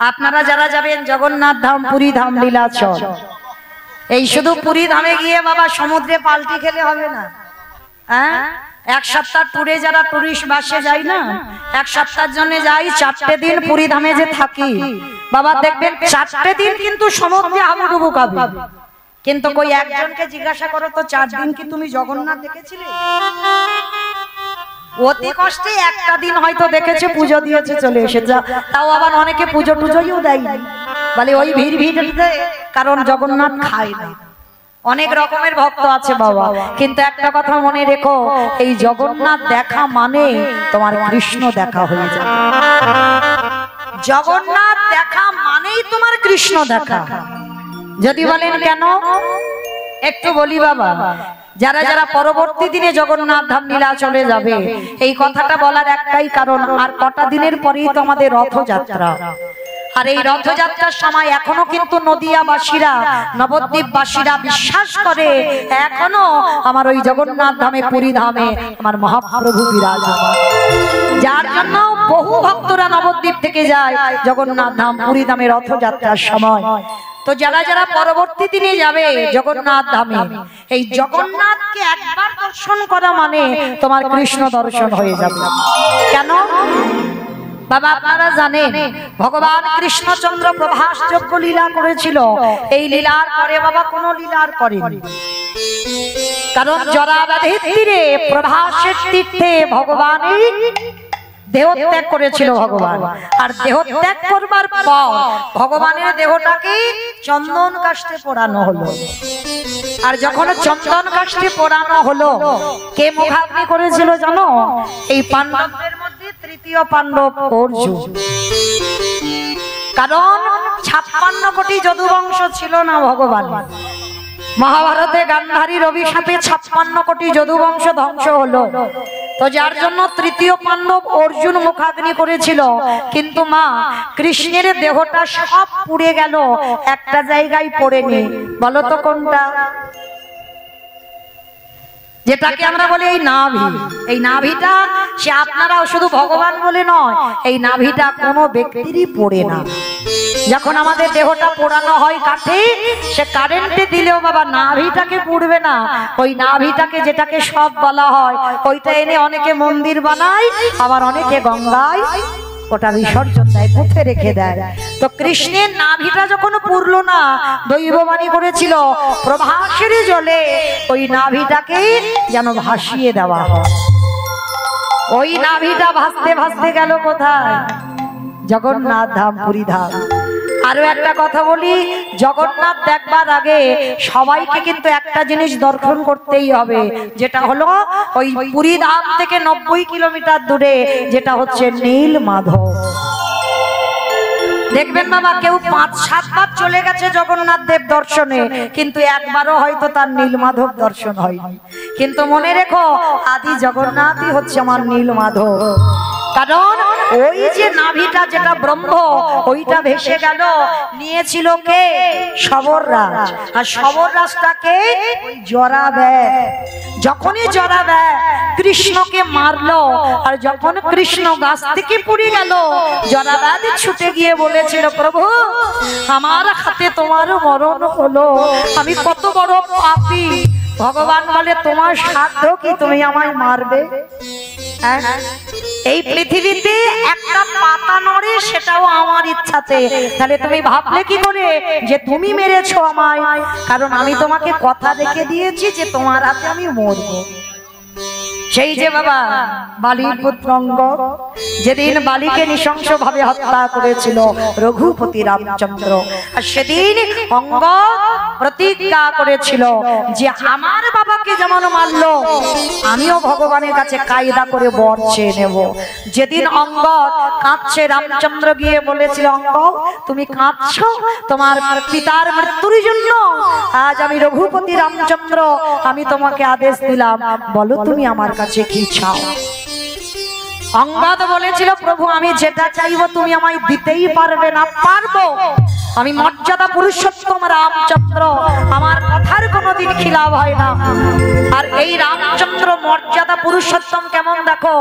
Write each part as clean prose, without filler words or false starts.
আপনারা যারা যাবেন জগন্নাথ ধাম পুরী ধাম লীলাচল, এই শুধু পুরী ধামে গিয়ে বাবা সমুদ্রে পাল্টি খেলে হবে না। হ্যাঁ, এক সপ্তাহ ট্যুরে যারা টুরিস্ট বাসে যায় না, এক সপ্তাহের জন্য যাই, 4টে দিন পুরী ধামে যে থাকি বাবা, দেখবেন 4টে দিন কিন্তু সমুদ্রে হাবুডুবু খাবে। কিন্তু কই একজনকে জিজ্ঞাসা করো তো 4 দিন কি তুমি জগন্নাথ দেখেছিলে? অতি কষ্টে একটা দিন হয়তো দেখেছে, পুজো দিয়েছে, চলে এসেছে। তাও আবার অনেকে পুজো টুজোও দেয় না, বলে ওই ভিড়ে, কারণ জগন্নাথ খায় না। অনেক রকমের ভক্ত আছে বাবা, কিন্তু একটা কথা মনে রেখো, এই জগন্নাথ দেখা মানে তোমার কৃষ্ণ দেখা হয়ে যাবে। জগন্নাথ দেখা মানেই তোমার কৃষ্ণ দেখা। যদি বলেন কেন, একটু বলি বাবা। যারা যারা পরবর্তী দিনে জগন্নাথ ধাম লীলা চলে যাবে, এই কথাটা বলার একটাই কারণ, আর কটা দিনের পরেই তো আমাদের রথযাত্রা। আর এই রথযাত্রার সময় এখনো কিন্তু নদিয়াবাসীরা, নবদ্বীপবাসীরা বিশ্বাস করে এখনো আমার ওই জগন্নাথ ধামে পুরী ধামে আমার মহাপ্রভু বিরাজমান। যার জন্য বহু ভক্তরা নবদ্বীপ থেকে যায় জগন্নাথ ধাম পুরী ধামে রথযাত্রার সময়। তো যারা যারা পরবর্তী দিনে যাবে জগন্নাথ ধামে, এই জগন্নাথকে একবার দর্শন করা মানে তোমার কৃষ্ণ দর্শন হয়ে যাবে। কেন বাবা, আপনারা জানেন ভগবান কৃষ্ণচন্দ্র প্রভাসযোগ্য লীলা করেছিল। এই লীলার পরে বাবা কোনো লীলার করেনি, কারণ জরাব্যাধির তীরে প্রভাসের তীর্থে ভগবানই দেহত্যাগ করেছিল ভগবান। আর দেহত্যাগ করবার পর ভগবানের দেহটাকে চন্দন কাষ্ঠে পোড়ানো হলো। আর যখন চন্দন কাষ্ঠে পোড়ানো হলো, কে মুখাগ্নি করেছিল জানো? এই পাণ্ডবদের মধ্যে তৃতীয় পাণ্ডব অর্জুন। কারণ 56 কোটি যদুবংশ ছিল না ভগবান। মহাভারতে গান্ধারীর অভিশাপে 56 কোটি যদুবংশ ধ্বংস হলো। তো যার জন্য তৃতীয় পাণ্ডব অর্জুন মুখাগ্নি করেছিল। কিন্তু মা কৃষ্ণের দেহটা সব পুড়ে গেল, একটা জায়গায় পড়েনি। বলো তো কোনটা? যেটাকে আমরা বলি এই নাভি। এই নাভিটা সে আপনারাও শুধু ভগবান বলে নয়, এই নাভিটা কোনো ব্যক্তিরই পড়ে না। যখন আমাদের দেহটা পোড়ানো হয় কাঠে, সে কারেন্টে দিলেও বাবা নাভিটাকে পুড়বে না। ওই নাভিটাকে, যেটাকে সব বলা হয়, ওইটা এনে অনেকে মন্দির বানায়, আবার অনেকে গঙ্গায় ওটা বিসর্জন দেয়, পুঁতে রেখে দেয়। তো কৃষ্ণের নাভিটা যখন পুরলো না, দৈববাণী করেছিল প্রভাসের জলে ওই নাভিটাকে যেন ভাসিয়ে দেওয়া হয়। ওই নাভিটা ভাসতে ভাসতে গেল কোথায়? জগন্নাথ ধাম পুরী ধাম। আরো একটা কথা বলি, জগন্নাথ দেখবার আগে সবাইকে কিন্তু একটা জিনিস দর্শন করতেই হবে, যেটা হলো ওই পুরী ধাম থেকে 90 কিলোমিটার দূরে যেটা হচ্ছে নীলমাধব। দেখবেন বাবা, কেউ 5-7 বার চলে গেছে জগন্নাথ দেব দর্শনে, কিন্তু একবারও হয়তো তার নীলমাধব দর্শন হয়নি। কিন্তু মনে রেখো, আদি জগন্নাথই হচ্ছে আমার নীলমাধব। কারণ ওই যে নাভিটা, যেটা ব্রহ্ম, ওইটা ভেসে গেল, নিয়েছিল কে? শবররাজ। আর শবররাজটাকে জরাব্যাধ। যখনই জরাব্যাধ কৃষ্ণকে মারলো, আর যখন কৃষ্ণ গাছ থেকে পড়ে গেল, জরাব্যাধ ছুটে গিয়ে বলেছিল, প্রভু আমার হাতে তোমার মরণ হলো, আমি কত বড় পাপী। ভগবান বলে, তোমার সাধ্য কি তুমি আমায় মারবে? এই পৃথিবীতে একটা পাতা নড়ে, সেটাও আমার ইচ্ছাতে। তাহলে তুমি ভাবলে কি করে যে তুমি মেরেছো আমায়? কারণ আমি তোমাকে কথা রেখে দিয়েছি যে তোমার হাতে আমি মরবো। সেই যে বাবা বালির পুত্র অঙ্গ, যেদিন বালিকে নৃশংস ভাবে হত্যা করেছিল রঘুপতি রামচন্দ্র, আর সেদিন অঙ্গ প্রতিজ্ঞা করেছিল যে আমার বাবাকে যেমন মারলো, আমিও ভগবানের কাছে কায়দা করে বর চেয়ে নেব। যেদিন অঙ্গ কাঁদছে, রামচন্দ্র গিয়ে বলেছিল, অঙ্গ তুমি কাঁদছো তোমার পিতার মৃত্যুর জন্য? আজ আমি রঘুপতি রামচন্দ্র, আমি তোমাকে আদেশ দিলাম, বলো তুমি আমার কাছে কি চাও? অঙ্গদ বলেছিল, প্রভু আমি যেটা চাইবো তুমি আমায় দিতেই পারবে না। পারবো, আমি মর্যাদা পুরুষোত্তম রামচন্দ্র, আমার কথার কোনোদিন খিলাফ হয় না। আর এই রামচন্দ্র মর্যাদা পুরুষোত্তম কেমন দেখো,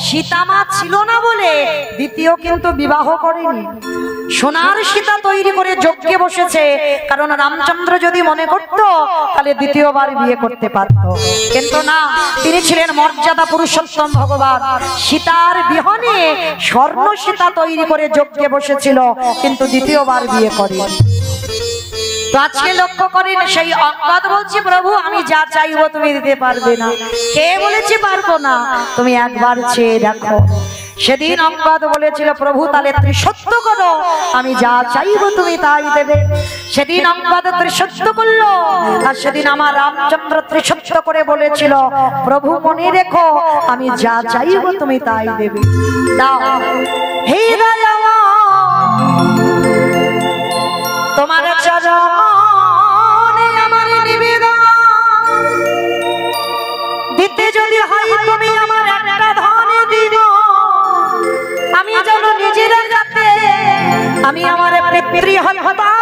সীতা মা ছিল না বলে দ্বিতীয় কিন্তু বিবাহ করেনি। সোনার সীতা তৈরি করে যজ্ঞে বসেছে, কারণ রামচন্দ্র যদি মনে করত তাহলে দ্বিতীয়বার বিয়ে করতে পারত, কিন্তু না, তিনি ছিলেন মর্যাদা পুরুষোত্তম ভগবান। সীতার বিহনে স্বর্ণ সীতা তৈরি করে যজ্ঞে বসেছিল, কিন্তু দ্বিতীয়বার বিয়ে করে। তো আজকে লক্ষ্য করেন, সেই অঙ্গদ বলছে, প্রভু আমি যা চাইবো তুমি দিতে পারবে না। কে বলেছে পারবো না? তুমি একবার চেয়ে দেখো। সেদিন অঙ্গদ বলেছিল, প্রভু তাহলে ত্রিসত্য করো, আমি যা চাইবো তুমি তাই দেবে। সেদিন অঙ্গদ ত্রিসত্য করলো, আর সেদিন আমার রামচন্দ্র ত্রিসত্য করে বলেছিল, প্রভু মনে রেখো আমি যা চাইবো তুমি তাই দেবে। দাও হে রাজা, তোমার চরণে আমার নিবেদন, দিতে যদি হয় তুমি আমার একটা ধন দিও, আমি যেন নিজের হাতে আমি আমার পিতৃহত্যা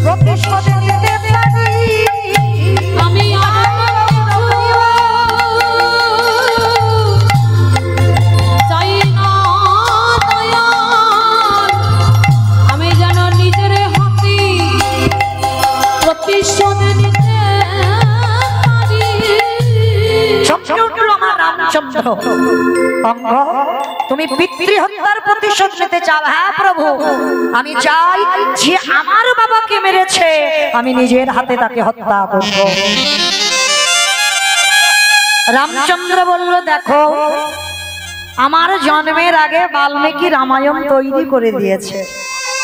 প্রতিশোধ নিতে পারি। আমি চাই না আমি যেন নিজের হাতে প্রতিশোধ নিতে পারি। আমার রামচন্দ্র, তুমি পিতৃহত্যার প্রতিশোধ নিতে চাও? হ্যাঁ প্রভু, আমি চাই যে আমার বাবাকে মেরেছে আমি নিজের হাতে তাকে হত্যা করব। রামচন্দ্র বলল, দেখো আমার জন্মের আগে বাল্মীকি রামায়ণ তৈরি করে দিয়েছে,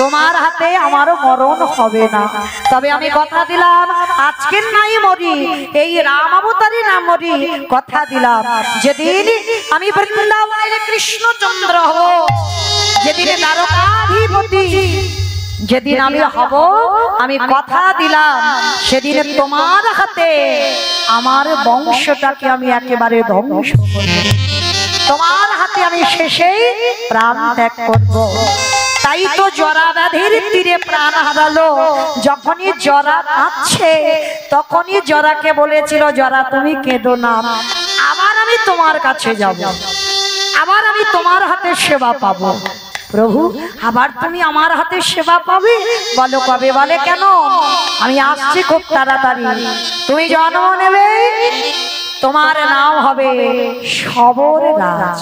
তোমার হাতে আমারও মরণ হবে না। তবে আমি কথা দিলাম, আজকের নাই মরি, এই রাম অবতারে না মরি, কথা দিলাম যেদিন আমি বৃন্দাবনের কৃষ্ণচন্দ্র হব, যেদিন দ্বারকাধিপতি যেদিন আমি হব, আমি কথা দিলাম সেদিন তোমার হাতে আমার বংশটাকে আমি একেবারে ধ্বংস করব, তোমার হাতে আমি শেষেই প্রাণ ত্যাগ করব। তাই তো জরা ব্যাধির তীরে প্রাণ হারালো। যখনই জরা কাঁদছে তখনই জরাকে বলেছিল, জরা তুমি কেঁদো না, আবার আমি তোমার কাছে যাব, আবার আমি তোমার হাতে সেবা পাবো। প্রভু আবার তুমি আমার হাতে সেবা পাবে? বলো কবে? বলে কেন, আমি আসছি খুব তাড়াতাড়ি, তুমি জন্ম নেবে, তোমার নাম হবে সবর রাজ।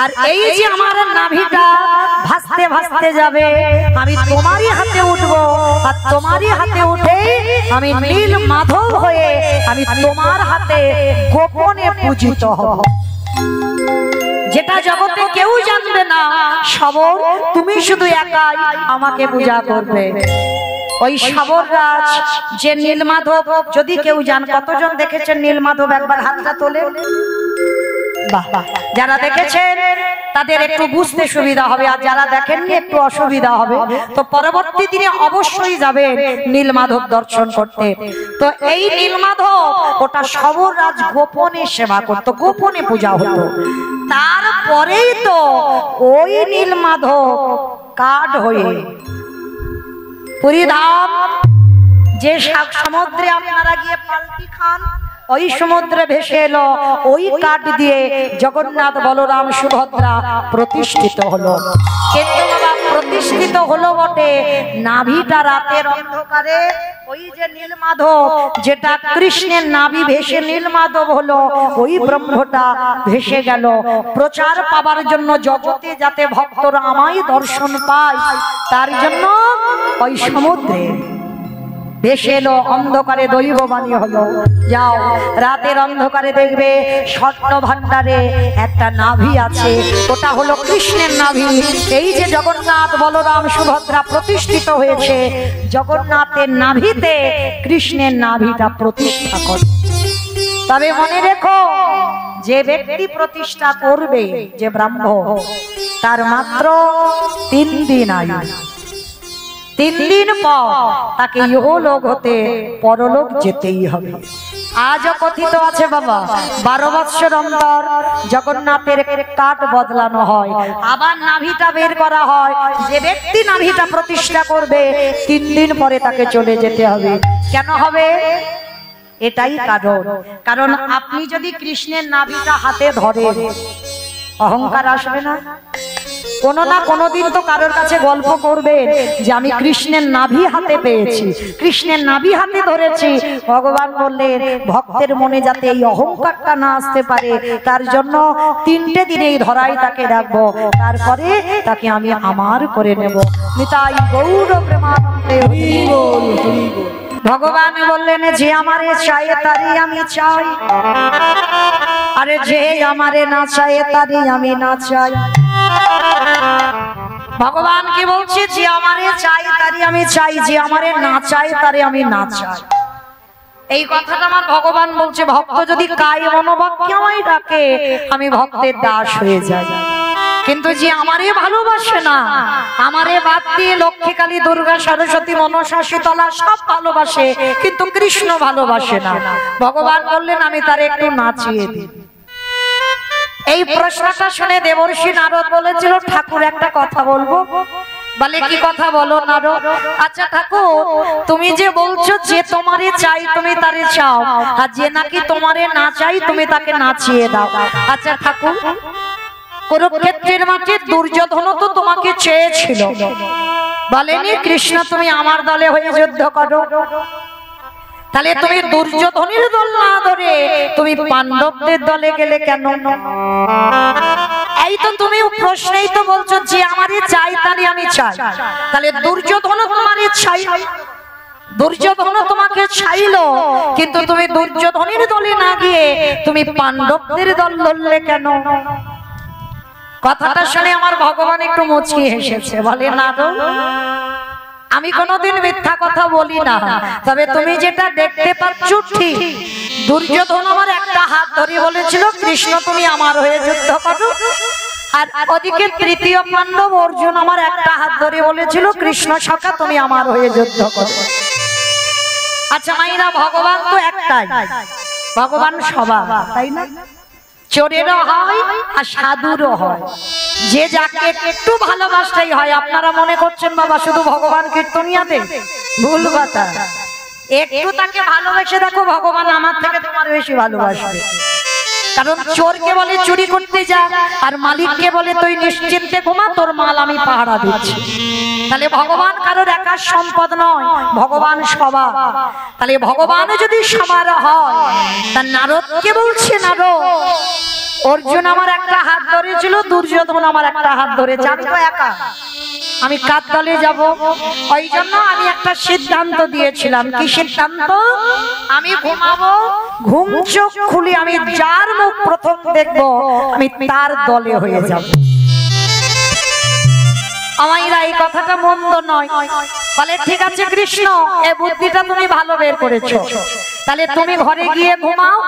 আর এই যে আমার নাভিটা ভাসতে ভাসতে যাবে, আমি তোমারই হাতে উঠবো, আর তোমারই হাতে উঠে আমি নীল মাধব হয়ে আমি তোমার হাতে গোপনে পূজিত হব, যেটা জগতে কেউ জানবে না। সবর তুমি শুধু একাই আমাকে পূজা করবে। ওই সবর রাজ যে নীলমাধব, যদি কেউ জান, কতজন দেখেছেন নীলমাধব? একবার হাতটা তোলে। যারা দেখেছেন তাদের একটু বুঝতে সুবিধা হবে, আর যারা দেখেননি একটু অসুবিধা হবে। তো পরবর্তী দিনে অবশ্যই যাবে নীলমাধব দর্শন করতে। তো এই নীলমাধব, ওটা সবর রাজ গোপনে সেবা করতো, গোপনে পূজা হতো। তারপরেই তো ওই নীলমাধব কাঠ হয়ে পুরীধাম যে সমুদ্রে আপনারা গিয়ে পাল্টি খান, ওই সমুদ্রে ভেসে এলো, ওই কাঠ দিয়ে জগন্নাথ বলরাম সুভদ্রা প্রতিষ্ঠিত হলো। কিন্তু বাবা প্রতিষ্ঠিত হলো বটে, নাভিটা রাতের অন্ধকারে ওই যে নীলমাধব, যেটা কৃষ্ণের নাভি ভেসে নীলমাধব হলো, ওই ব্রহ্মটা ভেসে গেল। প্রচার পাবার জন্য জগতে যাতে ভক্তরা আমায় দর্শন পায়, তার জন্য ওই সমুদ্রে ভেসে এলো, অন্ধকারে দৈববাণী হলো। যাও রাতের অন্ধকারে দেখবে স্বর্ণ ভান্ডারে একটা নাভি আছে, ওটা হলো কৃষ্ণের নাভি। এই যে জগন্নাথ বলরাম সুভদ্রা প্রতিষ্ঠিত হয়েছে, জগন্নাথের নাভিতে কৃষ্ণের নাভিটা প্রতিষ্ঠা করে। তবে মনে রেখো, যে ব্যক্তি প্রতিষ্ঠা করবে, যে ব্রাহ্মণ, তার মাত্র 3 দিন আয়ু। 3 দিন পর তাকে ইহলোক হতে পরলোক যেতেই হবে। আজও কথিত আছে বাবা, 12 বৎসর অন্তর জগন্নাথের কাঠ বদলানো হয়, আবার নাভিটা বের করা হয়। যে ব্যক্তি নাভিটা প্রতিষ্ঠা করবে 3 দিন পরে তাকে চলে যেতে হবে। কেন হবে? এটাই কারণ আপনি যদি কৃষ্ণের নাভিটা হাতে ধরেন, অহংকার আসবে না? কোনো না কোনোদিন তো কারোর কাছে গল্প করবেন যে আমি কৃষ্ণের নাভি হাতে পেয়েছি, কৃষ্ণের নাভি হাতে ধরেছি। ভগবান বললেন ভক্তের মনে যাতে এই অহংকারটা না আসতে পারে তার জন্য 3টে দিন এই ধরায় তাকে রাখবো, তারপরে তাকে আমি আমার করে নেব। নিতাই গৌর প্রেমানন্দে হরি বল হরি বল। ভগবান বললেন যে আমারে চাই তারই আমি চাই, আরে যে আমারে না চাই তারই আমি না চাই। ভগবান কি বলছে যে আমারে চাই তারই আমি চাই, যে আমারে না চাই তারে আমি না চাই। এই কথাটা আমার ভগবান বলছে ভক্ত যদি কায় মনোবাক্যে আমায় ডাকে আমি ভক্তের দাস হয়ে যাই। কিন্তু যে আমারে ভালোবাসে না, আমারে বাদ দিয়ে লক্ষ্মী কালী দুর্গা সরস্বতী মনসা শীতলা সব ভালোবাসে কিন্তু কৃষ্ণ ভালোবাসে না, ভগবান বললেন আমি তারে একটু নাচিয়ে দিই। এই প্রশ্নটা শুনে দেবর্ষি নারদ বলেছিল ঠাকুর একটা কথা বলবো। বলে কি কথা বলো নারদ? আচ্ছা ঠাকুর তুমি যে বলছো যে তোমারে চাই তুমি তারে চাও, আর যে নাকি তোমারে না চাই তুমি তাকে নাচিয়ে দাও। আচ্ছা ঠাকুর কুরুক্ষেত্রের মাঠে দুর্যোধন তো তোমাকে চেয়েছিল, বলেনি কৃষ্ণ তুমি আমার দলে হয়ে যুদ্ধ করো, তাহলে তুমি দুর্যোধনের দল না ধরে তুমি পাণ্ডবদের দলে গেলে কেন? এই তো তুমি প্রশ্নেই তো বলছো যে আমারে চাই তারে আমি চাই, তাহলে দুর্যোধন তোমারে চাই, দুর্যোধন তোমাকে চাইলো কিন্তু তুমি দুর্যোধনের দলে না গিয়ে তুমি পাণ্ডবদের দল ধরলে কেন? কথাটা শুনে আমার ভগবান একটু মুচকি হেসেছে, বলে না তো আমি কোনোদিন মিথ্যা কথা বলি না, তবে তুমি যেটা দেখতে পাচ্ছ ঠিক। দুর্যোধন আমার একটা হাত ধরে বলেছিল কৃষ্ণ তুমি আমার হয়ে যুদ্ধ করো, আর ওদিকে তৃতীয় পাণ্ডব অর্জুন আমার একটা হাত ধরে বলেছিল কৃষ্ণ সখা তুমি আমার হয়ে যুদ্ধ করো। আচ্ছা মাইরা ভগবান তো একটাই, ভগবান সবার, তাই না? চোরেরও হয় আর সাধুরও হয়, যে যাকে একটু ভালোবাসতেই হয়। আপনারা মনে করছেন বাবা শুধু ভগবান কীর্তনিয়াতে, ভুল কথা। একটু তাকে ভালোবেসে দেখো ভগবান আমার থেকে তোমার বেশি ভালোবাসবে। কারণ চোরকে বলে চুরি করতে যা, আর মালিককে বলে তুই নিশ্চিন্তে ঘুমা তোর মাল আমি পাহারা দিচ্ছি। তাহলে ভগবান কারোর একার সম্পদ নয়, ভগবান সবার। তাহলে ভগবান যদি সবার হয় তা নারদকে বলছে নারদ অর্জুন আমার একটা হাত ধরেছিল, দুর্যোধন আমার একটা হাত ধরেছে, আমি তো একা, আমি কার দলে যাব? ওই জন্য আমি একটা সিদ্ধান্ত দিয়েছিলাম। কি সিদ্ধান্ত? আমি ঘুমাবো, ঘুম চোখ খুলে আমি যার মুখ প্রথম দেখবো আমি তার দলে হয়ে যাব। আমাইরা এই কথাটা মন্দ নয়। বলে ঠিক আছে কৃষ্ণ এই বুদ্ধিটা তুমি ভালো বের করেছো, তাহলে তুমি ঘরে গিয়ে ঘুমাও,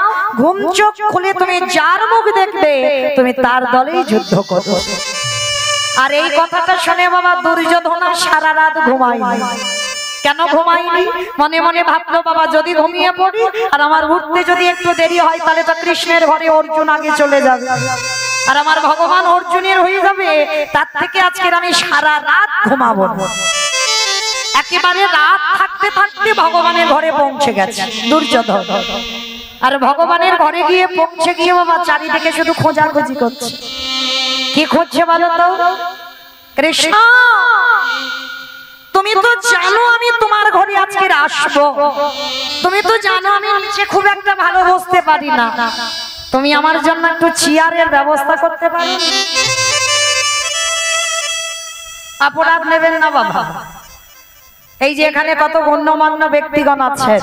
ঘুম চোখ খুলে তুমি যার মুখ দেখবে তুমি তার দলেই যুদ্ধ করো। আর এই কথাটা শুনে বাবা দুর্যোধন সারা রাত ঘুমায়নি। কেন ঘুমায়নি? মনে মনে ভাবলো বাবা যদি ঘুমিয়ে পড়ি আর আমার উঠতে যদি একটু দেরি হয় তাহলে তো কৃষ্ণের ঘরে অর্জুন আগে চলে যাবে আর আমার ভগবান অর্জুনের হয়ে যাবে, তার থেকে আজকের আমি সারা রাত ঘুমাবো। একেবারে রাত থাকতে থাকতে ভগবানের ঘরে পৌঁছে গেছে দুর্যোধন। আর ভগবানের ঘরে গিয়ে পৌঁছে গিয়ে বাবা চারিদিকে শুধু খোঁজাখুঁজি করছে। কি খুঁজছে বলো তো? কৃষ্ণ তুমি তো জানো আমি তোমার ঘরে আজকে আসবো, তুমি তো জানো আমি নিচে খুব একটা ভালো বসতে পারি না, তুমি আমার জন্য একটু চেয়ারের ব্যবস্থা করতে পারো? অপরাধ নেবেন না বাবা, এই যে এখানে কত গণ্যমান্য ব্যক্তিগণ আছে,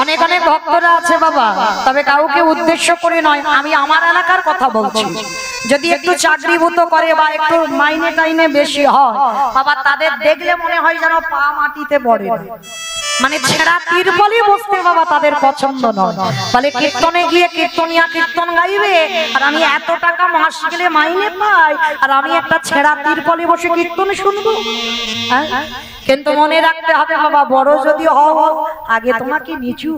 অনেক অনেক ভক্তরা আছে বাবা, তবে কাউকে উদ্দেশ্য করে নয়, আমি আমার এলাকার কথা বলছি। যদি একটু চাকরিভূত করে বা একটু মাইনে টাইনে বেশি হয় বাবা, তাদের দেখলে মনে হয় যেন পা মাটিতে পড়ে, মানে ছেঁড়া তিরপলে বসতে বাবা তাদের পছন্দ নয়। বলে কীর্তনে গিয়ে কীর্তনিয়া কীর্তন গাইবে আর আমি এত টাকা মাস গেলে মাইনে পাই আর আমি একটা ছেঁড়া তিরপলে বসে কীর্তন শুনবো? কিন্তু মনে রাখতে হবে বাবা, বড় যদি হও আগে তোমাকে নিচু।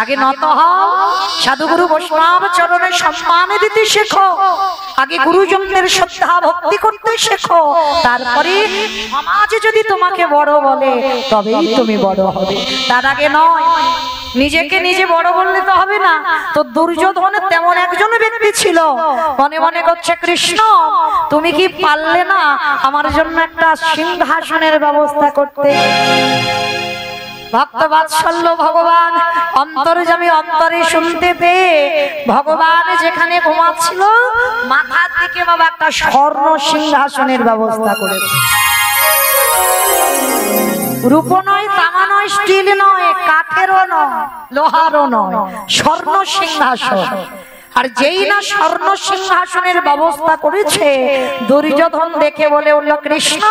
আগে নত হও, সাধুগুরু বৈষ্ণব চরণে সম্মান দিতে শেখো, আগে গুরুজনদের শ্রদ্ধা ভক্তি করতে শেখো, তারপরে সমাজে যদি তোমাকে বড় বলে তবেই তুমি বড় হবে, তার আগে নয়। নিজেকে নিজে বড় বললে তো হবে না। তো দুর্যোধনের তেমন একজন ব্যক্তি ছিল, মনে মনে করছে কৃষ্ণ তুমি কি পারলে না আমার জন্য একটা সিংহাসনের ব্যবস্থা করতে? ভক্ত বাৎসল্য ভগবান অন্তর্যামী অন্তরে শুনতে পেয়ে ভগবান যেখানে ঘুমাচ্ছিল মাথার দিকে বাবা একটা স্বর্ণ সিংহাসনের ব্যবস্থা করেছে। রূপ নয়, তামা নয়, স্টিল নয়, কাঠেরও নয়, লোহারও নয়, স্বর্ণ সিংহাসন। আর যেই না স্বর্ণ সিংহাসনের ব্যবস্থা করেছে দুর্যোধন দেখে বলে উঠল, কৃষ্ণ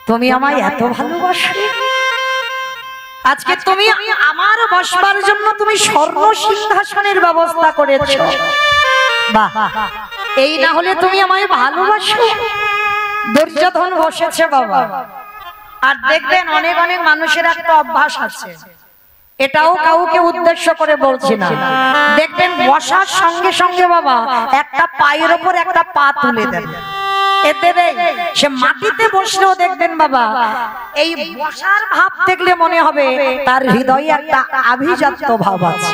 তুমি আমায় এত ভালোবাসো, আজকে তুমি আমার বসবার জন্য তুমি স্বর্ণ সিংহাসনের ব্যবস্থা করেছো। বাহ, এই না হলে তুমি আমায় ভালোবাসো? দুর্যোধন বসেছে বাবা। আর দেখবেন অনেক অনেক মানুষের একটা অভ্যাস আছে, এটাও কাউকে উদ্দেশ্য করে বলছি না, দেখবেন বসার সঙ্গে সঙ্গে বাবা একটা পায়ের উপর একটা পা তুলে দেন। এতে সে মাটিতে বসলেও দেখবেন বাবা এই বসার ভাব দেখলে মনে হবে তার হৃদয়ে একটা আভিজাত্য ভাব আছে।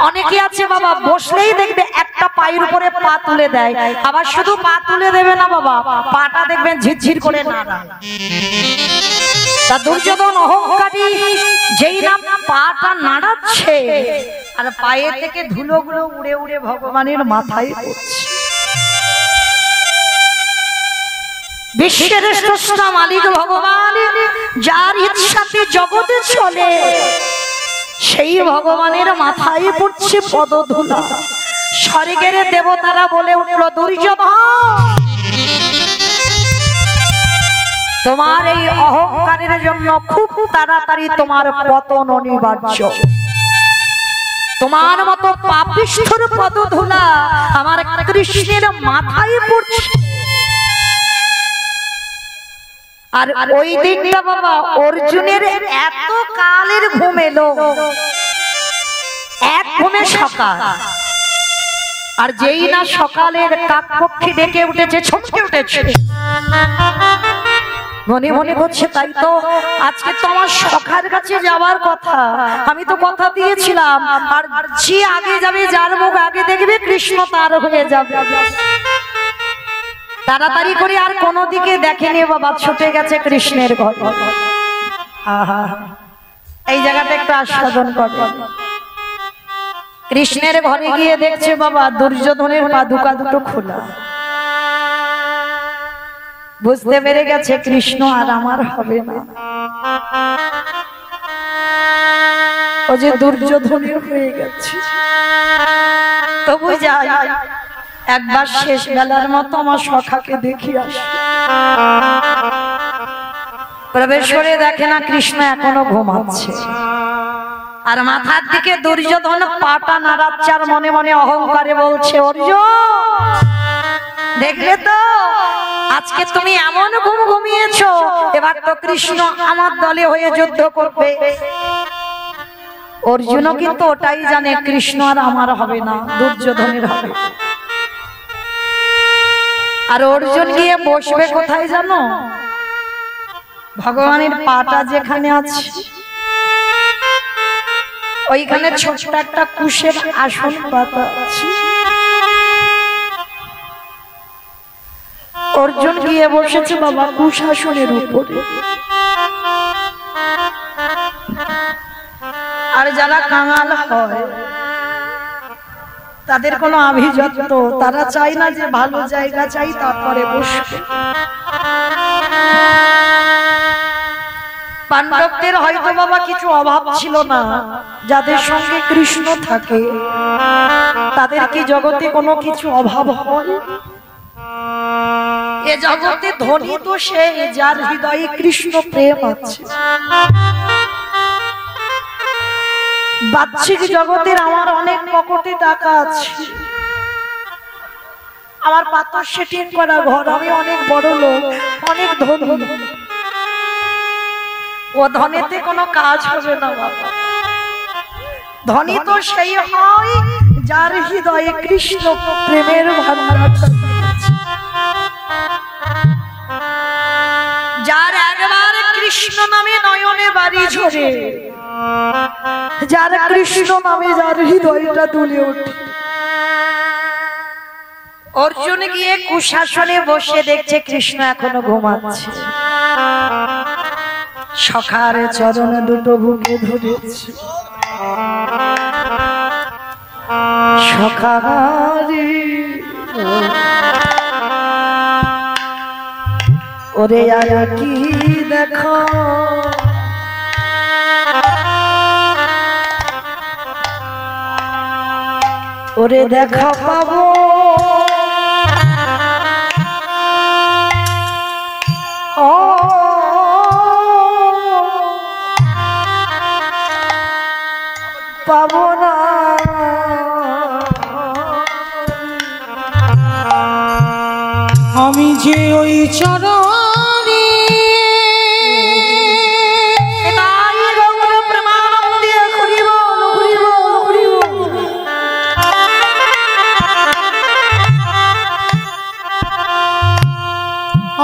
অনেকে আছে বাবা বসলেই দেখবে একটা পায়ের উপরে পা তুলে দেয়, আবার শুধু পা তুলে দেবে না বাবা, পাটা দেখবেন ঝিরঝির করে নাড়ায়। তা দুর্যোধন অহংকারী, যেই না পাটা নাড়াচ্ছে আর পায়ে থেকে ধুলোগুলো উড়ে উড়ে ভগবানের মাথায় পড়ছে। বিশ্বের স্রষ্টা মালিক ভগবান, যার ইচ্ছাতে জগতে চলে, সেই ভগবানের মাথায় পড়ছে পদধূলা। স্বর্গের দেবতারা বলে উঠল, দুর্যোধন তোমার এই অহংকারের জন্য খুব তাড়াতাড়ি তোমার পতন অনিবার্য। তোমার মতো পাপিষ্ঠর পদধূলা আমার কৃষ্ণের মাথায় পড়ছে। আর ওই দিনটা বাবা অর্জুনের এত কালের ঘুম এলো, এক ঘুমে সকাল। আর যেই না সকালের কাকপক্ষী ডেকে উঠেছে, ছমকে উঠেছে, মনে মনে করছে তাই তো আজকে তো আমার সখার কাছে যাওয়ার কথা, আমি তো কথা দিয়েছিলাম, আর যে আগে যাবে যার মুখ আগে দেখবে কৃষ্ণ তার হয়ে যাবে। তাড়াতাড়ি করে আর কোনো দিকে দেখেনি বাবা, ছুটে গেছে কৃষ্ণের ঘর। আহা, এই জায়গাটা একটু আস্বাদন করে। কৃষ্ণের ঘরে গিয়ে দেখছে বাবা দুর্যোধনের পাদুকা দুটো খোলা। বুঝতে পেরে গেছে কৃষ্ণ আর আমার হবে না, ও যে দুর্যোধনের হয়ে গেছে। তবু যাই একবার শেষ বেলার মতো আমার সখাকে দেখি আসি। প্রবেশ করে দেখে না কৃষ্ণ এখনো ঘুমাচ্ছে, আর মাথার দিকে দুর্যোধন পাটা নাড়াচ্ছে, আর মনে মনে অহংকারে বলছে, অর্জুন দেখলে তো আজকে তুমি এমন ঘুম ঘুমিয়েছো, এবার তো কৃষ্ণ আমার দলে হয়ে যুদ্ধ করবে। অর্জুনও কিন্তু ওটাই জানে কৃষ্ণ আর আমার হবে না, দুর্যোধনের হবে। আর অর্জুন গিয়ে বসবে কোথায় জানো? ভগবানের পাটা যেখানে আছে ওইখানে ছোট্ট একটা কুশের আসন পাতা আছে। অর্জুন গিয়ে বসেছে বাবা কুশ আসনের উপরে। আর যারা কাঙাল হয় তাদের কোনো আভিজাত্য, তারা চায় না যে ভালো জায়গা চাই তারপরে বসবে। পাণ্ডবদের হয়তো বাবা কিছু অভাব ছিল না, যাদের সঙ্গে কৃষ্ণ থাকে তাদের কি জগতে কোনো কিছু অভাব হয়? এ জগতে ধনী তো সে যার হৃদয়ে কৃষ্ণ প্রেম আছে। বাহ্যিক জগতের আমার অনেক পকেটে টাকা আছে, আমার পাথর সেটিং করা ঘর, আমি অনেক বড় লোক, অনেক ধনী। ও ধনেতে কোনো কাজ হবে না বাবা। ধনী তো সেই হয় যার হৃদয়ে কৃষ্ণ প্রেমের ভান্ডার, যার একবার কৃষ্ণ নামে নয়নে বাড়ি ঝরে, যার কৃষ্ণ নামে যার হৃদয়টা দুলে ওঠে। অর্জুন গিয়ে কুশাসনে বসে দেখছে কৃষ্ণ এখনো ঘুমাচ্ছে, সখার চরণ দুটো বুকে ধরেছে। সখারে ওরে আর কি দেখো, ওরে দেখা পাবো পাবো না। আমি যে ওই চরণে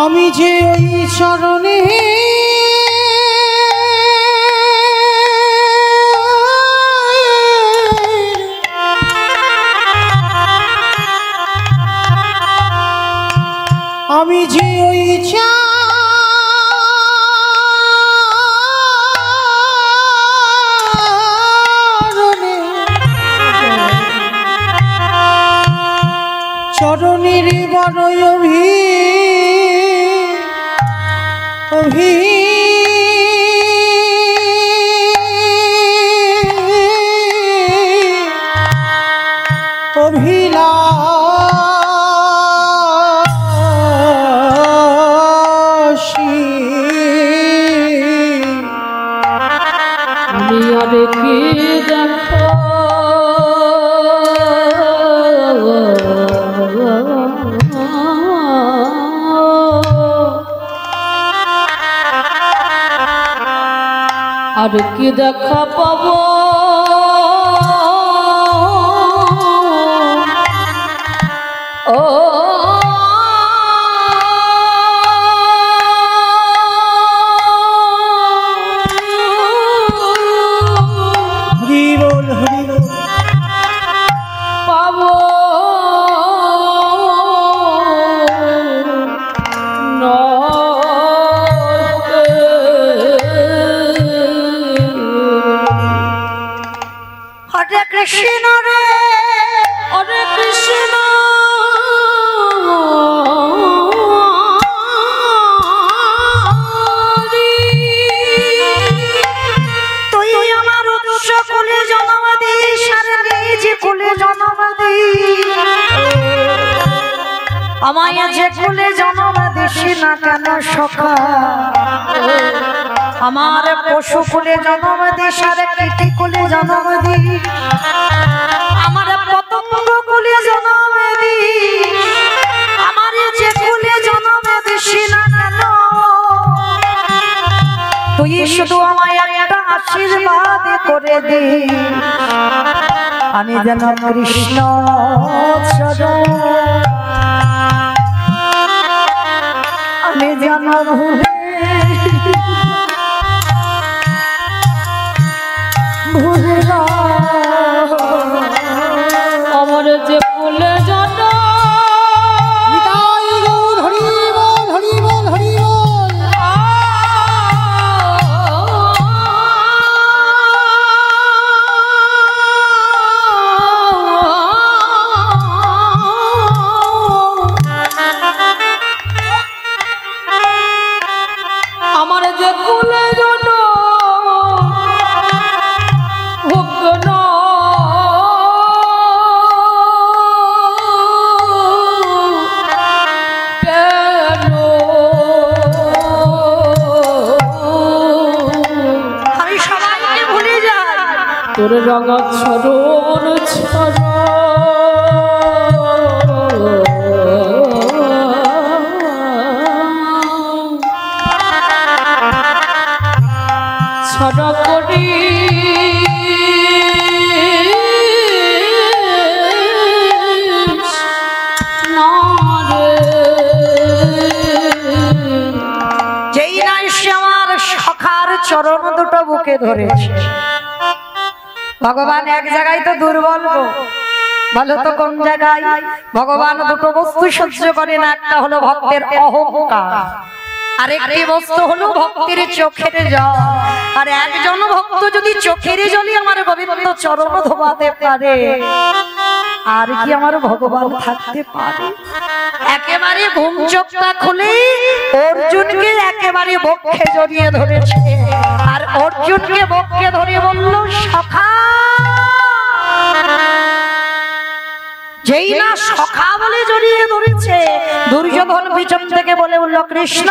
আমি যে ওই চরণে আমি যে ওই চরণের বড়ই অভিলাষী আমি আর কি দেখো আর কি দেখা পাবো ও হরিবল হরিবল পাবো হরে কৃষ্ণ রে হরে কৃষ্ণ তুই আমার উৎস কুলে জন্ম দিস আর নিজ কুলে জন্ম দিস, আমায় যে কুলে জন্ম দিস না কেন সখা, আমার পশু কুলে জন্ম দিস আর কীটি কুলে জন্ম দিস, আমার পতঙ্গ কুলে জন্ম দিস, আমার যে কুলে জন্ম দিস না কেন, তুই শুধু আমায় একটা আশীর্বাদ করে দে, আমি যেন কৃষ্ণ আমি যেন ভুলে আমার যে ফুলে জন্য আমার যে ফুলে জন্য তোর রঙা ছড়ন ছড় চরণ দুটো বুকে ধরেছে। ভগবান এক জায়গায় তো দুর্বল গো, বলো তো কোন জায়গায়? ভগবান দুটো বস্তু সহ্য করে না, একটা হলো ভক্তের অহংকার, আরেকটি বস্তু হলো ভক্তের চোখের জল। আর একজন ভক্ত যদি চোখের জলই আমার গোবিন্দ চরণ ধোবাতে পারে, আর কি আমার ভগবান থাকতে পারে? একেবারে ঘুম চোখটা খুলে অর্জুনকে একেবারে বক্ষে জড়িয়ে ধরেছে, আর অর্জুনকে বক্ষে ধরে বলল সখা। যেই না সখা বলে জড়িয়ে ধরেছে, দুর্যোধন পিছন থেকে বলে উঠল কৃষ্ণ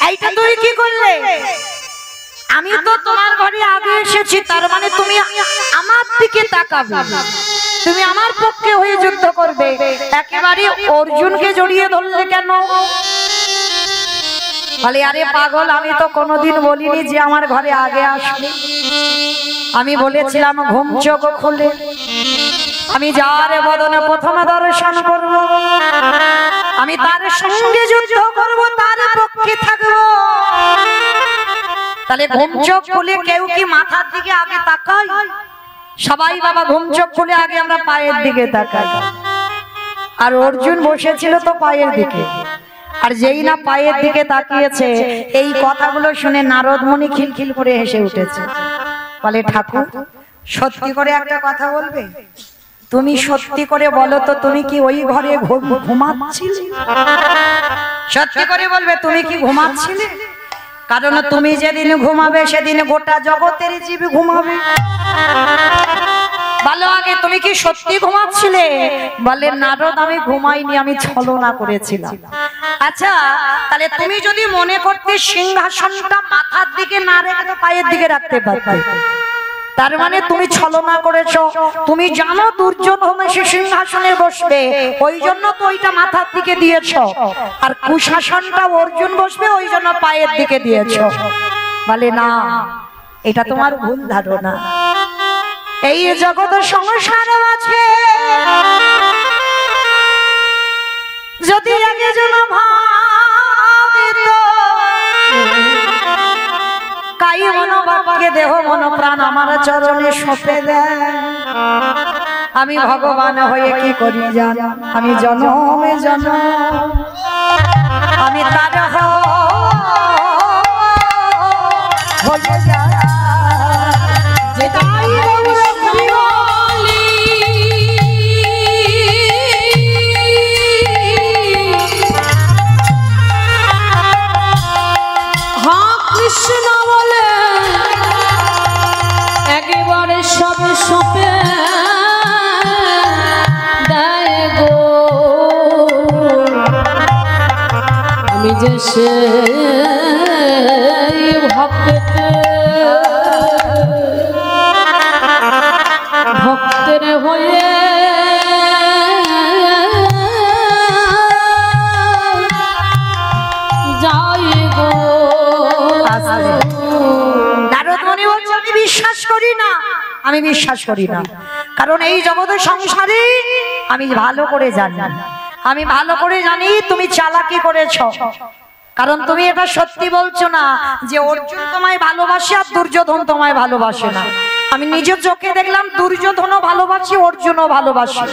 এইটা তুই কি করলে? আমি তো তোমার ঘরে আগে এসেছি, তার মানে তুমি আমার দিকে তাকাবে, তুমি আমার পক্ষে হয়ে যুদ্ধ করবে, একেবারে অর্জুনকে জড়িয়ে ধরলে কেন? বলে আরে পাগল, আমি তো কোনোদিন বলিনি যে আমার ঘরে আগে আসবে। আমি বলেছিলাম ঘুম চোখ খুলে আমি যার বদনে প্রথমে দর্শন করব, আমি তার সঙ্গে যুদ্ধ করব, তার পক্ষে থাকব। তাহলে ঘুম চোখ খুলে কেউ কি মাথার দিকে আগে তাকায়? সবাই বাবা ঘুম চোখ খুলে আগে আমরা পায়ের দিকে তাকাই। আর অর্জুন বসেছিল তো পায়ের দিকে, আর যেই না পায়ের দিকে তাকিয়েছে, এই কথাগুলো শুনে নারদ মুনি খিলখিল করে হেসে উঠেছে। বলে ঠাকুর সত্যি করে একটা কথা বলবে? তুমি সত্যি করে বলো তো, তুমি কি ওই ঘরে ঘুমাচ্ছিলে? সত্যি করে বলবে তুমি কি ঘুমাচ্ছিলে? কারণ তুমি যেদিন ঘুমাবে সেদিন গোটা জগতের জীব ঘুমাবে। বলো আগে তুমি কি সত্যি ঘুমাচ্ছিলে? বলে নারদ আমি ঘুমাইনি, আমি ছলনা করেছিলাম। আচ্ছা তাহলে তুমি যদি মনে করতে সিংহাসনটা মাথার দিকে না রেখে পায়ের দিকে রাখতে পারতে, তার মানে তুমি ছলনা করেছো। তুমি জানো দুর্যোধন সে সিংহাসনে বসবে, ওই জন্য তো ওইটা মাথার দিকে দিয়েছো, আর কুশাসনটা অর্জুন বসবে ওই জন্য পায়ের দিকে দিয়েছো। বলে না, এটা তোমার ভুল ধারণা। এই জগৎ সংসার আছে, যদি একজন ভাবিত কাই মন বাবাকে দেহ মন প্রাণ আমার চরণে সঁপে দেয়, আমি ভগবান হয়ে কি করি জানো? আমি জনমে জনম আমি তার হয়ে যায়। সব সপে দেয় গো, আমি যে সে ভক্তের হয়ে যাই গো। নারদ মুনি বলছে আমি বিশ্বাস করি না, আমি বিশ্বাস করি না, কারণ এই জগতের সংসারে আমি ভালো করে জানি, আমি ভালো করে জানি তুমি চালাকি করেছো। কারণ তুমি এটা সত্যি বলছো না যে অর্জুন তোমায় ভালোবাসে আর দুর্যোধন তোমায় ভালোবাসে না। আমি নিজের চোখে দেখলাম দুর্যোধনও ভালোবাসি, অর্জুনও ভালোবাসি,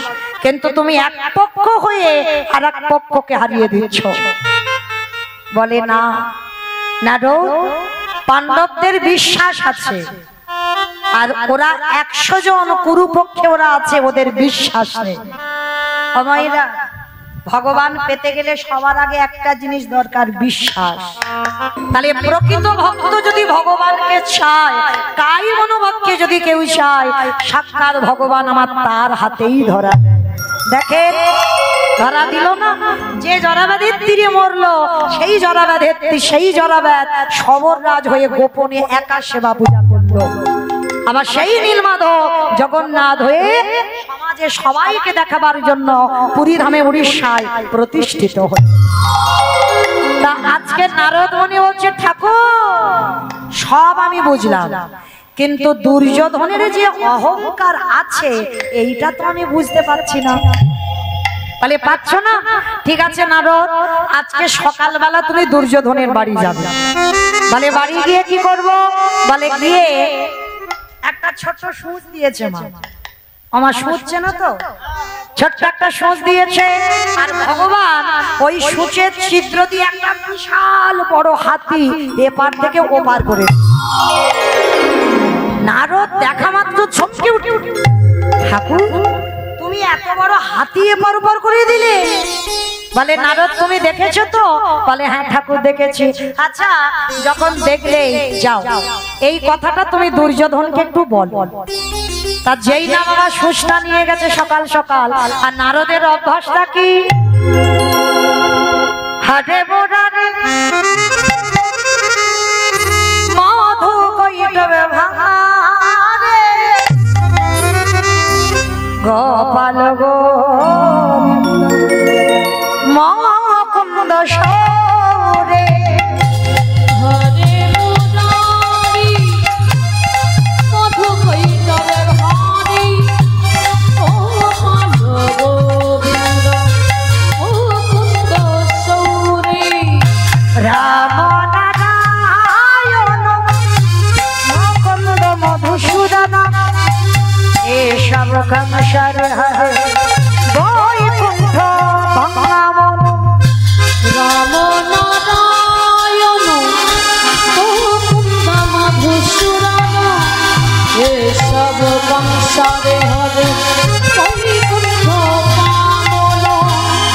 কিন্তু তুমি এক পক্ষ হয়ে আর এক পক্ষকে হারিয়ে দিচ্ছ। বলে না নারদ, পাণ্ডবদের বিশ্বাস আছে, আর ওরা 100 জন কুরুপক্ষে ওরা আছে, ওদের বিশ্বাস নেই। আমাইরা ভগবান পেতে গেলে সবার আগে একটা জিনিস দরকার, বিশ্বাস। তাহলে প্রকৃত ভক্ত যদি ভগবানকে চায়, কাই মনোভক্তকে যদি কেউ চায়, সাক্ষাৎ ভগবান আমার তার হাতেই ধরা। দেখেন ধরা দিল না, যে জরাবাদের তীরে মরলো সেই জরাবাদের সেই জরাবাদ সবররাজ হয়ে গোপনে একা সেবা পূজা করলো। আবার সেই নীলমাধব জগন্নাথ হয়ে সমাজে সবাইকে দেখাবার জন্য পুরী ধামে উড়িষ্যায় প্রতিষ্ঠিত হল। তা আজকে নারদ মুনি বলছে ঠাকুর সব আমি বুঝলাম, কিন্তু দুর্যোধনের যে অহংকার আছে এইটা তো আমি বুঝতে পারছি না। বলে পাচ্ছ না? ঠিক আছে নারদ, আজকে সকালবেলা তুমি দুর্যোধনের বাড়ি যাবে। বলে বাড়ি গিয়ে কি করব? বলে গিয়ে একটা ছোট সূচ দিয়েছে মা, আমার সূচ চেনো তো, ছোট্ট একটা সূচ দিয়েছে, আর ভগবান ওই সূচের ছিদ্র দিয়ে একটা বিশাল বড় হাতি এপার থেকে ওপার করে। নারদ দেখা মাত্র ছমকে উঠে, ঠাকুর তুমি এত বড় হাতি এপার ওপার করে দিলে? বলে নারদ তুমি দেখেছো তো? বলে হ্যাঁ ঠাকুর দেখেছি। আচ্ছা যখন দেখলে যাও এই কথাটা তুমি দুর্যোধনকে একটু বল। তা যেই না বাবা সুষ্টা নিয়ে গেছে সকাল সকাল, আর নারদের অভ্যাসটা কি, হাটে বোড়ারে মধু কইটবে ভাঙারে গোপাল গো মকুন্দ সরে হরে মুরারি মধু কৈতবের হরি ও মাধব গোবিন্দ ও কুন্দ সৌরি রাম নারায়ণ মুকুন্দ মধুসূদন এসব কংসর হরে বৈকুণ্ঠ বঙ্গাবন। রাম নারায়ণ মুকুন্দ মধুসূদন এসব কংসরে হরে বৈকুণ্ঠ পাবন।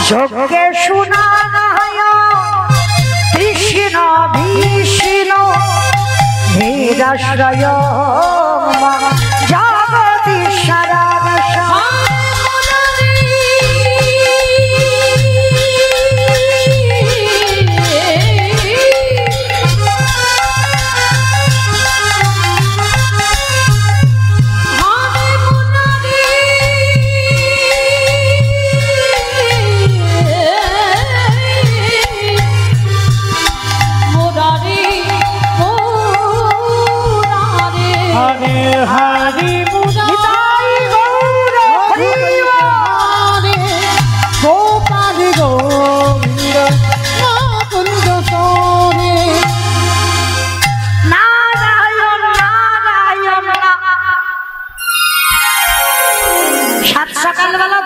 যজ্ঞে সুনারায়ণ কৃষ্ণ ভীষ্ণ নিরাশ্রয় মা জগদীশ্বরা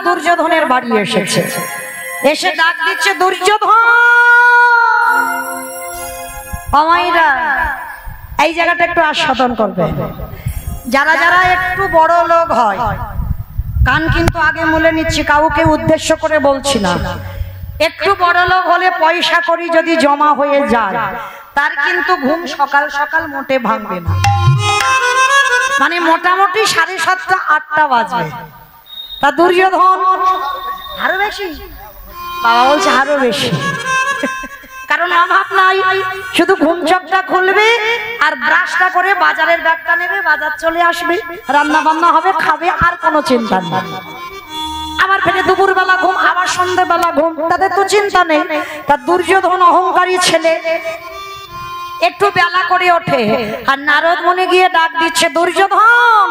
দুর্যোধনের বাড়ি এসেছে, এসে ডাক দিচ্ছে দুর্যোধন। আমাইরা এই জায়গাটা একটু আস্বাদন করবে, যারা যারা একটু বড় লোক হয় কান কিন্তু আগে মুলে নিচ্ছি, কাউকে উদ্দেশ্য করে বলছি না। একটু বড় লোক হলে পয়সা করি যদি জমা হয়ে যায় তার কিন্তু ঘুম সকাল সকাল মোটে ভাঙবে না, মানে মোটামুটি 7:30 8টা বাজবে। তা দুর্যোধন আরো বেশি, বাবা বলছে আরো বেশি, কারণ অভাব নাই, শুধু ঘুম চোখটা খুলবে আর ব্রাশটা করে বাজারের ব্যাগটা নেবে, বাজার চলে আসবে, রান্না বান্না হবে, খাবে, আর কোনো চিন্তা নেই। আবার ফেরে দুপুর বেলা ঘুম, আবার সন্ধ্যেবেলা ঘুম, তাদের তো চিন্তা নেই। তা দুর্যোধন অহংকারী ছেলে, একটু বেলা করে ওঠে, আর নারদ মনে গিয়ে ডাক দিচ্ছে দুর্যোধন,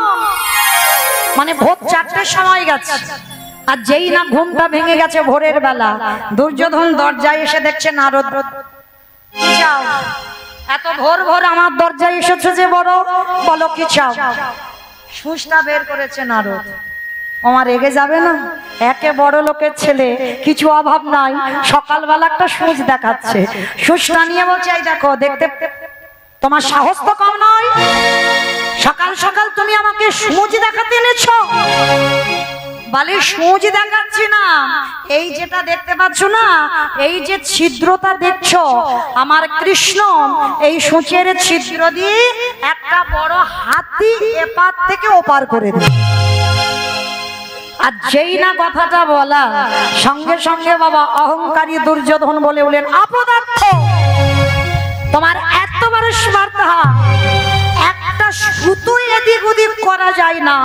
মানে ভোর 4টের সময় গেছে, আর যেই না ঘুমটা ভেঙে গেছে ভোরের বেলা, দুর্যোধন দরজায় এসে দেখছে নারদ। কি চাও? এত ভোর ভোর আমার দরজায় এসেছে যে বড়, বলো কি চাও? সুষ্টা বের করেছে নারদ। আমার রেগে যাবে না? একে বড় লোকের ছেলে, কিছু অভাব নাই, সকালবেলা একটা সুচ দেখাচ্ছে, সুচটা নিয়ে বলছে এই দেখো, দেখতে তোমার সাহস তো কম নয়, সকাল সকাল তুমি আমাকে সুচ দেখাতে এনেছো। বলে সুচ দেখাচ্ছি না, এই যেটা দেখতে পাচ্ছ না, এই যে ছিদ্রটা দেখছো, আমার কৃষ্ণ এই সূচের ছিদ্র দিয়ে একটা বড় হাতি এপার থেকে ওপার করে দেয়। আর যেই না কথাটা বলা, সঙ্গে সঙ্গে বাবা অহংকারী দুর্যোধন বলে বলেন, অপদার্থ, তোমার এত বড় স্পর্ধা, একটা সুতো এদিক ওদিক করা যায় না,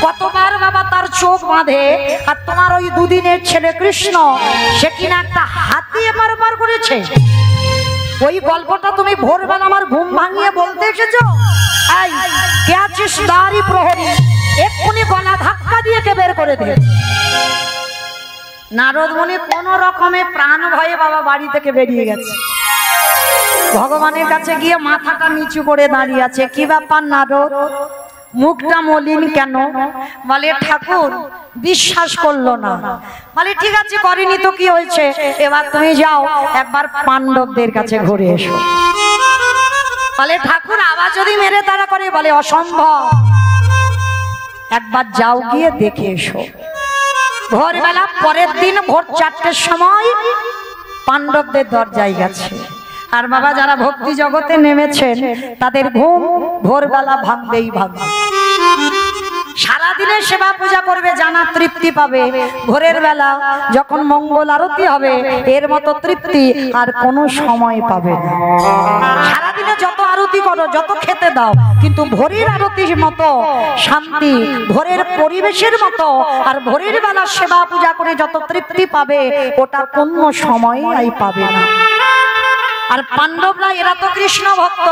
কতবার বাবা তার চোখ বাঁধে। আর তোমার ওই দুদিনের ছেলে কৃষ্ণ, সে কিনা একটা হাতি এপার ওপার করেছে। ওই গল্পটা তুমি ভোরবেলা আমার ঘুম ভাঙিয়ে বলতে এসেছো? এই কে আছিস দাঁড়ি প্রহরী, এক্ষুনি গলা ধাক্কা দিয়ে কে বের করে দে। নারদ মুনি কোন রকমে প্রাণ ভয়ে বাবা বাড়ি থেকে বেরিয়ে গেছে। ভগবানের কাছে গিয়ে মাথাটা নিচু করে দাঁড়িয়ে আছে। কি ব্যাপার নারদ, মুখটা মলিন কেন? বলে ঠাকুর বিশ্বাস করলো না। বলে ঠিক আছে, করেনি তো কি হয়েছে, এবার তুমি যাও একবার পাণ্ডবদের কাছে ঘুরে এসো। বলে ঠাকুর আবার যদি মেরে তাড়া করে? বলে অসম্ভব, একবার যাও গিয়ে দেখে এসো। ভোরবেলা পরের দিন ভোর 4টের সময় পাণ্ডবদের দরজায় গেছে। আর বাবা যারা ভক্তি জগতে নেমেছেন তাদের ঘুম ভোরবেলা ভাঙবেই ভাঙবে। সারাদিনে সেবা পূজা করবে, জানা তৃপ্তি পাবে। ভোরের বেলা যখন মঙ্গল আরতি হবে এর মতো তৃপ্তি আর কোনো সময় পাবে না। সারাদিনে যত আরতি করো, যত খেতে দাও, কিন্তু ভোরের আরতির মতো শান্তি, ভোরের পরিবেশের মতো আর ভোরের বেলা সেবা পূজা করে যত তৃপ্তি পাবে ওটা কোনো সময় পাবে না। আর পাণ্ডবরা এরা তো কৃষ্ণ ভক্ত,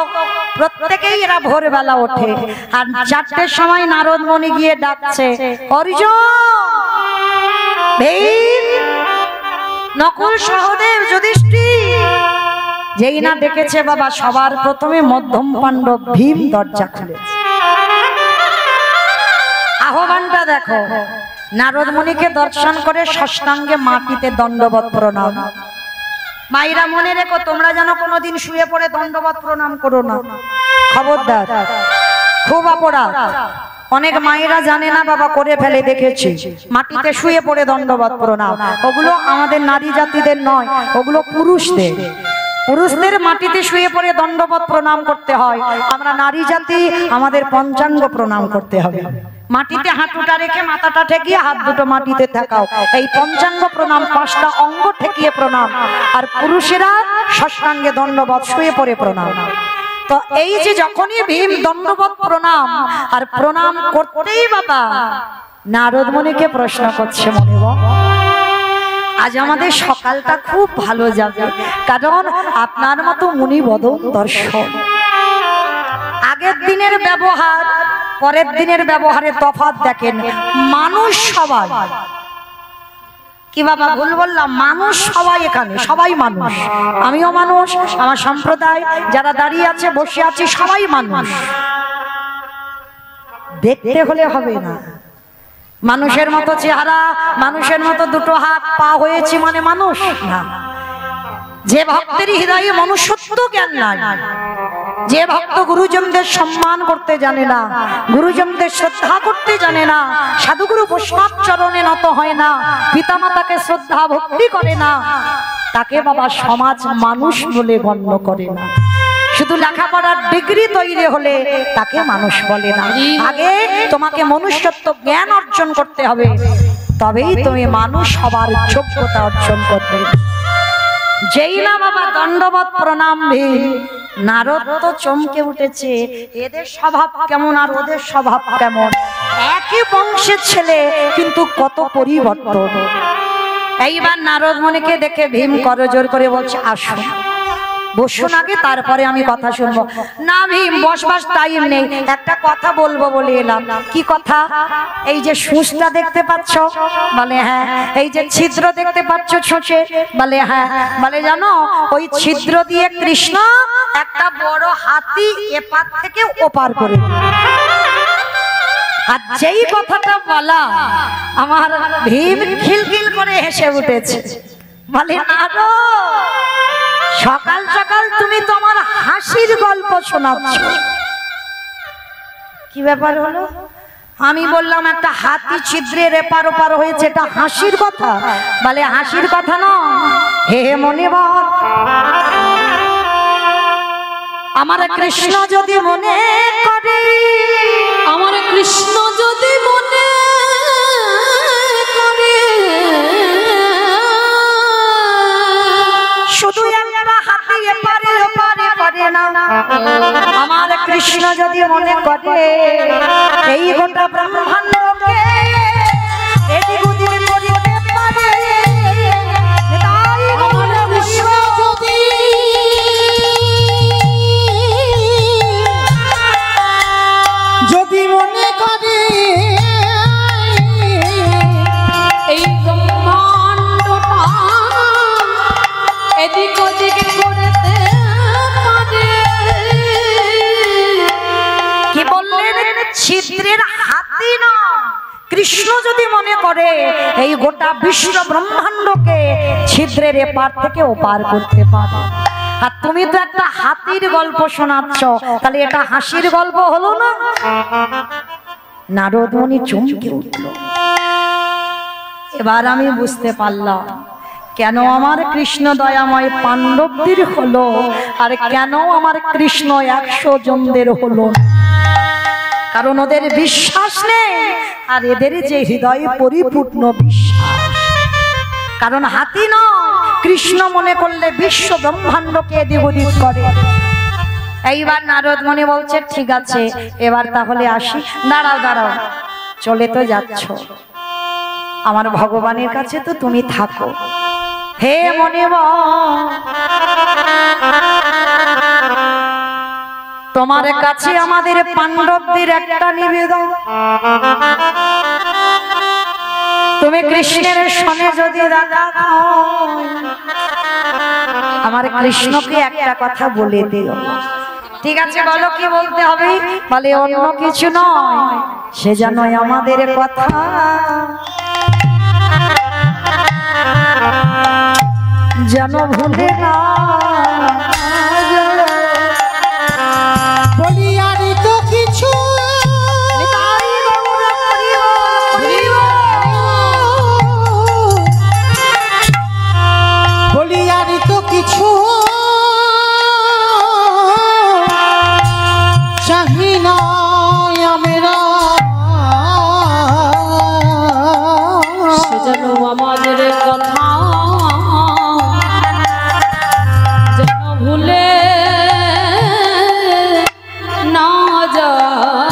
প্রত্যেকেই এরা ভোরবেলা ওঠে। আর 4টের সময় নারদ মুনি গিয়ে ডাকছে, অর্জুন, ভীম, নকুল, সহদেব, যুধিষ্ঠির। যেই না ডেকেছে বাবা সবার প্রথমে মধ্যম পাণ্ডব ভীম দরজা খুলেছে। আহ্বানটা দেখো, নারদ মুনিকে দর্শন করে ষষ্ঠাঙ্গে মাটিতে দণ্ডবত প্রণাম। মায়েরা মনে রেখো, তোমরা যেন কোনোদিন শুয়ে পড়ে দণ্ডবত প্রণাম করো না, খবরদার, খুব অপরাধ। অনেক মায়েরা জানে না বাবা, করে ফেলে, দেখেছি মাটিতে শুয়ে পড়ে দণ্ডবত প্রণাম। ওগুলো আমাদের নারী জাতিদের নয়, ওগুলো পুরুষদের। পুরুষদের মাটিতে শুয়ে পড়ে দণ্ডবত প্রণাম করতে হয়। আমরা নারী জাতি, আমাদের পঞ্চাঙ্গ প্রণাম করতে হবে। মাটিতে হাঁটুটা রেখে মাথাটা ঠেকিয়ে হাত দুটো মাটিতে ঠেকাও, এই পঞ্চাঙ্গ প্রণাম, 5টা অঙ্গ ঠেকিয়ে প্রণাম। আর পুরুষেরা ষষ্ঠাঙ্গে দণ্ডবত শুয়ে পড়ে প্রণাম। তো এই যে যখনই ভীম দণ্ডবত প্রণাম, আর প্রণাম করতেই বাবা নারদ মুনিকে প্রশ্ন করছে, মনে আজ আমাদের সকালটা খুব ভালো যাবে, কারণ আপনার মতো মুনি বদন দর্শন। আগের দিনের ব্যবহার পরের দিনের ব্যবহারে তফাৎ দেখেন। মানুষ সবাই, কি বাবা ভুল বললাম? মানুষ সবাই, এখানে সবাই মানুষ, আমিও মানুষ, আমার সম্প্রদায় যারা দাঁড়িয়ে আছে, বসে আছি, সবাই মানুষ। দেখতে হলে হবে না, মানুষের মতো চেহারা, মানুষের মতো দুটো হাত পা হয়েছে মানে মানুষ না। যে ভক্তের হৃদয়ে মনুষ্যত্ব জ্ঞান নাই, যে ভক্ত গুরুজনদের সম্মান করতে জানে না, গুরুজনদের শ্রদ্ধা করতে জানে না, সাধুগুরু বৈষ্ণব চরণে নত হয় না, পিতামাতাকে শ্রদ্ধা ভক্তি করে না, তাকে বাবা সমাজ মানুষ বলে গণ্য করে না। শুধু লেখাপড়ার ডিগ্রি তৈরি হলে তাকে মানুষ বলে না। আগে তোমাকে মনুষ্যত্ব জ্ঞান অর্জন করতে হবে, তবেই তুমি মানুষ হবার যোগ্যতা অর্জন করবে। যেই না বাবা দণ্ডবত প্রণাম ভীম, নারদ তো চমকে উঠেছে, এদের স্বভাব কেমন আর ওদের স্বভাব কেমন, একই বংশের ছেলে কিন্তু কত পরিবর্তন। এইবার নারদ মুনিকে দেখে ভীম করজোর করে বলছে, আসুন বসুন আগে, তারপরে আমি কথা শুনবো। না ভীম, বসবার টাইম নেই, একটা কথা বলবো বলে এলাম। কি কথা? এই যে সুচটা দেখতে পাচ্ছ? বলে হ্যাঁ। এই যে ছিদ্র দেখতে পাচ্ছ ছোঁচে? বলে হ্যাঁ। বলে জানো, ওই ছিদ্র দিয়ে কৃষ্ণ একটা বড় হাতি এপার থেকে ওপার করে। আর যেই কথাটা বলা, আমার ভীম খিলখিল করে হেসে উঠেছে। বলে নারদ, সকাল সকাল তুমি তো আমার হাসির গল্প শোনাচ্ছ। কি ব্যাপার হলো? আমি বললাম একটা হাতি ছিদ্রের এপার ওপার হয়েছে, এটা হাসির কথা? বলে হাসির কথা নয়, হে মনিবর, আমার কৃষ্ণ যদি মনে করে, আমার কৃষ্ণ যদি মনে করে, শুধু একটা হাতি এপারে ওপারে পারে না। আমার কৃষ্ণ যদি মনে করে, এই গোটা ব্রহ্মাণ্ডকে এদিক ওদিক করিতে পারে। তাই আমার কৃষ্ণ যদি মনে করে, এই ব্রহ্মাণ্ড কৃষ্ণ যদি মনে করে এই গোটা বিশ্ব ব্রহ্মাণ্ডকে ছিদ্রের এপার থেকে ওপার করতে পারে, আর তুমি তো একটা হাতির গল্প শোনাচ্ছ, তাহলে এটা হাসির গল্প হলো না? নারদ মুনি চমকে উঠল। এবার আমি বুঝতে পারলাম কেন আমার কৃষ্ণ দয়াময় পাণ্ডবদের হলো আর কেন আমার কৃষ্ণ 100 জনদের হলো। কারণ ওদের বিশ্বাস নেই, আর এদের যে হৃদয়ে পরিপূর্ণ বিশ্বাস। কারণ হাতি নয়, কৃষ্ণ মনে করলে বিশ্ব ব্রহ্মাণ্ডকে এদিক ওদিক করে। এইবার নারদ মুনি বলছে ঠিক আছে, এবার তাহলে আসি। দাঁড়াও দাঁড়াও, চলে তো যাচ্ছ, আমার ভগবানের কাছে তো তুমি থাকো। হে মনিব, তোমার কাছে আমাদের পাণ্ডবদের একটা নিবেদন, তুমি কৃষ্ণের সনে যদি দেখা আমার কৃষ্ণকে একটা কথা বলে দিও। ঠিক আছে, বলো কি বলতে হবে? বলে অন্য কিছু নয়, সে জানোই আমাদের কথা যেন ভুলে না। বলি আর তো কিছু বলি আর তো কিছু চাহি না আমরা, সে যেন আমাদের কথা যেন ভুলে না যায়।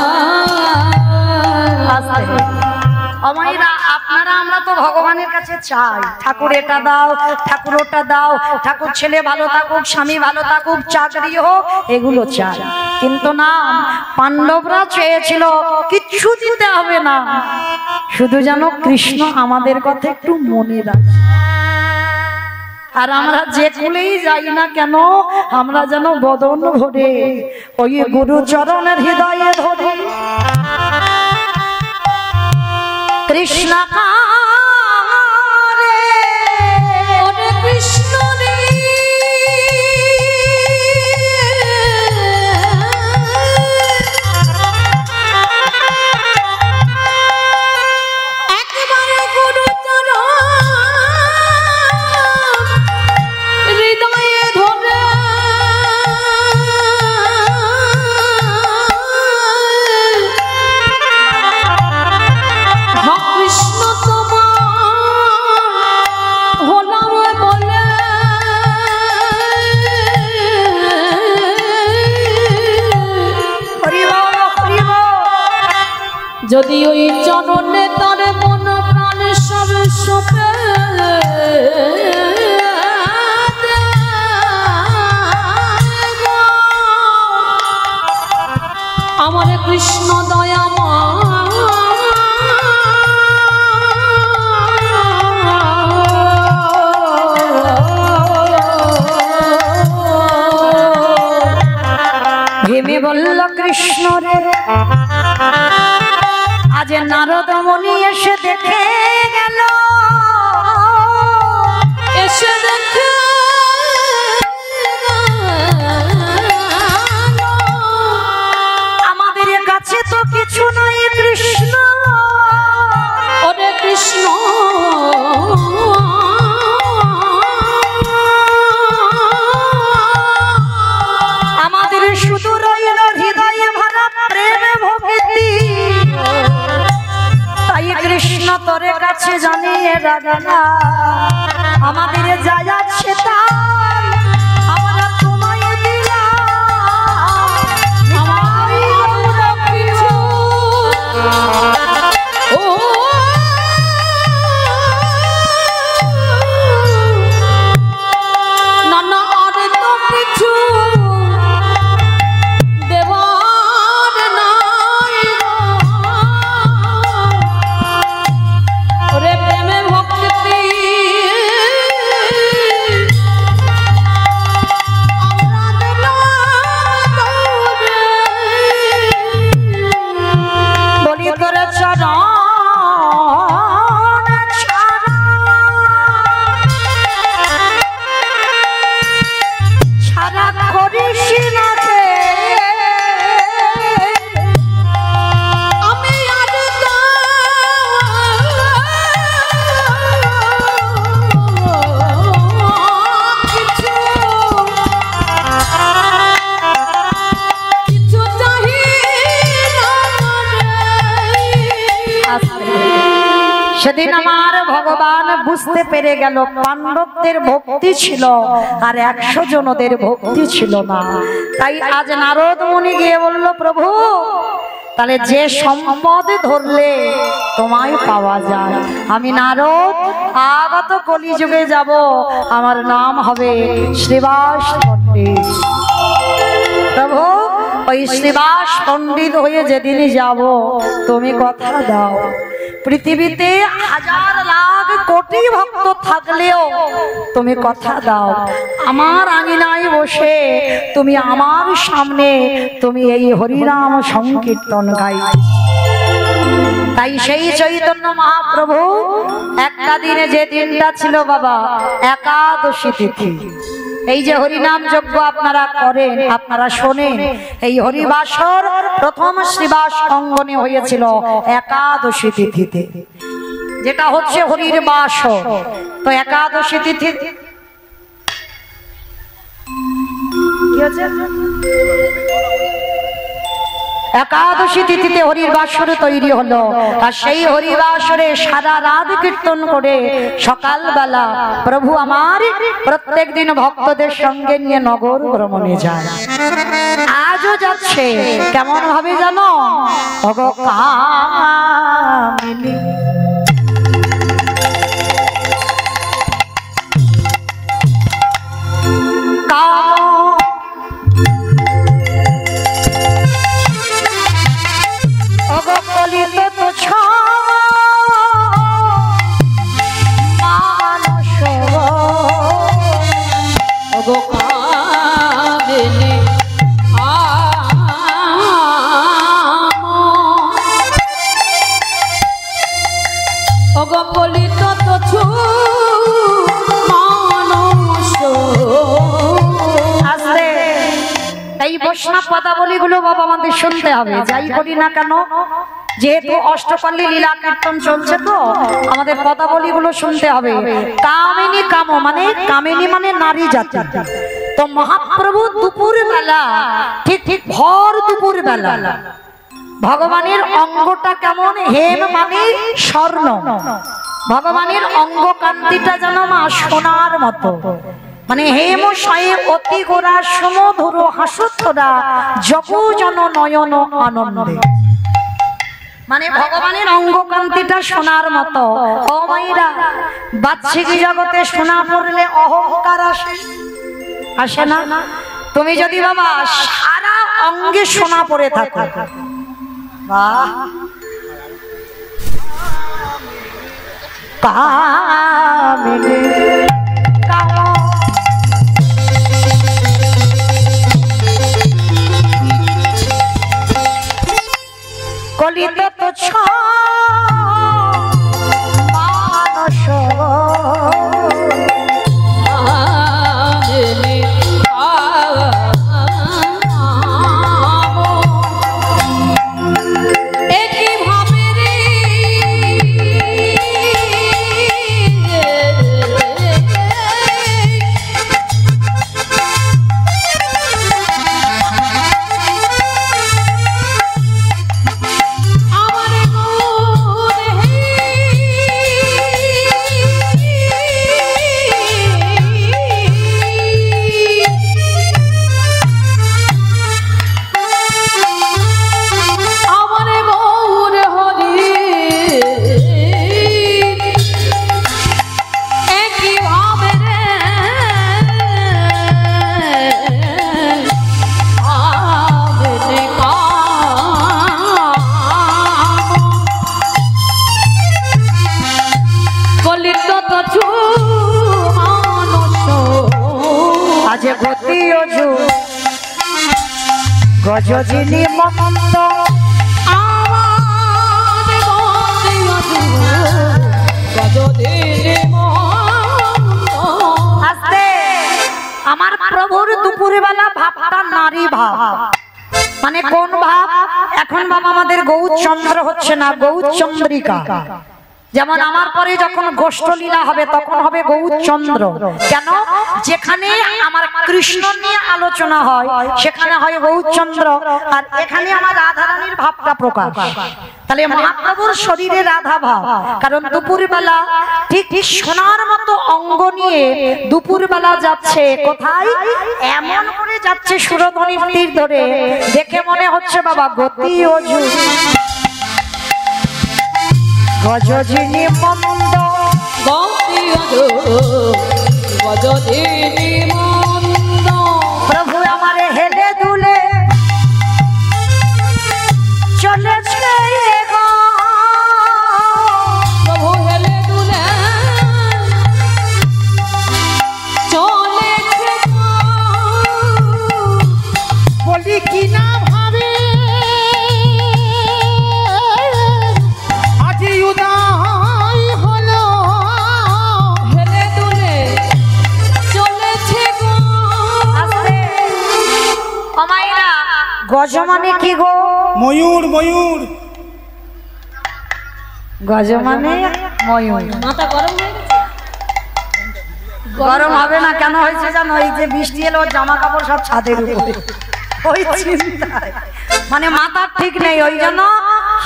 অমাইরা, আপনারা আমরা তো ভগবানের কাছে চাই, ঠাকুর এটা দাও, ঠাকুর ওটা দাও, ঠাকুর ছেলে ভালো থাকুক, স্বামী ভালো থাকুক, চাকরি হোক, এগুলো চাই। কিন্তু না, পাণ্ডবরা চেয়েছিল কিচ্ছু দিতে হবে না, শুধু যেন কৃষ্ণ আমাদের কথা একটু মনে রাখে। আর আমরা যে কুলেই যাই না কেন, আমরা যেন বদন ভরে ওই গুরু চরণের হৃদয়ে ধরে কৃষ্ণ কারে ওরে কৃষ্ণ রে, একবারে গুরু চরণ হৃদয়ে ধরে কৃষ্ণ তোমার হলাম বলে যদি ওই চরণে তার মন প্রাণ সব সপে আমার কৃষ্ণ দয়াময় ভেবে বলল কৃষ্ণ রে, আজ নারদ মুনি এসে দেখে গেল, এসে দেখে আমাদের কাছে তো কিছু নাই কৃষ্ণ। ওরে কৃষ্ণ আমাদের শুধু রইল হৃদয়ে ভরা প্রেম ভক্তি, তাই কৃষ্ণ তোর কাছে জানিয়ে রাখা আমাদের যা যাচ্ছে তাই আমরা তোমায় দিলাম। আমরা কিছু ও না না আর তো কিছু দেবার নাই ওরে প্রেমে ভক্তি সেদিন আমার ভগবান বুঝতে পেরে গেল পাণ্ডবদের ভক্তি ছিল আর 100 জনদের ভক্তি ছিল না। তাই আজ নারদ মুনি গিয়ে বলল, প্রভু তাহলে যে সম্পদ ধরলে তোমায় পাওয়া যায়, আমি নারদ আগত কলিযুগে যাব, আমার নাম হবে শ্রীবাস পণ্ডিত। প্রভু ওই শ্রীবাস পণ্ডিত হয়ে যেদিনই যাব, তুমি কথা দাও পৃথিবীতে 1000 লাখ কোটি ভক্ত থাকলেও তুমি কথা দাও আমার আঙিনায় বসে তুমি আমার সামনে তুমি এই হরিনাম সংকীর্তন গাই। তাই সেই চৈতন্য মহাপ্রভু একটা দিনে যে দিনটা ছিল বাবা একাদশী তিথি, এই যে হরিনাম যজ্ঞ আপনারা করেন, আপনারা শোনেন, এই হরিবাসর প্রথম শ্রীবাস অঙ্গনে হয়েছিল একাদশী তিথিতে, যেটা হচ্ছে হরির বাসর। তো একাদশী তিথি কি হচ্ছে? একাদশী তিথিতে হরির বাসর তৈরি হলো। আর সেই হরিবাসরে সারা রাত কীর্তন করে সকালবেলা প্রভু আমার প্রত্যেক দিন ভক্তদের সঙ্গে নিয়ে নগর ভ্রমণে যায়। আজও যাচ্ছে। কেমন ভাবে জানো? কামিনী পদাবলীগুলো বাবা আমাদের শুনতে হবে, যাই করি না কেন। যেহেতু অষ্টপল্লী লীলা কীর্তন চলছে, তো আমাদের পদাবলীগুলো শুনতে হবে। কামিনী কাম মানে কামিনী মানে নারী জাতি। তো মহাপ্রভু দুপুর বেলা ঠিক ঠিক ভর দুপুর বেলা ভগবানের অঙ্গটা কেমন? হেম মানে স্বর্ণ, ভগবানের অঙ্গ কান্তিটা যেন মা সোনার মতো, মানে হেম শয়ে অতি গোরা সমধুর হাসুতরা জগজন নয়ন আনন্দে, মানে ভগবানের অঙ্গকান্তিটা সোনার মতো। ও মাইরা, বাহ্যিক জগতে সোনা পড়লে অহংকার আসে, আসে না? তুমি যদি বাবা সারা অঙ্গে সোনা পরে থাকো, বাহ, কামিনী কলিত তুচ্ছ মানস গজজিনী মন্দ আমার প্রভুর দুপুরে বেলা ভাবটা নারী ভাব, মানে কোন ভাব? এখন বাবা আমাদের গৌরচন্দ্র হচ্ছে না, গৌরচন্দ্রিকা। যেমন আমার পরে যখন গোষ্ঠ লীলা হবে তখন হবে গৌরচন্দ্র। কেন? যেখানে আমার কৃষ্ণ নিয়ে আলোচনা হয় সেখানে হয় গৌরচন্দ্র, আর এখানে আমার রাধারানীর ভাবটা প্রকাশ। তাহলে মহাপ্রভুর শরীরে রাধা ভাব, কারণ দুপুরবেলা ঠিক সোনার মতো অঙ্গ নিয়ে দুপুরবেলা যাচ্ছে কোথায়, এমন করে যাচ্ছে সুরধ্বনির তীর ধরে, দেখে মনে হচ্ছে বাবা গতি অজু গজজিনী মন্দ গতি অজু গজজিনী মন্দ। প্রভু আমারে হেলে দুলে চলেছে গো, প্রভু হেলে দুলে চলেছে গো। বলি কি না ভাবে আজি উদয় হলো, হেলে দুলে চলেছে গো। অমাইরা গজ মানে কি গো? ময়ূর ময়ূর। গজ মানে ময়ূর। মাথা গরম হয়ে গেছে? গরম হবে না কেন হয়েছে জানো? এই যে বৃষ্টি এলো জামা কাপড় সব ছাদের উপরে, ওই চিন্তায় মানে মাথার ঠিক নেই, ওই জন্য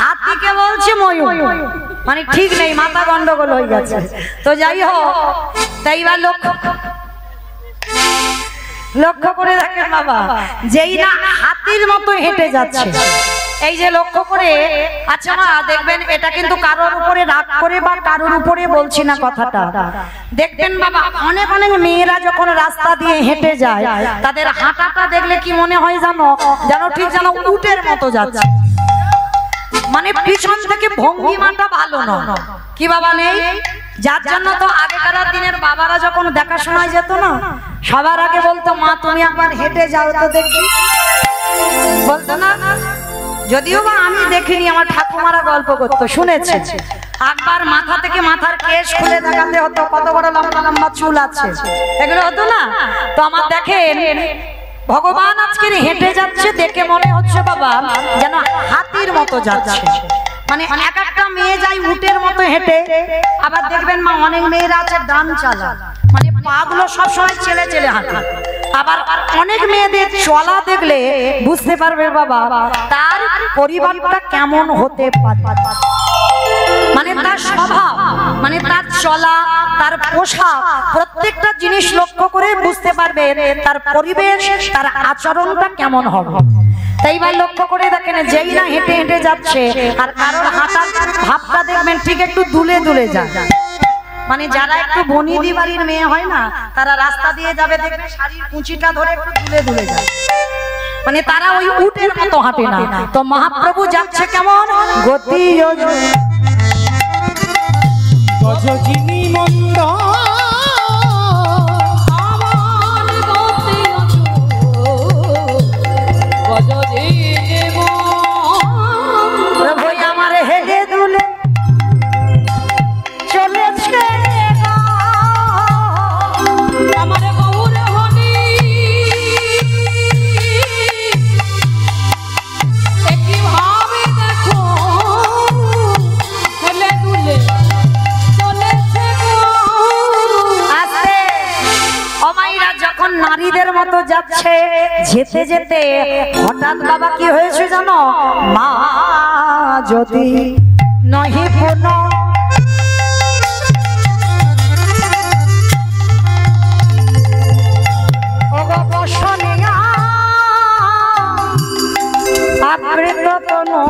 হাতিকে বলছে ময়ূর, মানে ঠিক নেই, মাথা গন্ডগোল হয়ে গেছে। তো যাই হোক, তাই এবার লক্ষ্য করে দেখেন বাবা, যেই না হাতির মতো হেঁটে যাচ্ছে, এই যে লক্ষ্য করে, আচ্ছা মা দেখবেন, এটা কিন্তু কারোর উপরে রাগ করে বা কারোর উপরে বলছি না কথাটা, দেখবেন বাবা অনেক অনেক মেয়েরা যখন রাস্তা দিয়ে হেঁটে যায় তাদের হাঁটাটা দেখলে কি মনে হয় জানো, যেন ঠিক যেন উটের মতো যাচ্ছে, মানে পিছন থেকে ভঙ্গিমাটা ভালো নয়। কি বাবা নেই? যার জন্য তো আগেকার দিনের বাবারা যখন দেখাশোনায় যেত না, সবার আগে বলতো মা তুমি একবার হেঁটে যাও তো দেখি, বলতো না? যদিও বা আমি দেখিনি, আমার ঠাকুমারা গল্প করতো, শুনেছে। একবার মাথা থেকে মাথার কেশ খুলে দেখাতে হতো কত বড় লম্বা লম্বা চুল আছে, এগুলো হতো না? তো আমার দেখেন ভগবান আজকে হেঁটে যাচ্ছে, দেখে মনে হচ্ছে বাবা যেন হাতির মতো যাচ্ছে, মানে এক একটা মেয়ে যায় উটের মতো হেঁটে, আবার দেখবেন মা অনেক মেয়েরা আছে ডান চালা, মানে পা গুলো সবসময় চেলে চেলে হাঁটে, আবার অনেক মেয়েদের চলা দেখলে বুঝতে পারবে বাবা তার পরিবারটা কেমন হতে পারে, মানে তার স্বভাব, মানে তার চলা, তার পোশাক, প্রত্যেকটা জিনিস লক্ষ্য করে বুঝতে পারবে তার পরিবেশ, তার আচরণটা কেমন হবে। তাই এবার লক্ষ্য করে দেখেন, যেই না হেঁটে হেঁটে যাচ্ছে আর কারোর হাঁটার ভাবটা দেখবেন ঠিক একটু দুলে দুলে যায়, মানে যারা একটু বনিদি বাড়ির মেয়ে হয় না, তারা রাস্তা দিয়ে যাবে দেখবে শাড়ির কুঁচিটা ধরে একটু দুলে দুলে যায়, মানে তারা ওই উটের মতো হাঁটে না। তো মহাপ্রভু যাচ্ছে কেমন? গতি গজজিনী মন্দ আমার গতি অজু গজজিনী মন্দ। প্রভু আমার হেলে দুলে চলেছে গো, আমার গৌর হরি একই ভাবে দেখো হেলে দুলে চলেছে গো। আস্তে অমাইরা যখন নারীদের মতো যাচ্ছে, যেতে যেতে হঠাৎ বাবা কি হয়েছে জানো? মা যদি নহি পুন অবসনিয়া আবৃত তনু,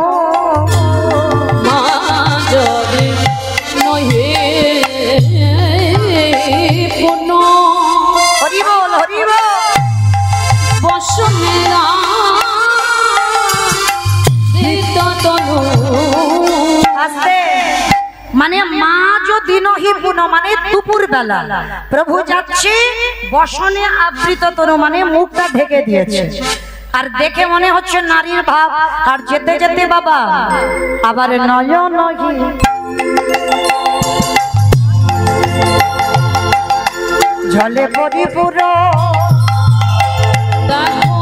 মা যদি নহে পুন হরি বল হরি বল। বসনেরা ধৃত তনু। আস্তে মানে মা যদি নহি পুন মানে দুপুর বেলা প্রভু যাচ্ছে, বসনে আবৃত তনু মানে মুখটা ঢেকে দিয়েছে, আর দেখে মনে হচ্ছে নারীর ভাব, আর যেতে যেতে বাবা আবার নয় নহি জলে পরিপুর, দেখো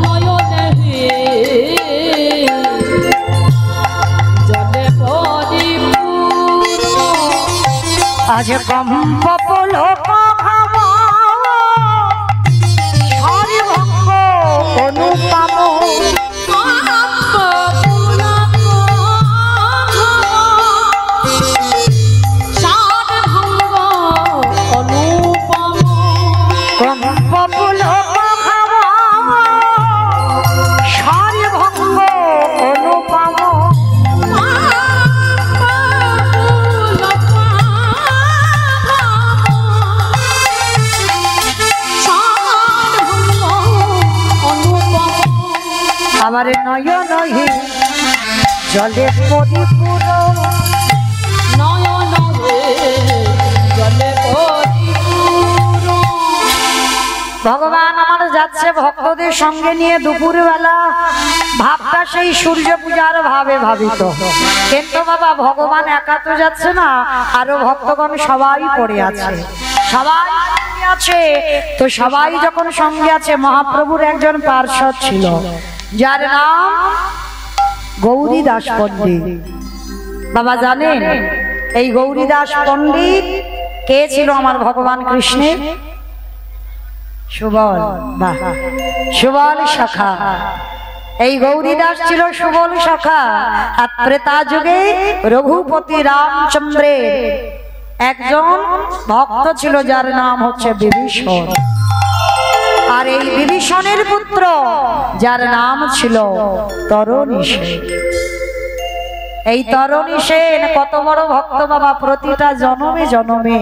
নয়নে জলে পরিপূর্ণ। আজ কম্প পুলক ভাব হরিভঙ্গ অনুপম কম্প পুলক ভাব হরিভঙ্গ অনুপম আমার নয়নহে জলে পরিপূর ভগবান আমার যাচ্ছে ভক্তদের সঙ্গে নিয়ে দুপুরবেলা, ভাবটা সেই সূর্য পূজার ভাবে ভাবিত। কিন্তু বাবা ভগবান একা তো যাচ্ছে না, আরো ভক্তগণ সবাই পড়ে আছে, সবাই আছে। তো সবাই যখন সঙ্গে আছে, মহাপ্রভুর একজন পার্ষদ ছিল যার নাম গৌরীদাস পণ্ডিত। বাবা জানেন এই গৌরীদাস পণ্ডিত কে ছিল? আমার ভগবান কৃষ্ণের সুবল, বাহ, সুবল সখা। এই গৌরীদাস ছিল সুবল সখা। আর ত্রেতা যুগে রঘুপতি রামচন্দ্রের একজন ভক্ত ছিল যার নাম হচ্ছে বিভীষণ। আর এই বিভীষণের পুত্র যার নাম ছিল তরণীসেন। এই তরণীসেন কত বড় ভক্ত বাবা, প্রতিটা জনমে জনমে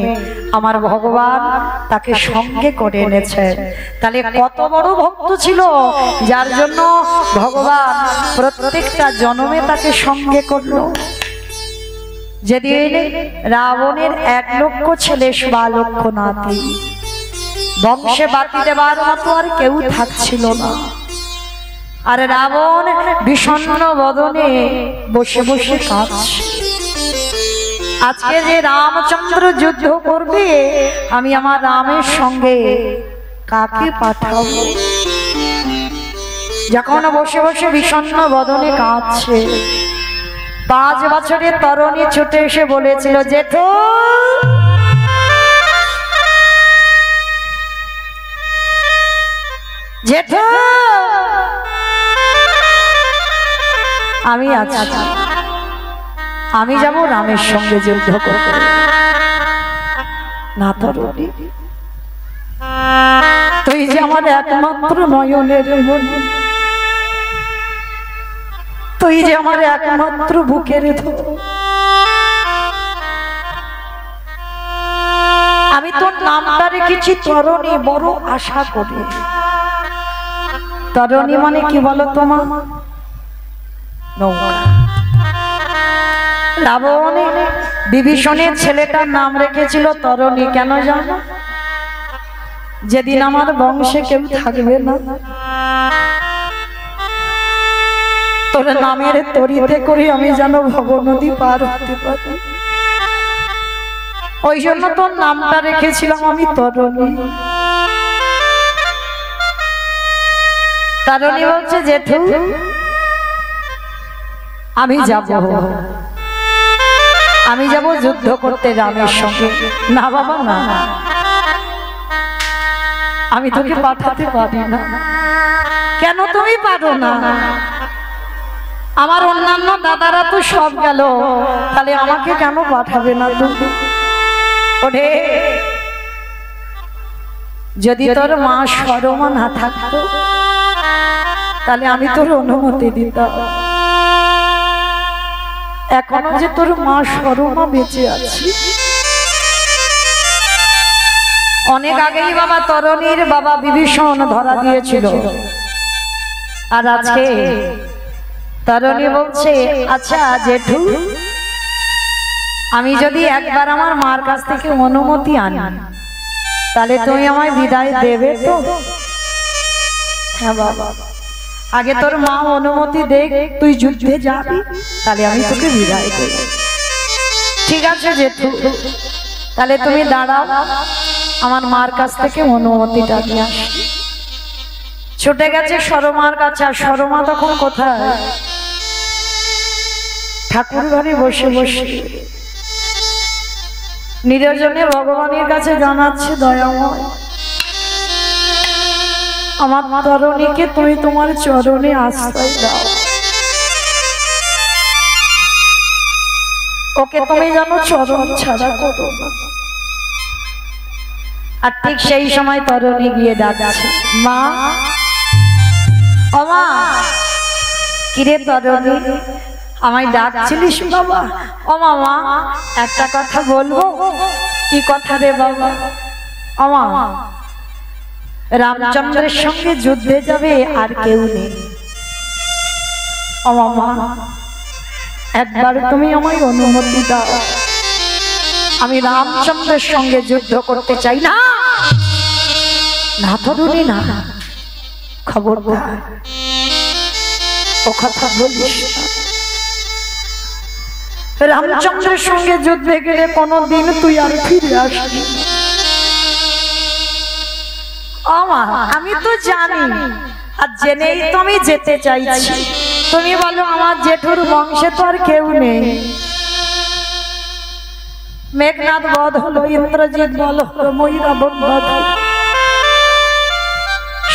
আমার ভগবান তাকে সঙ্গে করে এনেছেন। তাহলে কত বড় ভক্ত ছিল যার জন্য ভগবান প্রত্যেকটা জনমে তাকে সঙ্গে করলো। যেদিন রাবণের 1 লক্ষ ছেলে 1.25 লক্ষ নাতি, বংশে বাতি দেবার মতো আর কেউ থাকছিল না। আর রাবণ বিষণ্ণ বদনে বসে বসে কাঁদছে। আজকে যে রামচন্দ্র যুদ্ধ করবে, আমি আমার রামের সঙ্গে কাকে পাঠাবো? যখন বসে বসে বিষণ্ণ বদনে কাঁদছে, 5 বছরের তরুণী ছুটে এসে বলেছিল, জেঠু জেঠু আমি আছি, আমি যাব রামের সঙ্গে যুদ্ধ করতে। না তরুণী, তুই যে আমার একমাত্র নয়নের মন, তুই যে আমার একমাত্র বুকের ধন, আমি তোর নামটা রেখেছি তরুণী বড় আশা করি। তরুণী মানে কি বলো তোমার? নৌকা। রাবণ বিভীষণের ছেলেটার নাম রেখেছিল তরুণী, কেন জানো? যেদিন আমার বংশে কেউ থাকবে না, তোর নামের তরিতে করে আমি যেন ভবনদী পার হতে পারি। ওই জন্য তোর নামটা রেখেছিলাম আমি তরুণী। তরুণী বলছে, জেঠু আমি যাব, আমি যাব যুদ্ধ করতে রামের সঙ্গে। না বাবা না, আমি তোকে পাঠাতে পারি না। কেন তুমি পারো না? আমার অন্যান্য দাদারা তো সব গেল, তাহলে আমাকে কেন পাঠাবে না তুমি? ওরে, যদি তোর মা সরমা না থাকতো তাহলে আমি তোর অনুমতি দিতাম। এখনো যে তোর মা সরমা বেঁচে আছে। অনেক আগেই বাবা তরুণীর বাবা বিভীষণ ধরা দিয়েছিল। আর আজকে তরুণী বলছে, আচ্ছা জেঠু, আমি যদি একবার আমার মার কাছ থেকে অনুমতি আনি, তাহলে তুমি আমায় বিদায় দেবে তো? হ্যাঁ বাবা, আগে তোর মা অনুমতি দেখ, তুই যুদ্ধে যাবি, তাহলে আমি তোকে বিদায় দেব। ঠিক আছে জেঠু, তাহলে তুমি দাঁড়াও, আমার মার কাছ থেকে অনুমতিটা নিয়ে আসি। ছুটে গেছে সরমার কাছে। আর সরমা তখন কোথায়? ঠাকুর ঘরে বসে বসে নিরজনে ভগবানের কাছে জানাচ্ছে, দয়াময় আমার তরণীকে তুমি তোমার চরণে আশ্রয় দাও, ওকে তুমি জানো চরণ ছাড়া করো না। আর ঠিক সেই সময় তরণী গিয়ে ডাকছে, মা ও মা। কিরে তরণী, আমায় ডাকছিলিস বাবা? ও মামা, একটা কথা বলবো। কি কথা রে বাবা? ও মা, রামচন্দ্রের সঙ্গে যুদ্ধে যাবে আর কেউ নেই। ও মামা, একবার তুমি আমায় অনুমতি দাও, আমি রামচন্দ্রের সঙ্গে যুদ্ধ করতে চাই। না না তরুণী, না, খবরদার ও কথা বলিস না। রামচন্দ্রের সঙ্গে যুদ্ধে গেলে কোনোদিন তুই আর ফিরে আসবি না। আমি তো জানি, আর জেনেই তো আমি যেতে চাইছি। তুমি বলো, আমার জেঠুর বংশে তো আর কেউ নেই। মেঘনাদ বধ হলো, ইন্দ্রজিৎ বল হলো, ময়ূরাবণ বধ হলো,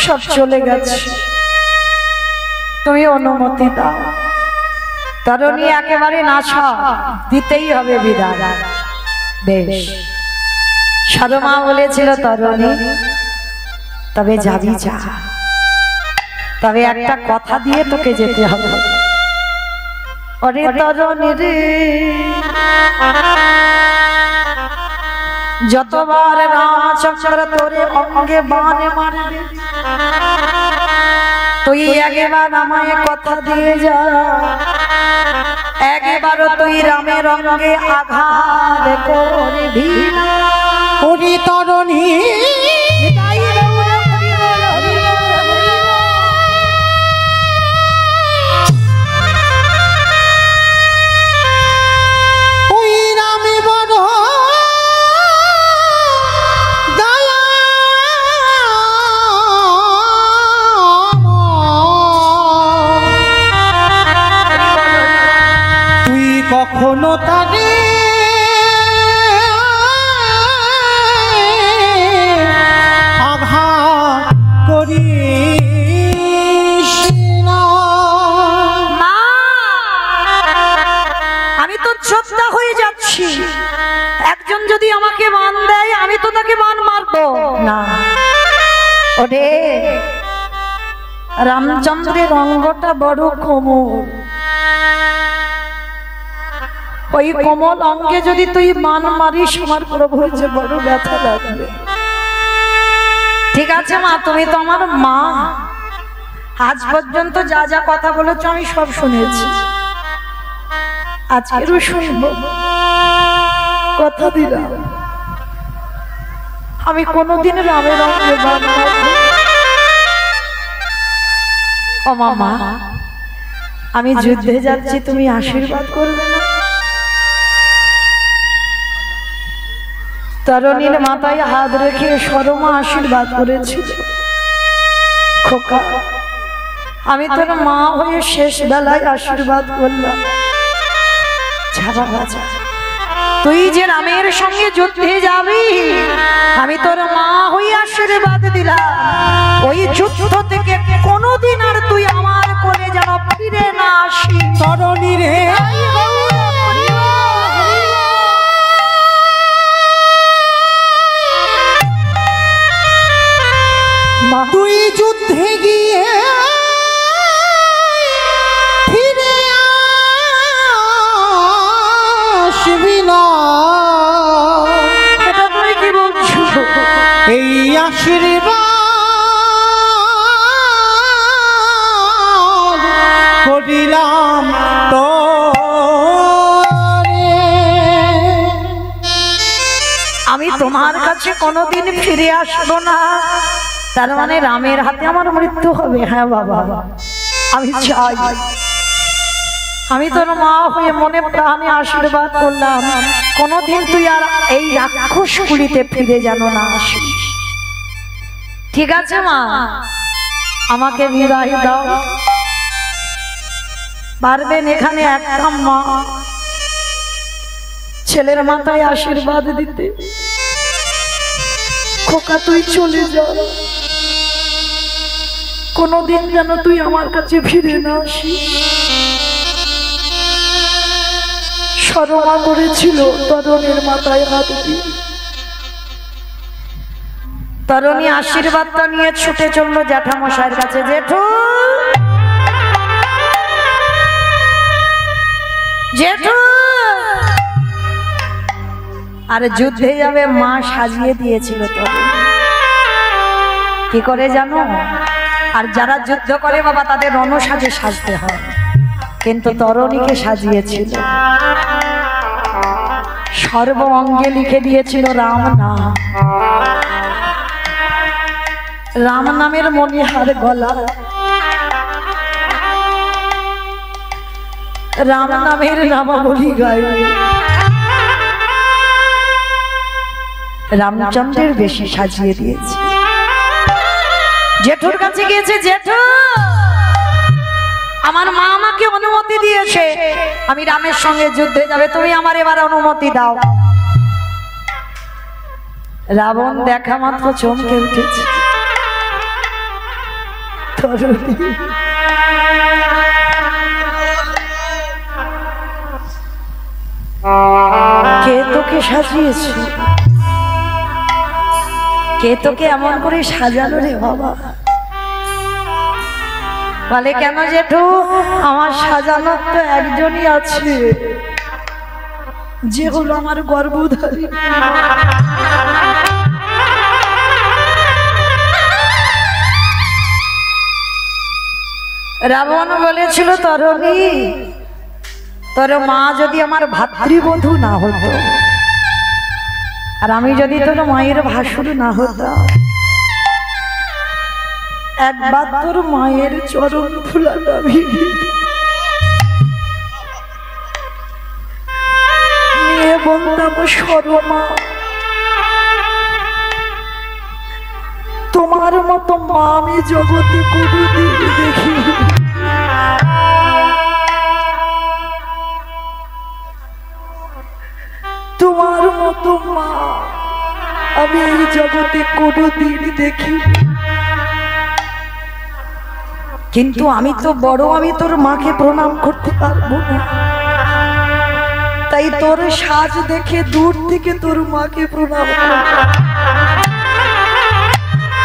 সব চলে গেছে। তুমি অনুমতি দাও। তরুণী একেবারে নাছা, দিতেই হবে বিদায়। বেশ, সাধুমা বলেছিল, তরুণী তবে যাবি যা, তবে একটা কথা দিয়ে তোকে যেতে হবে। ওরে তরুণী রে, যতবার রামচন্দ্র তোরে অঙ্গে বান মারবে, তুই একবার আমায় কথা দিয়ে যা, একবার তুই রামের অঙ্গে আঘাত করবি না। ওরে তরণী, ওই রামে বড় দয়া, তুই কখনো তারে আঘাত করিস না। আমি তো যোদ্ধা হয়ে যাচ্ছি, একজন যদি আমাকে বান দেয় আমি তো তাকে বান মারবো না। ওরে, রামচন্দ্রের অঙ্গটা বড় কোমল, ওই কোমল অঙ্গে যদি তুই বান মারিস আমার প্রভুর যে বড় ব্যথা লাগবে। ঠিক আছে মা, তুমি তো আমার মা, আজ পর্যন্ত যা যা কথা বলেছ আমি সব শুনেছি, আজকেরও শুনবো। কথা দিলাম আমি কোনোদিন রামের অঙ্গে বান মারব না। ও মামা, আমি যুদ্ধে যাচ্ছি, তুমি আশীর্বাদ করবে না? তরুণীর মাথায় হাত রেখে সরমা আশীর্বাদ করেছিল, খোকা আমি তোর মা হয়ে শেষ বেলায় আশীর্বাদ করলাম, তুই যে রামের সঙ্গে যুদ্ধে যাবি, আমি তোর মা হয়ে আশীর্বাদ দিলাম, ওই যুদ্ধ থেকে কোনোদিন আর তুই আমার কোলে যেন ফিরে না আসি। তরণী রে, তুই যুদ্ধে গিয়ে ফিরে আসবি না, এটা তুমি কি বলছো? এই আশীর্বাদ করিলাম তো। আমি তোমার কাছে কোনোদিন ফিরে আসবো না, তার মানে রামের হাতে আমার মৃত্যু হবে? হ্যাঁ বাবা, আমি চাই। আমি তোর মা হয়ে মনে প্রাণে আশীর্বাদ করলাম, কোনোদিন তুই আর এই রাক্ষসগুলিতে ফিরে যেন না আসিস। ঠিক আছে মা, আমাকে বিদায় দাও। পারবেন এখানে একটা মা ছেলের মাথায় আশীর্বাদ দিতে, খোকা তুই চলে যা, কোনদিন যেন তুই আমার কাছে ফিরে না আসিস। শর্মা করেছিল তরুণীর মাথায় হাত দিয়ে। তরুণী আশীর্বাদটা নিয়ে ছুটে চললো জ্যাঠামশাইয়ের কাছে। জেঠু, জেঠু, আর যুদ্ধে যাবে মা সাজিয়ে দিয়েছিল তরুণী। কি করে জানো? আর যারা যুদ্ধ করে বাবা তাদের রণসাজে সাজতে হয়, কিন্তু তরুণীকে সাজিয়েছিল। সর্ব অঙ্গে লিখে দিয়েছিল রাম নাম, রাম নামের মণিহার গলা, রাম নামের নামাবলী গায়, রামচন্দ্রের বেশি সাজিয়ে দিয়েছে। জেঠুর কাছে গিয়েছে, জেঠু আমার মা আমাকে অনুমতি দিয়েছে, আমি রামের সঙ্গে যুদ্ধে যাবে, তুমি আমার এবার অনুমতি দাও। রাবণ দেখা মাত্র চমকে উঠেছে। কে তোকে সাজিয়েছে? কে তোকে এমন করে সাজালো রে বাবা? বলে কেন জেঠু, আমার সাজানোর তো একজনই আছে, যে হলো আমার গর্ভধারী। রাবণ বলেছিল তরুণী, তোর মা যদি আমার ভাতৃবধূ না হতো, আর আমি যদি তোর মায়ের ভাসুর না হতাম, একবার তোর মায়ের চরণ ফুলাটা নিয়ে বলতাম, সরমা তোমার মতো মা আমি জগতে কোনোদিন দেখি। তোমার মতো মা আমি এই জগতে কোনোদিন দেখি। কিন্তু আমি তো বড়, আমি তোর মাকে প্রণাম করতে পারবো না, তাই তোর সাজ দেখে দূর থেকে তোর মাকে প্রণাম করব।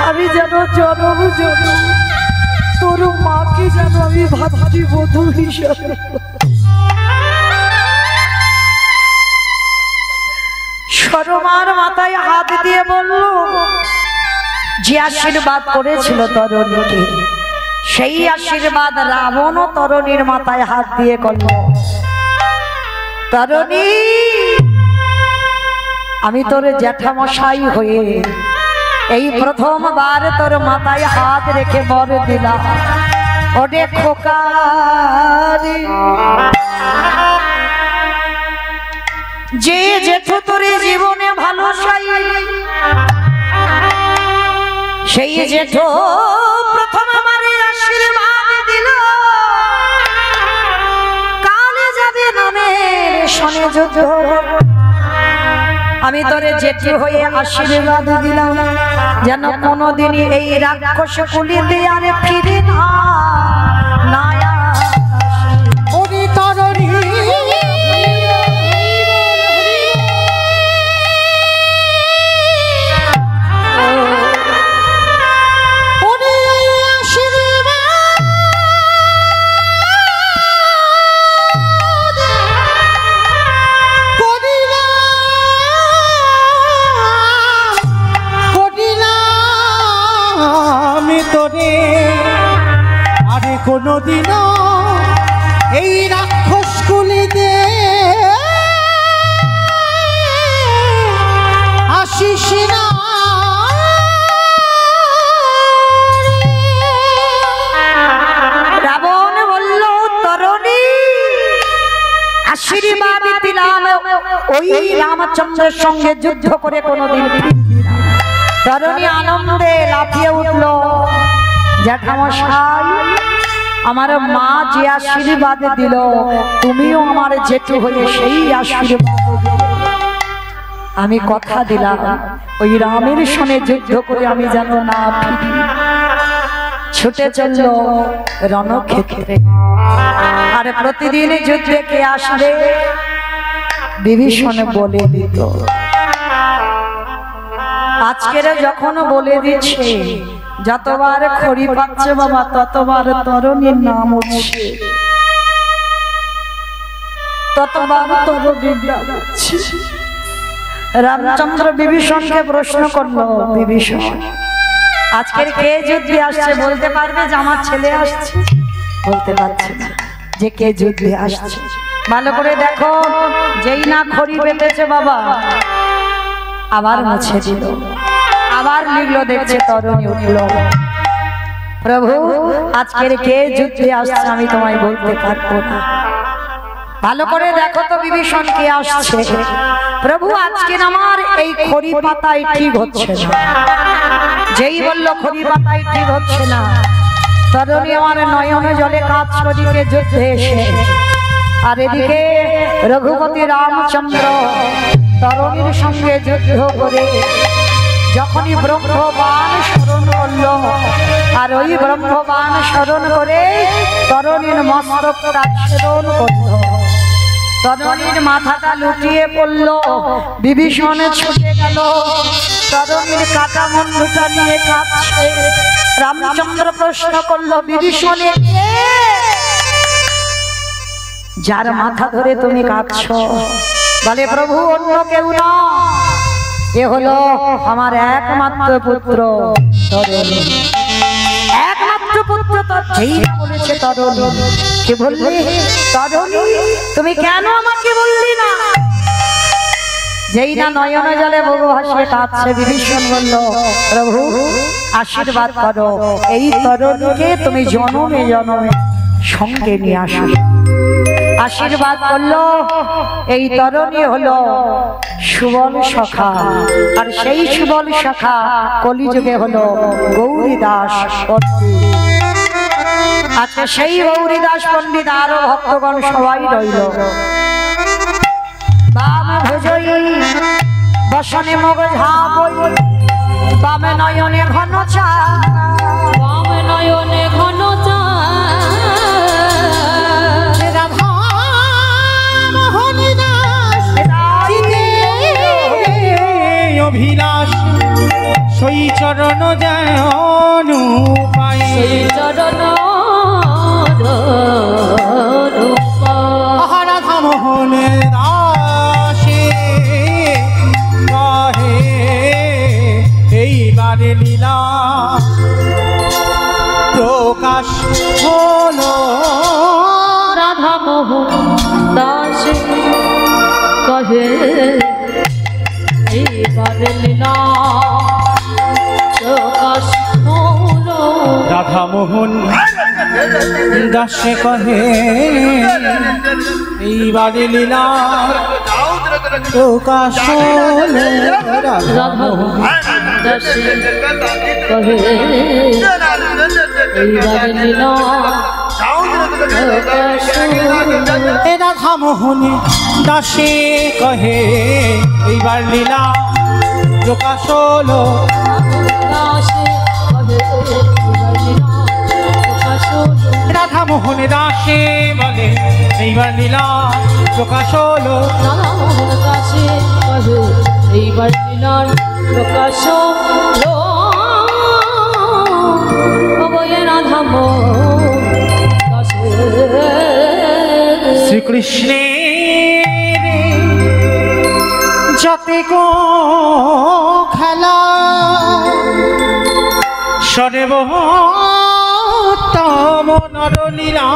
আমি যেন জনম জনম তোর মাকে যেন আমি ভাতৃবধূ হিসাবে। সরমার মাথায় হাত দিয়ে বলল, যে আশীর্বাদ করেছিল তরুণীকে, সেই আশীর্বাদ রাবণ ও তরুণীর মাথায় হাত দিয়ে করল। তরুণী, আমি তোর জ্যাঠামশাই হয়ে এই প্রথমবার তোর মাথায় হাত রেখে বর দিলাম। ওরে খোকা রে, যে জেঠু তোর জীবনে ভালো সাই, সেই জেঠু প্রথমবারে আশীর্বাদ দিল, কালে যাবে নামের শনে যুদ্ধ। আমি তোরে জেঠু হয়ে আশীর্বাদ দিলাম, যেন কোনোদিনই এই রাক্ষস কুলিতে আর ফিরে না। ওরে তরুণী, কোনদিনও এই রাক্ষস কুলিতে আসিস না। রাবণ বলল, তরুণী আশীর্বাদ দিলাম, ওই রামচন্দ্রের সঙ্গে যুদ্ধ করে কোনোদিন ফিরবি না। তরুণী আনন্দে লাফিয়ে উঠল, জ্যাঠামশাই আমার মা যে আশীর্বাদ দিল, তুমিও আমার জেঠু হয়ে সেই আশীর্বাদ। আমি কথা দিলাম ওই রামের সঙ্গে যুদ্ধ করে আমি যেন না ফিরি। ছুটে চলল রণক্ষেত্রে। আর প্রতিদিন যুদ্ধে কে আসলে বিভীষণ বলে দিত। আজকের যখন বলে দিচ্ছে, যতবার খড়ি পাচ্ছে বাবা ততবার তরুণীর নাম উঠছে, ততবার তরুণীর নাম উঠছে। রামচন্দ্র বিভীষণকে প্রশ্ন করলো, বিভীষণ আজকের কে যুদ্ধে আসছে? বলতে পারবে যে আমার ছেলে আসছে? বলতে পারছে না যে কে যুদ্ধে আসছে। ভালো করে দেখো, যেই না খড়ি পেতেছে বাবা আবার মুছে দিল, আবার লিখলো, দেখছে তরুণী উঠল। প্রভু আজকের কে যুদ্ধে আসছে আমি তোমায় বলতে পারবো না। ভালো করে দেখো তো বিভীষণ কে আসছে। প্রভু আজকে আমার এই খড়ি পাতায় ঠিক হচ্ছে না। যেই বললো খড়ি পাতায় ঠিক হচ্ছে না, তরুণী আমার নয়নে জলে কাজ করিকে যুদ্ধে এসে। আর এদিকে রঘুপতি রামচন্দ্র তরুণীর সঙ্গে যুদ্ধ করে যখনই ব্রহ্মবাণ স্মরণ করল, আর ওই ব্রহ্মবাণ স্মরণ করে তরুণীর মস্তকটা ছেদন করল, তরুণীর মাথাটা লুটিয়ে পড়ল। বিভীষণ ছুটে গেল, তরুণীর কাটা মুন্ডুটা নিয়ে কাঁদছে। রামচন্দ্র প্রশ্ন করলো, বিভীষণে কে যার মাথা ধরে তুমি কাঁদছো? বলে, প্রভু অন্য কেউ না, এ হলো আমার একমাত্র পুত্র তরুণী। একমাত্র পুত্র যেই বলেছে তরুণী। কে বললি? তরুণী। তুমি কেন আমাকে বললি না? যেই না নয়নে জলে বহু হাসে কাঁদছে, বিভীষণ বলল, প্রভু আশীর্বাদ করো, এই তরুণীকে তুমি জনমে জনমে সঙ্গে নিয়ে আসো। আশীর্বাদ করলো। এই তরুণী হলো সুবল সখা, আর সেই সুবল সখা কলিযুগে হলো গৌরীদাস পণ্ডিত। আচ্ছা, সেই গৌরীদাস পণ্ডিত আরো ভক্তগণ সবাই রইল। বাম ভুজই বসনে মগজ হাবই, বামে নয়নে ঘন চা, বামে নয়নে ঘন চা, অভিলাষ সই চরণ যেন পাই, চরণ রাধা মোহনে দাসে কহে এইবারে লীলা প্রকাশ হলো। রাধা মোহন দাস কহে এইবারে লীলা প্রকাশ হলো। রাধা মোহন দাসে কহে এইবারে লীলা প্রকাশ হলো। রাধা মোহন দাস কহে এইবারে লীলা প্রকাশ হলো। রাধা মোহন দাসে কহে এইবার লীলা প্রকাশ হলো। রাধা মোহন দাসে বলে এইবার লীলা প্রকাশ হলো। এইবার লীলার প্রকাশ হলো। রাধা মোহন শ্রীকৃষ্ণের যতে কো খেলা সর্বোত্তম নরলীলা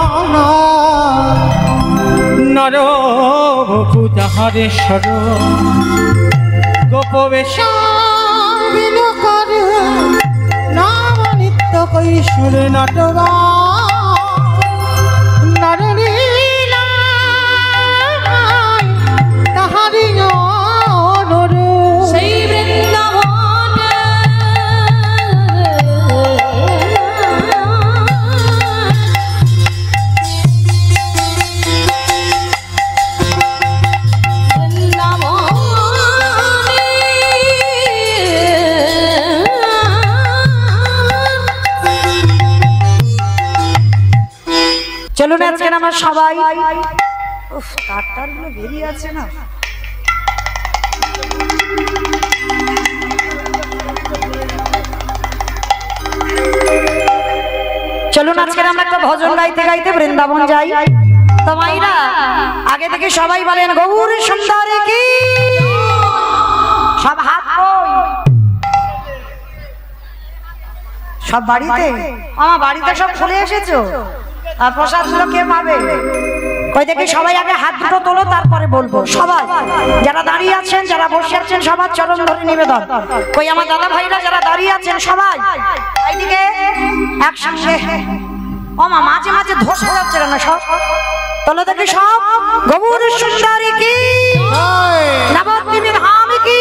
নর পূজাহরেশ্বর গোপবেশ বিলোকর নাম নিত্য কৈশোর নটবা নরলীলা তাহারি সেই বৃন্দাবন বৃন্দাবনে আমরা সবাই উফ তারগুলো বেরিয়ে আছে না। চলুন আজকে আমরা একটা ভজন গাইতে গাইতে বৃন্দাবন যাই। তো মাইরা আগে থেকে সবাই বলেন গৌর সুন্দরী কি। সব হাত কই? সব বাড়িতে? আমার বাড়িতে সব চলে এসেছো, আর প্রসাদ গুলো কে পাবে? কই দেখি সবাই আগে হাত দুটো তোলো, তারপরে বলবো। সবাই যারা দাঁড়িয়ে আছেন, যারা বসে আছেন, সবার চরণ ধরে নিবেদন। কই আমার দাদা ভাইরা যারা দাঁড়িয়ে আছেন সবাই এইদিকে একসঙ্গে। ও মা মাঝে মাঝে ধসে যাচ্ছে কেন? সব তোলো দেখি সব। গৌর সুন্দরী কি, নবদ্বীপী ধাম কি,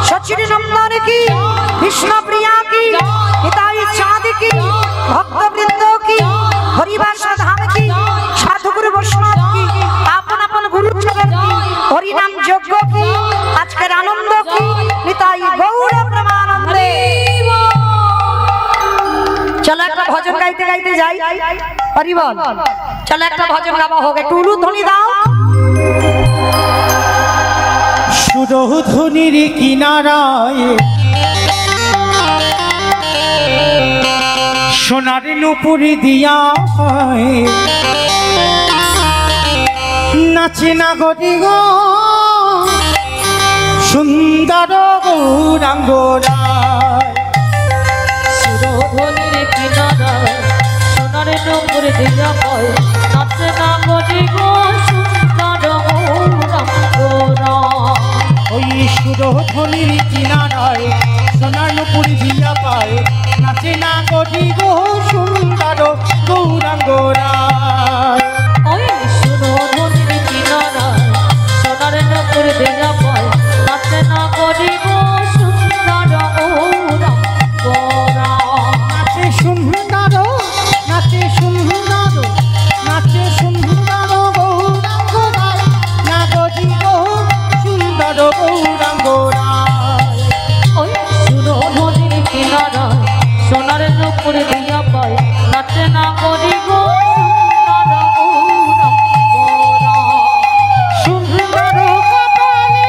সচিনী নন্দন কি, বিষ্ণু প্রিয়া কি, নিতাই চাঁদ কি, ভক্তবৃন্দ কি, হরিবাস ধাম কি, সাধুগুরু বৈষ্ণব কি, আপন আপন গুরু চরণ কি, হরিনাম যজ্ঞ কি, আজকের আনন্দ কি, নিতাই গৌর প্রেমানন্দে। চলো একটা ভজন গাইতে গাইতে যাই। হরি বল। চলো একটা ভজন গাওয়া হোক, একটু উলুধ্বনি দাও। সুরধ্বনির কিনারায় সোনার নুপুরি দিয়া নাচে না গরি গো সুন্দর গৌরাঙ্গরায়। সুরধ্বনির কিনারায় সোনার নুপুর দিয়া কয় নাচে না গরি গো সুন্দর গৌরাঙ্গরায়। ওই সুরধ্বনির কিনারায় সোনার নুপুরি দিয়া পায় নাচে না গরি গো সুন্দর গৌরাঙ্গরায়। ওই সুরধ্বনির কিনারায় সোনার নুপুর দিয়া কয় নাচে না গরি গো সুন্দর গৌরাঙ্গরায়। নাচে সুন্দর, নাচে সুন্দর, নাচে সুন্দর গৌরাঙ্গরায়, না গরি গো সুন্দর গৌরাঙ্গরায়। ওই সুরধ্বনির কিনারায় সোনার নুপুর দিয়া পায় নাচে না গরি গো সুন্দর গৌরাঙ্গরায়। সুন্দর কপালে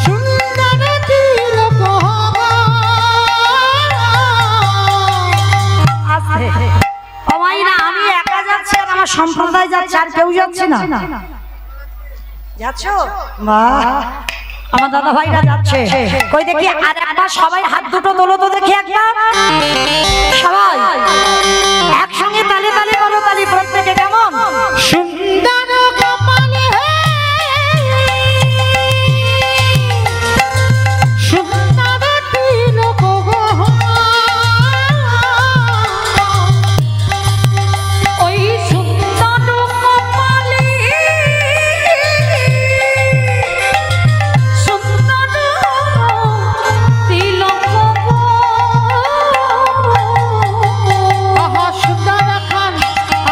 সুন্দর তিলক আস্তে। ও মাইরা আমি একা যাচ্ছি আর আমার সম্প্রদায় যাচ্ছে, আর কেউ যাচ্ছে না? যাচ্ছো? বাহ, আমার দাদা ভাইরা যাচ্ছে। কই দেখি আর একবার সবাই হাত দুটো তোলো তো দেখি একবার। সবাই একসঙ্গে তালে তালে করো, তালি প্রত্যেকে কেমন? সুন্দর কপালে সুন্দর তিলক ওই সুন্দর কপালে সুন্দর তিলক আহা সুন্দর খান,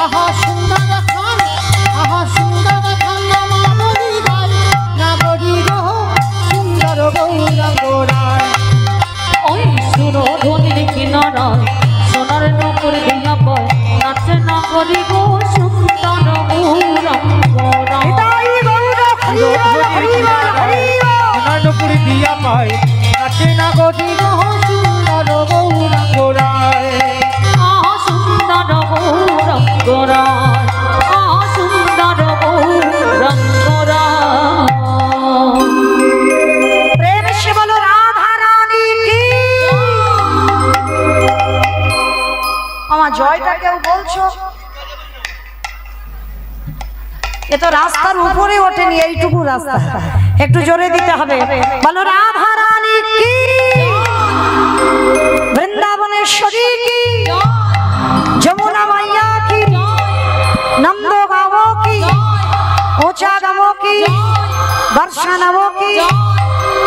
আহা সুন্দর খান, আহা সুন্দর খান নাগরি গায়, নাগরি গো সুন্দর গৌরাঙ্গরায়। ওই সুরধ্বনির কিনারায় সোনার নুপুর দিয়া পায় নাচে না গরি গো সুন্দর গৌরাঙ্গরায়। নিতাই গৌর হরি বল, হরি বল, হরি বল। সোনার নুপুরি দিয়া পায় নাচে না গরি গো সুন্দর গৌরাঙ্গরায়। আহা সুন্দর গৌরাঙ্গরায়, আহা সুন্দর গৌরাঙ্গরায়। প্রেম সে বলো রাধা রানী কি। আমার জয়টা কেউ বলছো? এ তো রাস্তার উপরে ওঠেনি, এইটুকু রাস্তা, একটু জোরে দিতে হবে। বলো রাধা রানী কি, বৃন্দাবনেশ্বরী কি, যমুনা মাইয়া কি, নন্দ গাঁও কি, ওচা গাঁও কি, বর্ষা নব কি,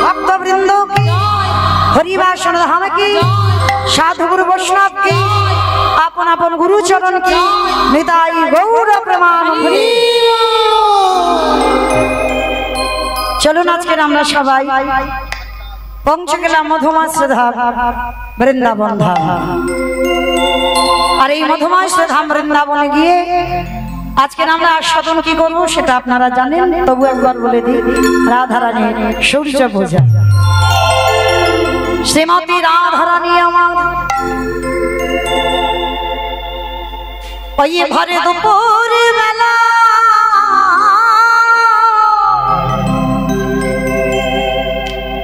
ভক্তবৃন্দ কি, হরিবাসন ধাম কি, সাধুগুরু বৈষ্ণব কি, আপন আপন গুরু চরণ কি, নিতাই গৌর প্রেমানন্দে। চলুন আজকের আমরা সবাই পৌঁছে গেলাম মধুমাস ধাম, বৃন্দাবন ধাম। আর এই মধুময় ধাম বৃন্দাবনে গিয়ে আজকের আমরা আস্বাদন কি করবো সেটা আপনারা জানেন, তবু একবার বলে দিই। রাধারানীর সূর্য পূজা, শ্রীমতী রাধারানী আমার ওই ভরে দুপুর বেলা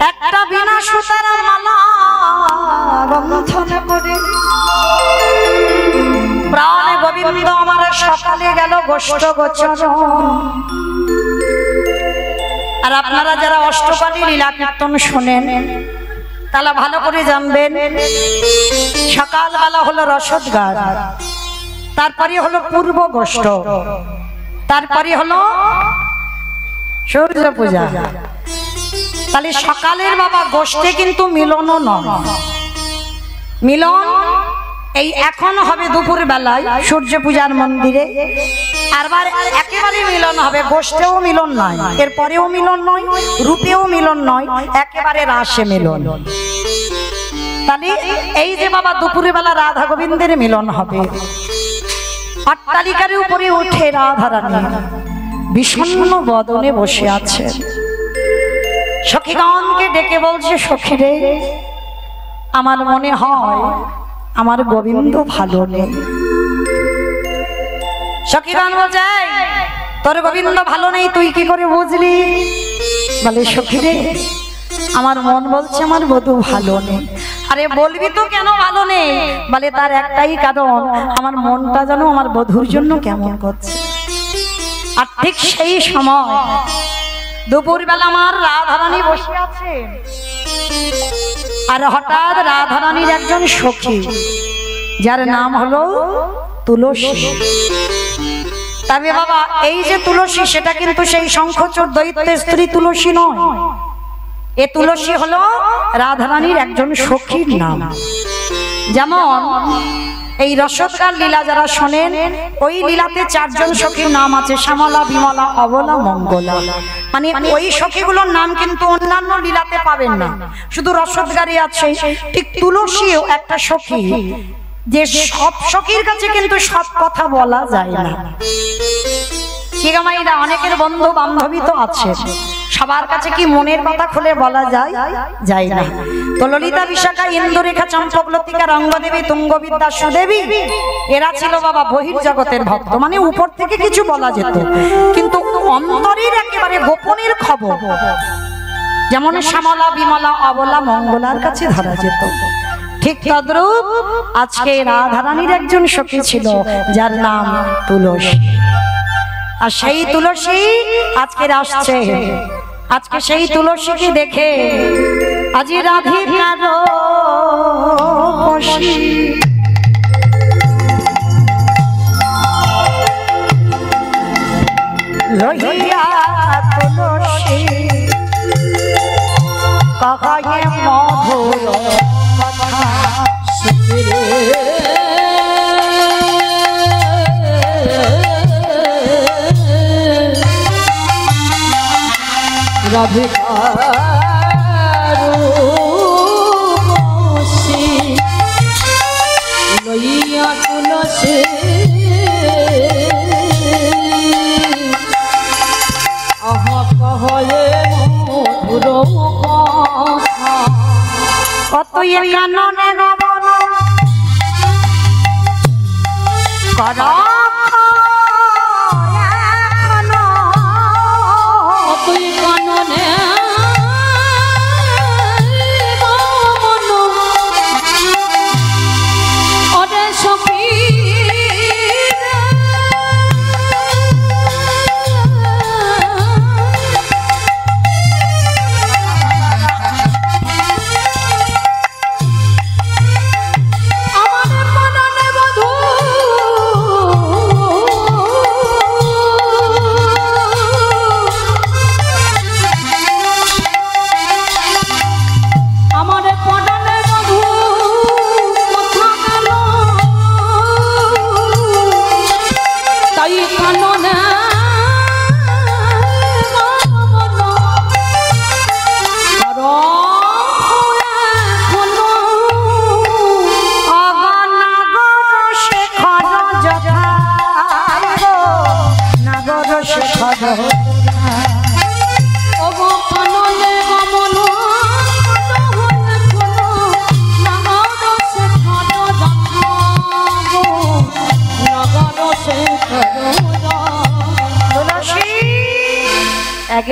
একটা বিনা সুতার মালা বন্ধন করে প্রাণ গোবিন্দ আমার সকালে গেল গোষ্ঠ গোচর। আর আপনারা যারা অষ্টপালী লীলা কীর্তন শোনেন তারা ভালো করে জানবেন, সকালবেলা হলো রসদগার, তারপরে হলো পূর্ব গোষ্ঠ, তারপরে হলো সূর্য পূজা। তাহলে সকালের বাবা গোষ্ঠে কিন্তু মিলনও নয়, মিলন এই এখন হবে দুপুর বেলায় সূর্য পূজার মন্দিরে, আরবার একেবারে মিলন হবে, গোষ্ঠেও মিলন নয়, এরপরেও মিলন নয়, রূপেও মিলন নয়, একেবারে রাসে মিলন। তাহলে এই যে বাবা দুপুর বেলা রাধা গোবিন্দের মিলন হবে, অট্টালিকার উপরে উঠে রাধারানী বিষণ্ণ বদনে বসে আছে, সখীগণকে ডেকে বলছে, সখী রে আমার মনে হয় আমার গোবিন্দ ভালো নেই। সখীগণ বলছে, তোর গোবিন্দ ভালো নেই তুই কি করে বুঝলি? বলে, সখী রে আমার মন বলছে আমার বধূ ভালো নেই। আরে বলবি তো কেন ভালো নেই? বলে, তার একটাই কারণ, আমার মনটা যেন আমার বধূর জন্য কেমন করছে। আর ঠিক সেই সময় দুপুর বেলা আমার রাধারানী বসে আছে, আর হঠাৎ রাধারানীর একজন সখী যার নাম হলো তুলসী। তবে বাবা এই যে তুলসী সেটা কিন্তু সেই শঙ্খচূড় দৈত্যের স্ত্রী তুলসী নয়, এ তুলসী হলো রাধারানীর একজন সখীর নাম। যেমন এই রসদকার লীলা যারা শোনেন, ওই লীলাতে চারজন সখীর নাম আছে, শ্যামলা, বিমলা, অবলা, মঙ্গলা। মানে ওই সখীগুলোর নাম কিন্তু অন্যান্য লীলাতে পাবেন না, শুধু রসদকারই আছে। ঠিক তুলসীও একটা সখী, যে সব সখীর কাছে কিন্তু সব কথা বলা যায় না। কি গামাইরা, অনেকের বন্ধু বান্ধবী তো আছে, সবার কাছে কি মনের কথা খুলে বলা যায়? যায় না। তো ললিতা, বিশাখা, ইন্দুরেখা, চম্পক, লতিকা, রঙ্গদেবী, তুঙ্গবিদ্যা, সুদেবী এরা ছিল বাবা বহির্জগতের ভক্ত, মানে উপর থেকে কিছু বলা যেত, কিন্তু অন্তরের একেবারে গোপনের খবর যেমন শ্যামলা, বিমলা, অবলা, মঙ্গলার কাছে ধরা যেত। ঠিক তদ্রূপ আজকে রাধারানীর একজন সখী ছিল যার নাম তুলসী। আর সেই তুলসী আজকে আসছে, আজকে সেই তুলসীকে দেখে আজি রাধিকার খুশি লইয়া তুলসী কাহায়ে মধুর কথা সুরে রাধিকার খুশি লইয়া তুলসী আহা কহয়ে মধুর কথা কতই কাননে গবন করা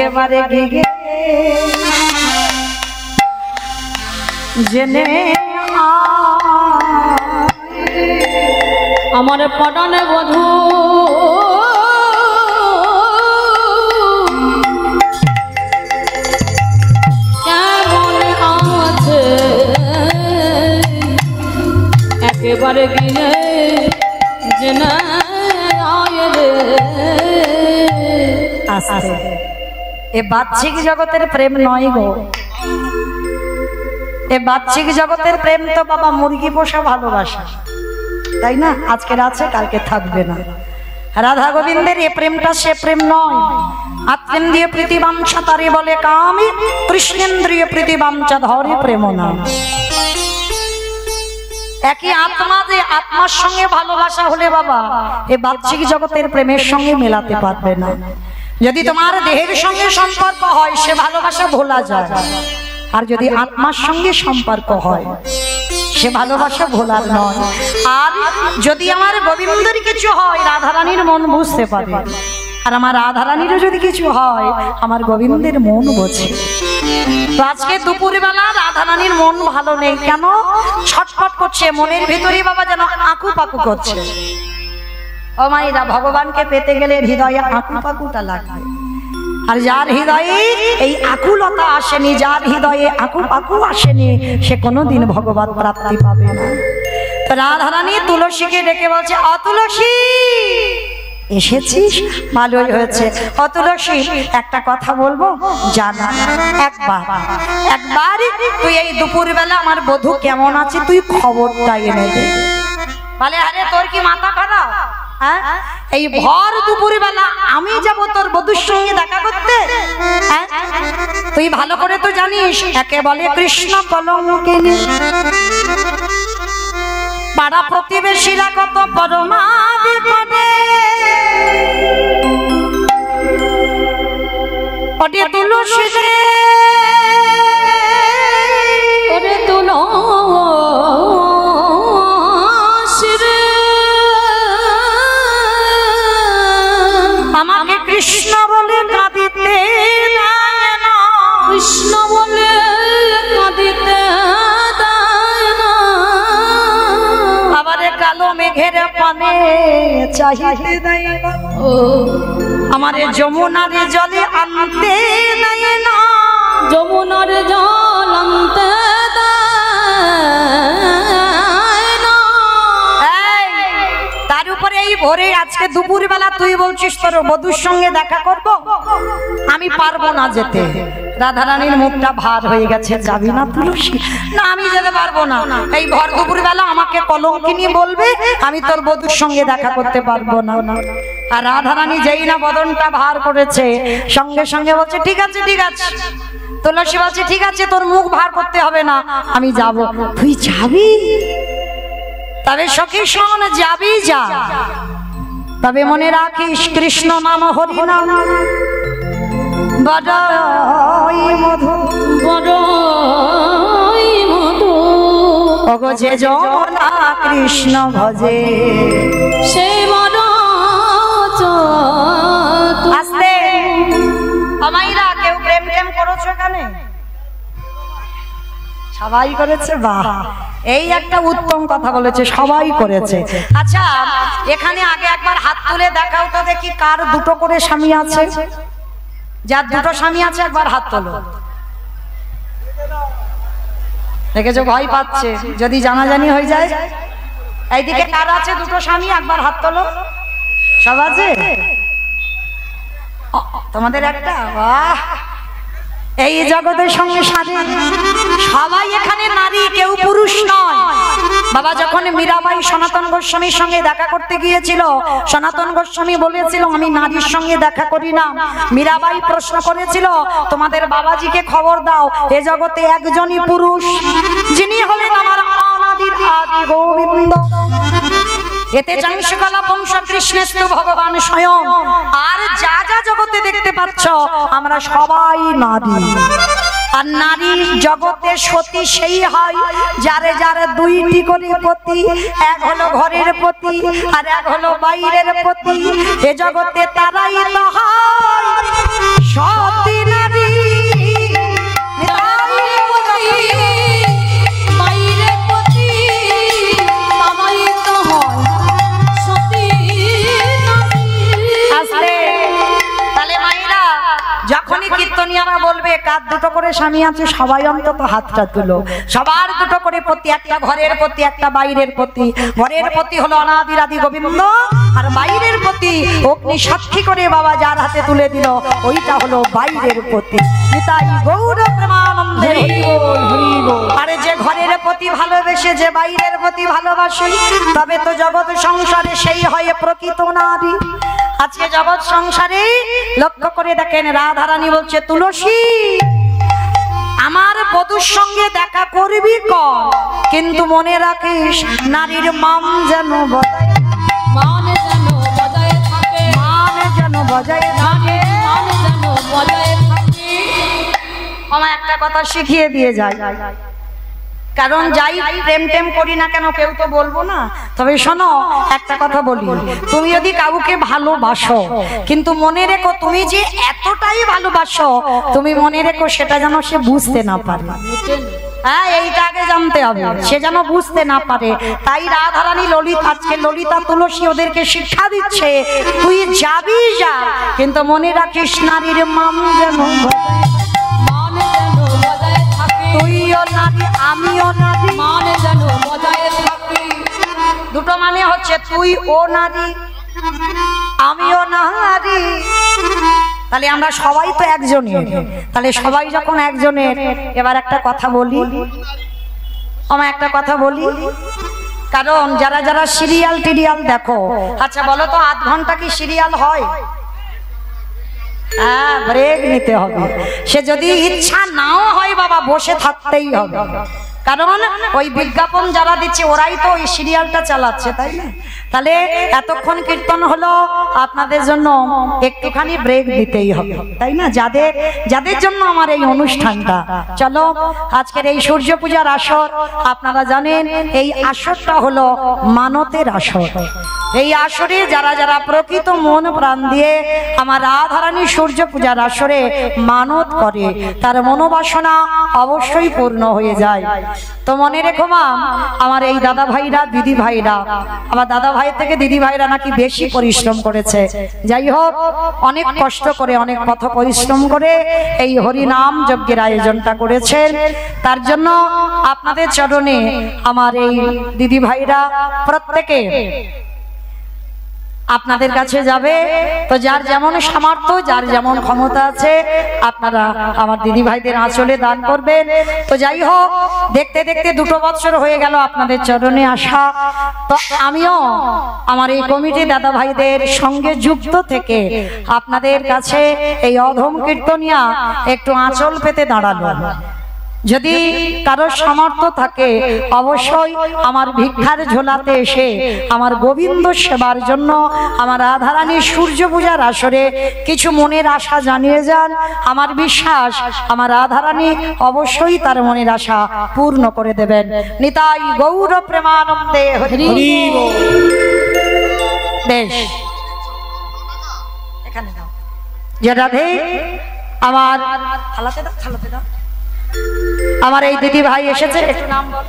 একেবারে গিগে জেনে আমার পটানে বধূ কেমন আছে একেবারে গিয়ে জেনে আয় রে। আস্তে এ বাহ্যিক জগতের প্রেম নয় গো, এ বাহ্যিক জগতের প্রেম তো বাবা মুরগি পোষা ভালোবাসা, তাই না? আজকের আছে কালকে থাকবে না। রাধা গোবিন্দের এ প্রেমটা সে প্রেম নয়। আত্মেন্দ্রিয় প্রীতিবাঞ্ছা তারে বলে কামি, কৃষ্ণেন্দ্রিয় প্রীতিবাঞ্ছা ধরে প্রেম না। একই আত্মা, যে আত্মার সঙ্গে ভালোবাসা হলে বাবা এ বাহ্যিক জগতের প্রেমের সঙ্গে মেলাতে পারবে না। যদি তোমার দেহের সঙ্গে সম্পর্ক হয় সে ভালোবাসা ভোলা যায়, আর যদি আত্মার সঙ্গে সম্পর্ক হয় সে ভালোবাসা ভোলার নয়। আর যদি আমার গোবিন্দের কিছু হয় রাধারানীর মন বুঝতে পারে, আর আমার রাধারানীরও যদি কিছু হয় আমার গোবিন্দের মন বোঝে। তো আজকে দুপুরবেলা রাধারানীর মন ভালো নেই, কেন? ছটফট করছে মনের ভিতরে বাবা, যেন আঁকু পাকু করছে। ও মাইরা, ভগবানকে পেতে গেলে হৃদয়ে আঁকু পাকুটা লাগবে। আর যার হৃদয়ে এই আকুলতা আসেনি, যার হৃদয়ে আকু পাকু আসেনি, সে কোনোদিন ভগবত প্রাপ্তি পাবে না। তো রাধারানী তুলসীকে ডেকে বলছে, অতুলসী এসেছিস, ভালোই হয়েছে। অতুলসী একটা কথা বলবো, জানা একবার তুই এই দুপুরবেলা আমার বধূ কেমন আছে তুই খবরটা এনে দে। বলে, আরে তোর কি মাথা খারাপ? হ্যাঁ, এই ভর দুপুর বেলা আমি যাব তোর বধূর সঙ্গে দেখা করতে? হ্যাঁ, তুই ভালো করে তো জানিস একে বলে কৃষ্ণ কলঙ্কিনী। পাড়া প্রতিবেশীরা কত পরমাদি পদে ওরে তুলসী রে, ওরে তুলসী রে, আমাকে কৃষ্ণ বলে কাঁদিতে দেয় না, কৃষ্ণ বলে কাঁদিতে দেয় না। আবার কালো মেঘের পানে চাহিতে দেয় না, আমার যমুনার জলে আনতে দেয় না, যমুনার জল আনতে দেয় না। তার উপরে এই ভোরে আজকে দুপুর বেলা তুই বলছিস তোর বধূর সঙ্গে দেখা করব, আমি পারবো না যেতে। রাধারানীর মুখটা ভার হয়ে গেছে, যাবি না তুলসী? না, আমি যেতে পারবো না। এই ভর দুপুর বেলা আমাকে কলঙ্কিনী বলবে, আমি তোর বধূর সঙ্গে দেখা করতে পারবো না। আর রাধারানী যেই না বদনটা ভার করেছে, সঙ্গে সঙ্গে বলছে ঠিক আছে ঠিক আছে। তুলসী বলছে ঠিক আছে, তোর মুখ ভার করতে হবে না, আমি যাব। তুই যাবি? তবে সখী শোন, যাবি যা, তবে মনে রাখিস কৃষ্ণ নাম হরি নাম বড়ই মধু, বড়ই মধু। ওগো যে জনা কৃষ্ণ ভজে সেই বড় আস্তে। আমাইরা কেউ প্রেম প্রেম করেছো এখানে? সবাই করেছে, বাহ, এই একটা উত্তম কথা বলেছে, সবাই করেছে। আচ্ছা, এখানে আগে একবার হাত তুলে দেখাও তো দেখি কার দুটো করে স্বামী আছে। যার দুটো স্বামী আছে একবার হাত তোলো। দেখেছো, ভয় পাচ্ছে যদি জানাজানি হয়ে যায়। এইদিকে কার আছে দুটো স্বামী, একবার হাত তোলো। সব আছে? তোমাদের একটা? বাহ, এই জগতের সঙ্গে সাথে সবাই এখানে নারী, কেউ পুরুষ নয়। বাবা যখন মীরাবাই সনাতন গোস্বামীর সঙ্গে দেখা করতে গিয়েছিল, সনাতন গোস্বামী বলেছিল আমি নারীর সঙ্গে দেখা করি না। মীরাবাই প্রশ্ন করেছিল তোমাদের বাবাজিকে খবর দাও, এ জগতে একজনই পুরুষ, যিনি হলেন আমার অনাদির আদি গোবিন্দ। এতে চাংশকলা বংশ কৃষ্ণেস্তু ভগবান স্বয়ং। আর যা যা জগতে দেখতে পাচ্ছ আমরা সবাই নারী। আর নারী জগতে সতী সেই হয় যারে যারে দুইটি করে পতি, এক হলো ঘরের পতি আর এক হলো বাইরের পতি। এ জগতে তারাই তো হয় সতী নারী মায়ের প্রতি প্রমাণিত হয় সতী নারী। আসলে তাহলে মায়েরা যখনই কীর্তনিয়ারা বলবে কার দুটো করে স্বামী আছে সবাই অন্তত হাতটা তুলো। সবার দুটো করে প্রতি একটা, ঘরের প্রতি একটা, বাইরের প্রতি। ঘরের প্রতি হলো অনাদিরাদি গোবিন্দ, আর বাইরের প্রতি অগ্নি সাক্ষী করে বাবা যার হাতে তুলে দিল ওইটা হলো বাইরের প্রতি। নিতাই গৌর প্রেমানন্দে হরি বল, হরি বল। আরে যে ঘরের প্রতি ভালোবেসে যে বাইরের প্রতি ভালোবাসে তবে তো জগৎ সংসারে সেই হয় প্রকৃত নারী। আজকে জগৎ সংসারে লক্ষ্য করে দেখেন রাধারানী বলছে তুলসী আমার বধূর সঙ্গে দেখা করবি কর, কিন্তু মনে রাখিস নারীর মান যেন বজায়, মান যেন বজায় থাকে, মান যেন বজায় থাকে। মান যেন বজায় থাকে। আমার একটা কথা শিখিয়ে দিয়ে যায়, কারণ যাই প্রেম টেম করি না কেন কেউ তো বলবো না। তবে শোনো একটা কথা বলি, তুমি যদি কাউকে ভালোবাসো কিন্তু মনে রেখো তুমি যে এতটাই ভালোবাসো তুমি মনে রেখো সেটা যেন সে বুঝতে না পারে। হ্যাঁ, এইটা আগে জানতে হবে, সে যেন বুঝতে না পারে। তাই রাধারানী ললিতা, আজকে ললিতা তুলসী ওদেরকে শিক্ষা দিচ্ছে তুই যাবি যা, কিন্তু মনে রাখিস নারীর মান যেন বজায়, মান যেন বজায় থাকে, তুইও নারী আমিও নারী। মান যেন বজায় থাকে। দুটো মানে হচ্ছে তুই ও নারী আমিও নারী। তাহলে আমরা সবাই তো একজনের, তাহলে সবাই যখন একজনের, এবার একটা কথা বলি, আমার একটা কথা বলি, কারণ যারা যারা সিরিয়াল টিরিয়াল দেখো, আচ্ছা বলো তো আধ ঘন্টা কি সিরিয়াল হয়? হ্যাঁ, ব্রেক নিতে হবে। সে যদি ইচ্ছা নাও হয় বাবা বসে থাকতেই হবে, কারণ ওই বিজ্ঞাপন যারা দিচ্ছে ওরাই তো ওই সিরিয়ালটা চালাচ্ছে, তাই না? তাহলে এতক্ষণ কীর্তন হলো, আপনাদের জন্য একটুখানি ব্রেক দিতেই হবে, তাই না? যাদের যাদের জন্য আমার এই অনুষ্ঠানটা। চলো আজকের এই সূর্য পূজার আসর, আপনারা জানেন এই আসরটা হলো মানতের আসর। এই আসরে যারা যারা প্রকৃত মন প্রাণ দিয়ে আমার রাধারানী সূর্য পূজার আসরে মানত করে তার মনোবাসনা অবশ্যই পূর্ণ হয়ে যায়। তো মনে রেখো মা, আমার এই দাদা ভাইরা দিদি ভাইরা, আমার দাদা ভাই থেকে দিদি ভাইরা নাকি বেশি পরিশ্রম করেছে। যাই হোক, অনেক কষ্ট করে অনেক পথ পরিশ্রম করে এই হরিনাম যজ্ঞের আয়োজনটা করেছেন। তার জন্য আপনাদের চরণে আমার এই দিদি ভাইরা প্রত্যেকে আপনাদের কাছে যাবে। তো যার যেমন সামর্থ্য, যার যেমন ক্ষমতা আছে আপনারা আমার দিদি ভাইদের আঁচলে দান করবেন। তো যাই হোক, দেখতে দেখতে 2 বছর হয়ে গেল আপনাদের চরণে আসা। তো আমিও আমার এই কমিটি দাদা ভাইদের সঙ্গে যুক্ত থেকে আপনাদের কাছে এই অধম কীর্তনিয়া একটু আঁচল পেতে দাঁড়ালো। যদি কারোর সামর্থ্য থাকে অবশ্যই আমার ভিক্ষার ঝোলাতে এসে আমার গোবিন্দ সেবার জন্য আমার রাধারানীর সূর্য পূজার আসরে কিছু মনের আশা জানিয়ে যান। আমার বিশ্বাস আমার রাধারানী অবশ্যই তার মনের আশা পূর্ণ করে দেবেন। নিতাই গৌর প্রেমানন্দে হরি বল। বেশ, এখানে দাও যে রাধে, আমার থালাতে দাও, থালাতে দাও। আমার এই দিদি ভাই এসেছে, একটু নাম বল।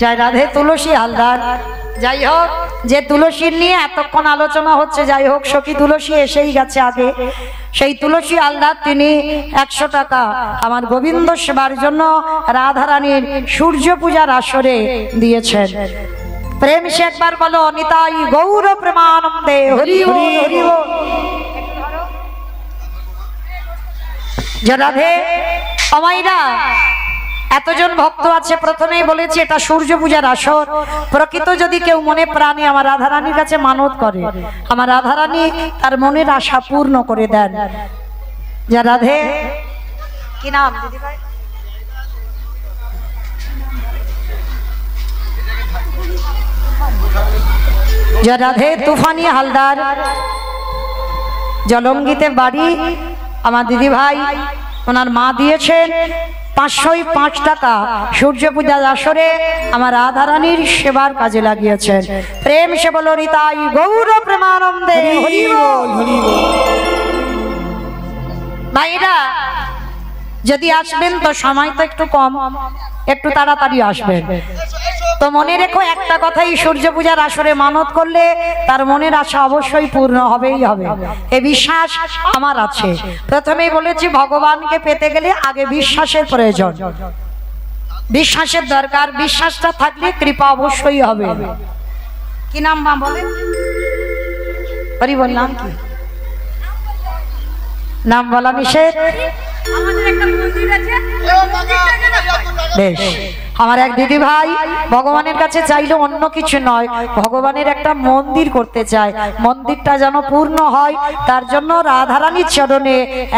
জয় রাধে তুলসী হালদার। যাই হোক, যে তুলসীর নিয়ে এতক্ষণ আলোচনা হচ্ছে, যাই হোক সখী তুলসী এসেই গেছে আগে। সেই তুলসী হালদার তিনি 100 টাকা আমার গোবিন্দ সেবার জন্য রাধারানীর সূর্য পূজার আসরে দিয়েছেন। প্রেম সে একবার বলো নিতাই গৌর প্রেমানন্দে হরি বল, হরি বল। রাধে অমাইরা, এতজন ভক্ত আছে, প্রথমেই বলেছি এটা সূর্য পূজার আসর। প্রকৃত যদি কেউ মনে প্রাণে আমার রাধারানীর কাছে মানত করে, আমার রাধারানী তার মনের আশা পূর্ণ করে দেন। যা রাধে, কি নাম দিদি ভাই? যা রাধে তুফানি হালদার, জলঙ্গিতে বাড়ি। আমার দিদি ভাই ওনার মা দিয়েছেন 505 টাকা সূর্য পূজার আসরে আমার রাধারানীর সেবার কাজে লাগিয়েছেন। প্রেম সে বলো নিতাই গৌর প্রেমানন্দে হরি বল। হরি বল। ভাইরা যদি আসবেন তো সময় তো একটু কম, একটু তাড়াতাড়ি আসবেন। তো মনে রেখো একটা কথাই, সূর্য পূজার আসরে মানত করলে তার মনের আশা অবশ্যই পূর্ণ হবেই হবে, এ বিশ্বাস আমার আছে। প্রথমেই বলেছি ভগবানকে পেতে গেলে আগে বিশ্বাসের প্রয়োজন, বিশ্বাসের দরকার। বিশ্বাসটা থাকলে কৃপা অবশ্যই হবে। কি নাম মা বলেন? হরি বললাম কি নাম বলা নিষেধ? আমাদের একটা মন্দির আছে, বেশ। আমার এক দিদি ভাই ভগবানের কাছে চাইলে অন্য কিছু নয়, ভগবানের একটা মন্দির করতে চায়, মন্দিরটা যেন পূর্ণ হয়, তার জন্য রাধারানীর চরণে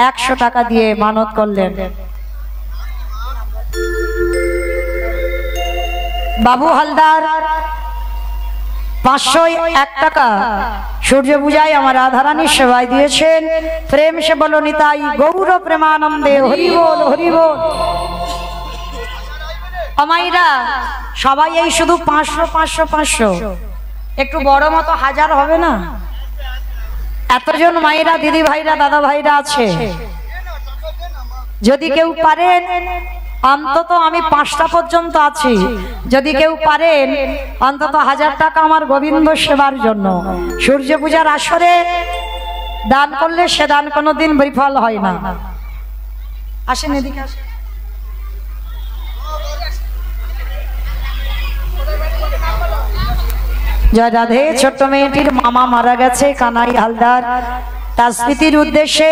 100 টাকা দিয়ে মানত করলেন। বাবু হালদার 501 টাকা সূর্য পূজায় আমার রাধারানীর সেবায় দিয়েছেন। প্রেম সে বলো নিতাই গৌর প্রেমানন্দে হরি বল হরি বল। আমাইরা সবাই এই শুধু 500 500 500, একটু বড় মতো 1000 হবে না? এতজন মায়েরা দিদি ভাইরা দাদা ভাইরা আছে, যদি কেউ পারেন অন্তত, আমি 5টা পর্যন্ত আছি, যদি কেউ পারেন অন্তত 1000 টাকা আমার গোবিন্দ সেবার জন্য সূর্য পূজার আসরে দান করলে সে দান কোনোদিন বিফল হয় না। আসেন এদিকে আসেন। জয় রাধে। ছোট্ট মেয়েটির মামা মারা গেছে, কানাই হালদার, তার স্মৃতির উদ্দেশ্যে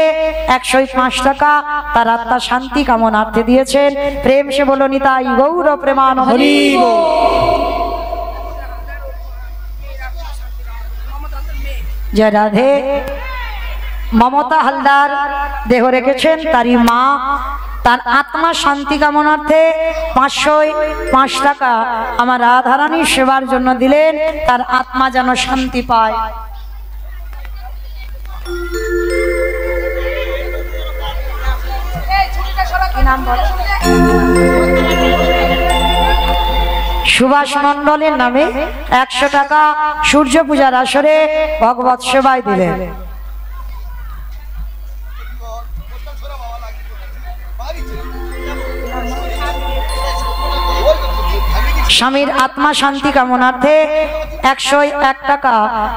105 টাকা তার আত্মা শান্তি কামনার্থে দিয়েছেন। প্রেম সে বলো নিতাই গৌর প্রেমানন্দে হরি বল। জয় রাধে। মমতা হালদার দেহ রেখেছেন, তারই মা তার আত্মা শান্তি কামনার্থে 505 টাকা আমার রাধারানীর সেবার জন্য দিলেন, তার আত্মা যেন শান্তি পায়। সুভাষ মন্ডলের নামে 100 টাকা সূর্য পূজার আসরে ভগবত সেবায় দিলেন। স্বামীর আত্মা শান্তি কামনার্থে 101 টাকা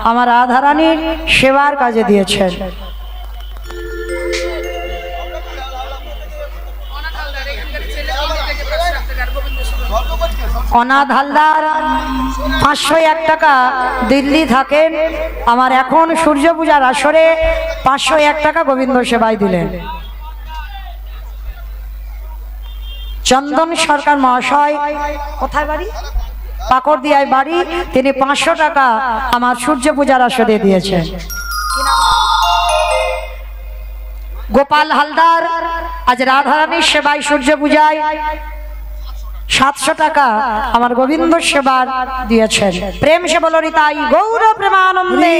আমার রাধারানীর সেবার কাজে দিয়েছেন। অনাথ হালদার 501 টাকা দিল্লি থাকেন, আমার এখন সূর্য পূজার আসরে 501 টাকা গোবিন্দ সেবায় দিলেন। চন্দন সরকার মহাশয়, কোথায় বাড়ি? পাকড়দিয়ায় বাড়ি, তিনি 500 টাকা আমার সূর্য পূজার আসরে দিয়েছেন। গোপাল হালদার আজ রাধারানীর সেবায় সূর্য পূজায় 700 টাকা আমার গোবিন্দ সেবার দিয়েছেন। প্রেম সে বলো নিতাই গৌর প্রেমানন্দে।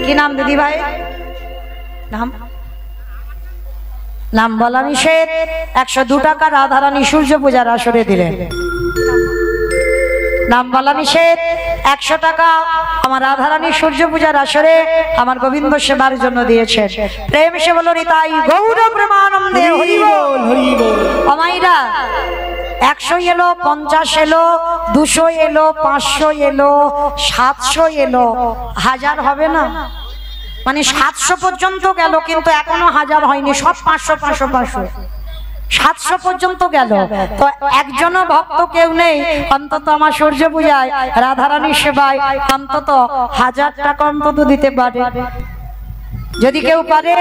কি নাম দিদি ভাই? নাম নাম বলা নিষেধ। 102 টাকা রাধারানী সূর্য পূজার আসরে দিলেন। নাম বলা নিষেধ। 100 টাকা আমার রাধারানী সূর্য পূজার আসরে আমার গোবিন্দ সেবার জন্য দিয়েছেন। প্রেম সে বলো নিতাই গৌর প্রেমানন্দে হরি বল হরি বল। আমাইরা 100 এলো, 50 এলো, 200 এলো, 500 এলো, 700 এলো, 1000 হবে না? মানে 700 পর্যন্ত গেল, কিন্তু এখনো 1000 হয়নি। সব 500 500 500 700 পর্যন্ত গেল। তো একজনও ভক্ত কেউ নেই অন্তত আমার সূর্য পূজায় রাধারানীর সেবায় অন্তত 1000 টাকা অন্তত দিতে পারে। যদি কেউ পারে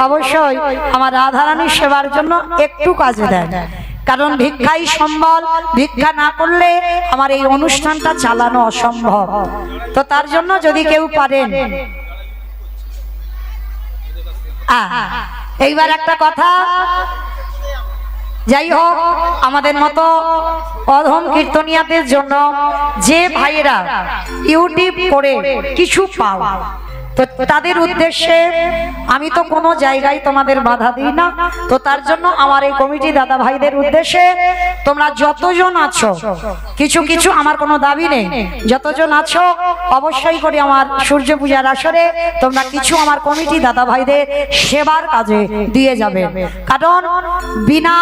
অবশ্যই আমার রাধারানীর সেবার জন্য একটু কাজে দেন, কারণ ভিক্ষাই সম্বল। ভিক্ষা না করলে আমার এই অনুষ্ঠানটা চালানো অসম্ভব। তো তার জন্য যদি কেউ পারেন। এইবার একটা কথা, যাই হোক, আমাদের মতো অধম কীর্তনিয়াদের জন্য যে ভাইয়েরা ইউটিউব করে কিছু পাও, তো তাদের উদ্দেশ্যে আমি তো কোনো জায়গায় তোমাদের বাধা দিই না, তো তার জন্য আমার এই কমিটি দাদা ভাইদের উদ্দেশ্যে তোমরা যতজন আছো, কিছু কিছু আমার কোনো দাবি নেই, যতজন আছো অবশ্যই করে আমার সূর্য পূজার আসরে তোমরা কিছু আমার কমিটি দাদা ভাইদের সেবার কাজে দিয়ে যাবে। কারণ বিনা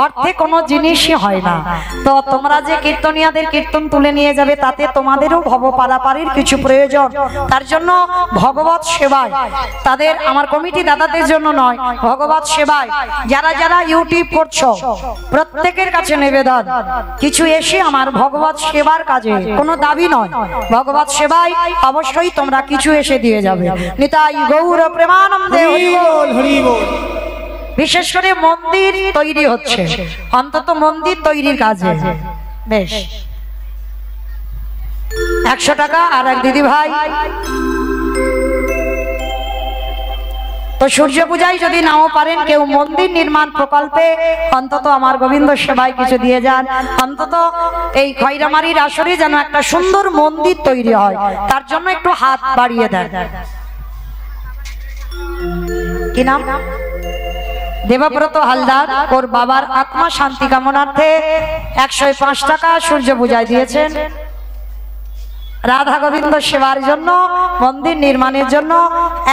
অর্থে কোনো জিনিসই হয় না। তো তোমরা যে কীর্তনিয়াদের কীর্তন তুলে নিয়ে যাবে তাতে তোমাদেরও ভব পারাপারের কিছু প্রয়োজন, তার জন্য ভগবত সেবায় তাদের আমার কমিটি দাদাদের জন্য নয়, ভগবত সেবায় যারা যারা ইউটিউব করছো প্রত্যেকের কাছে নিবেদন কিছু এসে আমার ভগবত সেবার কাজে, কোনো দাবি নয়, ভগবত সেবায় অবশ্যই তোমরা কিছু এসে দিয়ে যাবে। নিতাই গৌর প্রেমানন্দে হরি বল হরি বল। বিশেষ করে মন্দির তৈরি হচ্ছে, অন্তত মন্দির তৈরির কাজে বেশ 100 টাকা। আর এক দিদি ভাই তো সূর্য পূজায় যদি নাও পারেন কেউ মন্দির নির্মাণ প্রকল্পে অন্তত আমার গোবিন্দ সেবায় কিছু দিয়ে যান, অন্তত এই খয়রামারির আসরে যেন একটা সুন্দর মন্দির তৈরি হয়, তার জন্য একটু হাত বাড়িয়ে দেন। কি নাম? দেবব্রত হালদার, ওর বাবার আত্মা শান্তি কামনার্থে 105 টাকা সূর্য পূজায় দিয়েছেন। রাধা গোবিন্দ সেবার জন্য, মন্দির নির্মাণের জন্য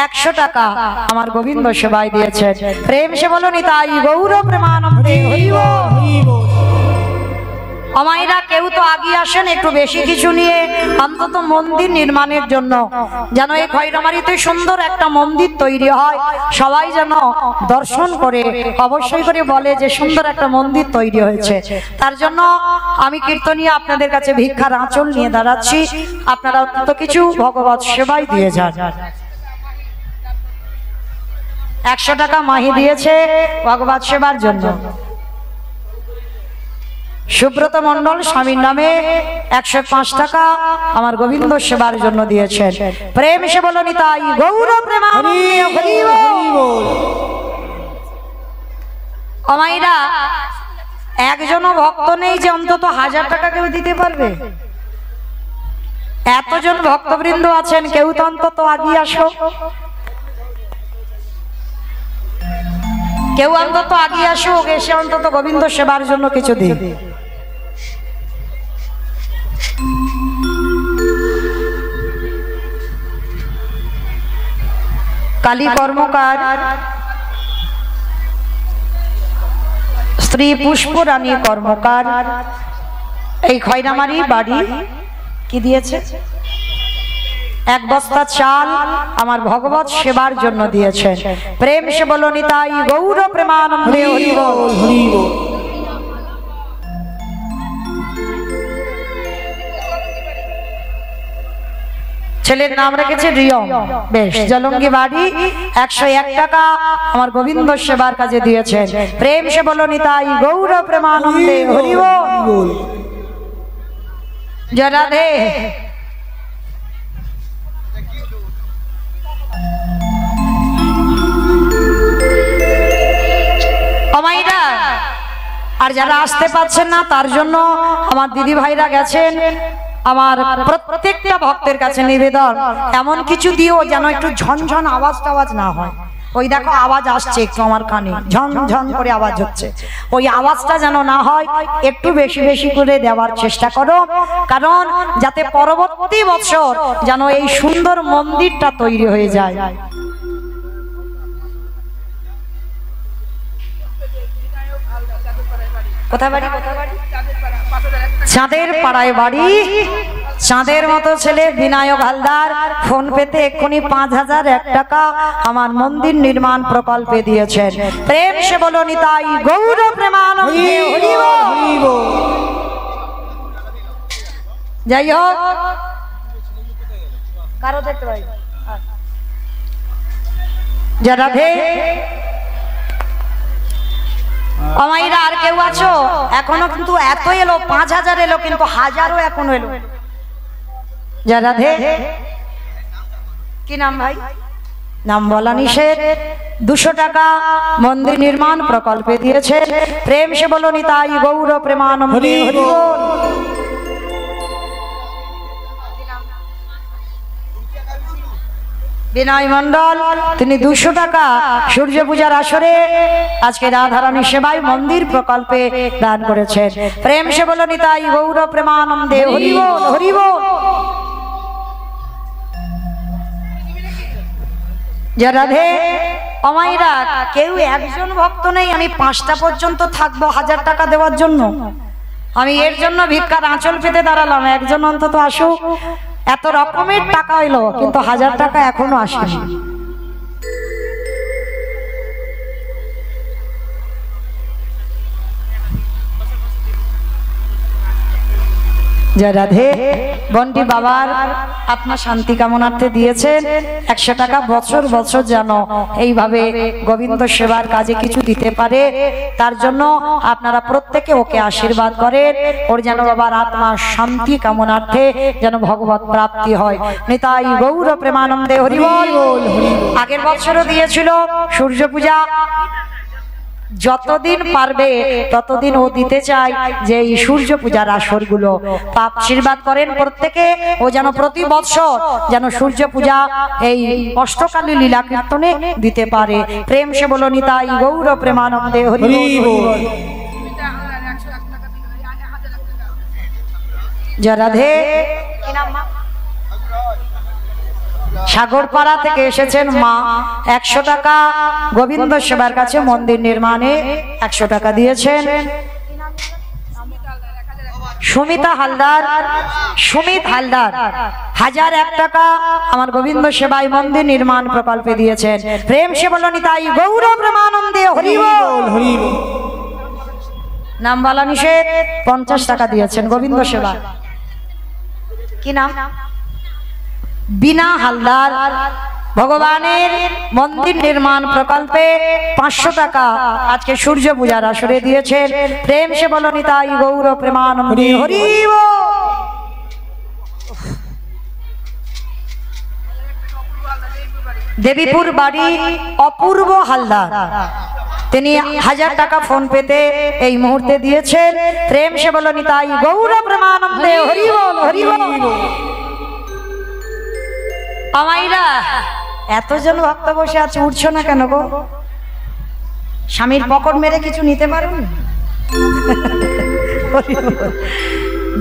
100 টাকা আমার গোবিন্দ সেবায় দিয়েছেন। প্রেম সে বলো নিতাই গৌর প্রেমানন্দে হরি বল। আমায়রা কেউ তো আগে আসেন একটু বেশি কিছু নিয়ে, অন্তত মন্দির নির্মাণের জন্য, যেন এই খয়রামারিতে সুন্দর একটা মন্দির তৈরি হয়, সবাই যেন দর্শন করে অবশ্যই করে বলে যে সুন্দর একটা মন্দির তৈরি হয়েছে। তার জন্য আমি কীর্তনীয় আপনাদের কাছে ভিক্ষার আঁচল নিয়ে দাঁড়াচ্ছি, আপনারা অন্তত কিছু ভগবত সেবায় দিয়ে যান। 100 টাকা মাহি দিয়েছে ভগবত সেবার জন্য। সুব্রত মন্ডল স্বামীর নামে 105 টাকা আমার গোবিন্দ সেবার জন্য দিয়েছেন। প্রেম সে বলো নিতাই গৌর প্রেমানন্দে হরি বল। আমাইরা একজনও ভক্ত নেই যে অন্তত 1000 টাকা কেউ দিতে পারবে? এতজন ভক্তবৃন্দ আছেন, কেউ তো অন্তত আগিয়ে আসো, কেউ অন্তত আগিয়ে আসো, এসে অন্তত গোবিন্দ সেবার জন্য কিছু দিন। কালী কর্মকার, স্ত্রী পুষ্পরানী কর্মকার, এই খয়রামারি বাড়ি কি দিয়েছে? 1 বস্তা চাল আমার ভগবত সেবার জন্য দিয়েছেন। প্রেম সে বলো নিতাই গৌর প্রেমানন্দে হরি বল হরি বল। ছেলের নাম রেখেছে রিয়ম, বেশ, জলঙ্গি বাড়ি 101 টাকা আমার গোবিন্দ সেবার কাজে দিয়েছেন। প্রেম সে বলো নিতাই গৌর প্রেমানন্দে হরি বল। জয় রাধে। আমাইরা আর যারা আসতে পারছেন না তার জন্য আমার দিদি ভাইরা গেছেন, আমার প্রত্যেকটা ভক্তের কাছে নিবেদন এমন কিছু দিও যেন একটু ঝনঝন আওয়াজ টাওয়াজ না হয়। ওই দেখো আওয়াজ আসছে একটু আমার কানে, ঝনঝন করে আওয়াজ হচ্ছে, ওই আওয়াজটা যেন না হয়, একটু বেশি বেশি করে দেওয়ার চেষ্টা করো, কারণ যাতে পরবর্তী বছর যেন এই সুন্দর মন্দিরটা তৈরি হয়ে যায়। কোথায় বাড়ি? চাঁদের পাড়ায় বাড়ি। চাঁদের মতো ছেলে বিনায়ক হালদার ফোন পেতে এক্ষুনি 5001 টাকা আমার মন্দির নির্মাণ প্রকল্পে দিয়েছেন। প্রেম সে বলো নিতাই গৌর প্রেমানন্দে হরি বল। যাই হোক, কারো দেখতে পাই যারা আমাইরা আর কেউ আছো? এখনো কিন্তু এত এলো, 5000 এলো, কিন্তু 1000ও এখনো এলো। যারা কি নাম ভাই? নাম বলা নিষেধ। 200 টাকা মন্দির নির্মাণ প্রকল্পে দিয়েছে। প্রেম সে বলো নিতাই গৌর প্রেমানন্দে হরি বল। বিনয় মণ্ডল তিনি 200 টাকা সূর্য পূজার আসরে আজকে রাধারানী সেবায় মন্দির প্রকল্পে দান করেছেন। প্রেম সে বলো নিতাই গৌর প্রেমানন্দে হরি বল হরি বল। জয় রাধে। অমাইরা কেউ একজন ভক্ত নেই আমি 5টা পর্যন্ত থাকবো 1000 টাকা দেওয়ার জন্য। আমি এর জন্য ভিক্ষার আঁচল পেতে দাঁড়ালাম, একজন অন্তত আসুক। এত রকমের টাকা হইলো কিন্তু 1000 টাকা এখনো আসেনি। জয় রাধে। বন্টি বাবার আত্মা শান্তি কামনার্থে দিয়েছেন 100 টাকা। বছর বছর যেন এইভাবে গোবিন্দ সেবার কাজে কিছু দিতে পারে তার জন্য আপনারা প্রত্যেকে ওকে আশীর্বাদ করেন। ওর যেন বাবার আত্মা শান্তি কামনার্থে যেন ভগবত প্রাপ্তি হয়। নিতাই গৌর প্রেমানন্দে হরি বল। আগের বছরও দিয়েছিল সূর্য পূজা। যতদিন পারবে ততদিন ও দিতে চায় যে এই সূর্য পূজার আসরগুলো। আশীর্বাদ করেন প্রত্যেকে ও যেন প্রতি বছর যেন সূর্য পূজা এই অষ্টকালী লীলা কীর্তনে দিতে পারে। প্রেম সে বলো নিতাই গৌর প্রেমানন্দে হরি বল। জয় রাধে। কি নাম মা? সাগরপাড়া থেকে এসেছেন মা। 100 টাকা গোবিন্দ সেবার কাছে মন্দির নির্মাণে 100 টাকা দিয়েছেন। সুমিতা হালদার, সুমিত হালদার 1001 টাকা আমার গোবিন্দ সেবাই মন্দির নির্মাণ প্রকল্পে দিয়েছেন। প্রেম সে বলো নিতাই গৌর প্রেমানন্দে হরি বল। নাম বলা নিষেধ। 50 টাকা দিয়েছেন গোবিন্দ সেবা। কি নাম? বিনা হালদার ভগবানের মন্দির নির্মাণ প্রকল্পে 500 টাকা আজকে সূর্য পূজার আসরে দিয়েছেন। প্রেম সে বলো নিতাই গৌর প্রেমানন্দে হরি বল। দেবীপুর বাড়ি অপূর্ব হালদার তিনি 1000 টাকা ফোন পেতে এই মুহূর্তে দিয়েছেন। প্রেম সে বলো নিতাই গৌর প্রেমানন্দে হরি বল হরি বল। আমাইরা এতজন ভক্ত বসে আছে, উঠছো না কেন গো? স্বামীর পকড় মেরে কিছু নিতে পারো?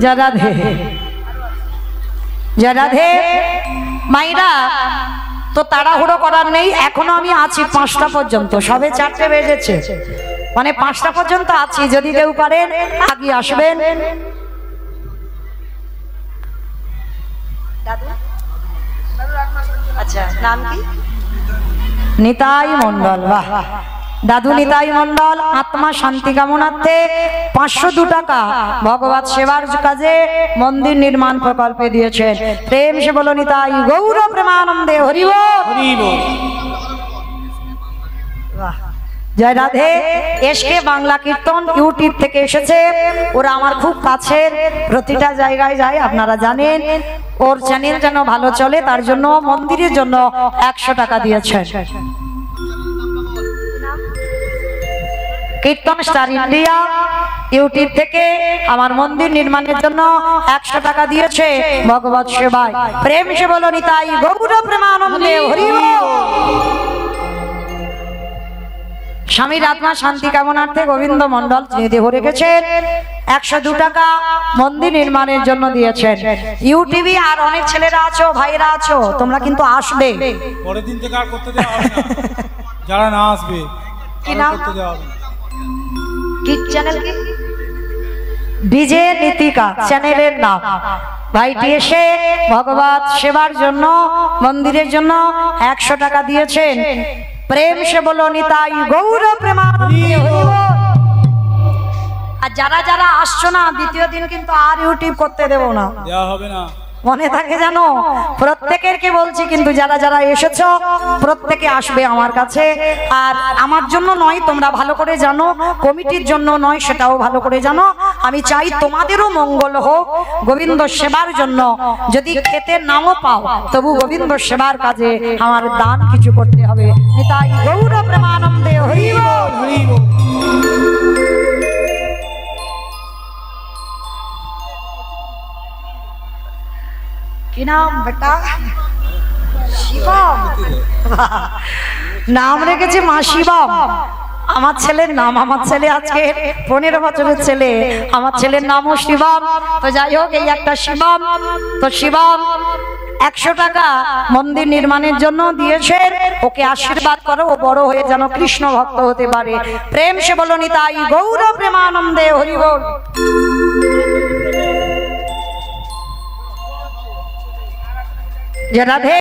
জয় রাধে জয় রাধে। মাইরা তো তাড়াহুড়ো করার নেই, এখনো আমি আছি 5টা পর্যন্ত। সবে 4টে বেজেছে, মানে 5টা পর্যন্ত আছি। যদি কেউ পারেন আগে আসবেন। আচ্ছা, নাম কি? নিতাই মন্ডল। বাহ, দাদু নিতাই মন্ডল আত্মা শান্তি কামনার্থে 502 টাকা ভগবত সেবার কাজে মন্দির নির্মাণ প্রকল্পে দিয়েছেন। প্রেম সে বলো নিতাই গৌর প্রেমানন্দে হরি বল। জয় রাধে। এসকে বাংলা কীর্তন ইউটিউব থেকে এসেছে। ওরা আমার খুব কাছের, প্রতিটা জায়গায় যায়, আপনারা জানেন। ওর চ্যানেল যেন ভালো চলে তার জন্য মন্দিরের জন্য 100 টাকা দিয়েছেন। কীর্তন স্টার ইন্ডিয়া ইউটিউব থেকে আমার মন্দির নির্মাণের জন্য 100 টাকা দিয়েছে ভগবত সেবায়। প্রেম সে বলো নিতাই গৌর প্রেমানন্দে হরি বল। স্বামীর আত্মা শান্তি কামনার্থে গোবিন্দ মন্ডল তিনি দেহ রেখেছেন 102 টাকা মন্দির নির্মাণের জন্য দিয়েছেন। ইউটিভি আর অনেক ছেলেরা আছো, ভাইরা আছো, তোমরা কিন্তু আসবে। পরের দিন থেকে আর করতে দেওয়া হবে না, যারা না আসবে। কি নাম? কি চ্যানেল? কি ডিজে নীতিকা চ্যানেলের নাম। ভাইটি এসে ভগবত সেবার জন্য মন্দিরের জন্য 100 টাকা দিয়েছেন। প্রেম সে বলো নিতাই গৌর প্রেমানন্দে হরি বল। আর যারা যারা আসছো না, দ্বিতীয় দিন কিন্তু আর ইউটিউব করতে দেব না, দেওয়া হবে না, মনে থাকে জানো। প্রত্যেকের কে বলছি, কিন্তু যারা যারা এসেছো প্রত্যেকে আসবে আমার কাছে। আর আমার জন্য নয়, তোমরা ভালো করে জানো, কমিটির জন্য নয় সেটাও ভালো করে জানো। আমি চাই তোমাদেরও মঙ্গল হোক। গোবিন্দ সেবার জন্য যদি খেতে নাও পাও তবু গোবিন্দ সেবার কাজে আমার দান কিছু করতে হবে। নিতাই গৌর প্রেমানন্দে হরি বল হরি বল। কি নাম বেটা? শিবম। নাম রেখেছে মা শিবম। আমার ছেলের নাম, আমার ছেলে আজকে 15 বছরের ছেলে, আমার ছেলের নামও শিবম। তো যাই হোক, এই একটা শিবম। তো শিবম 100 টাকা মন্দির নির্মাণের জন্য দিয়েছে। ওকে আশীর্বাদ করো, ও বড় হয়ে যেন কৃষ্ণ ভক্ত হতে পারে। প্রেম সে বলো নিতাই গৌর প্রেমানন্দে হরি বল। যে রাধে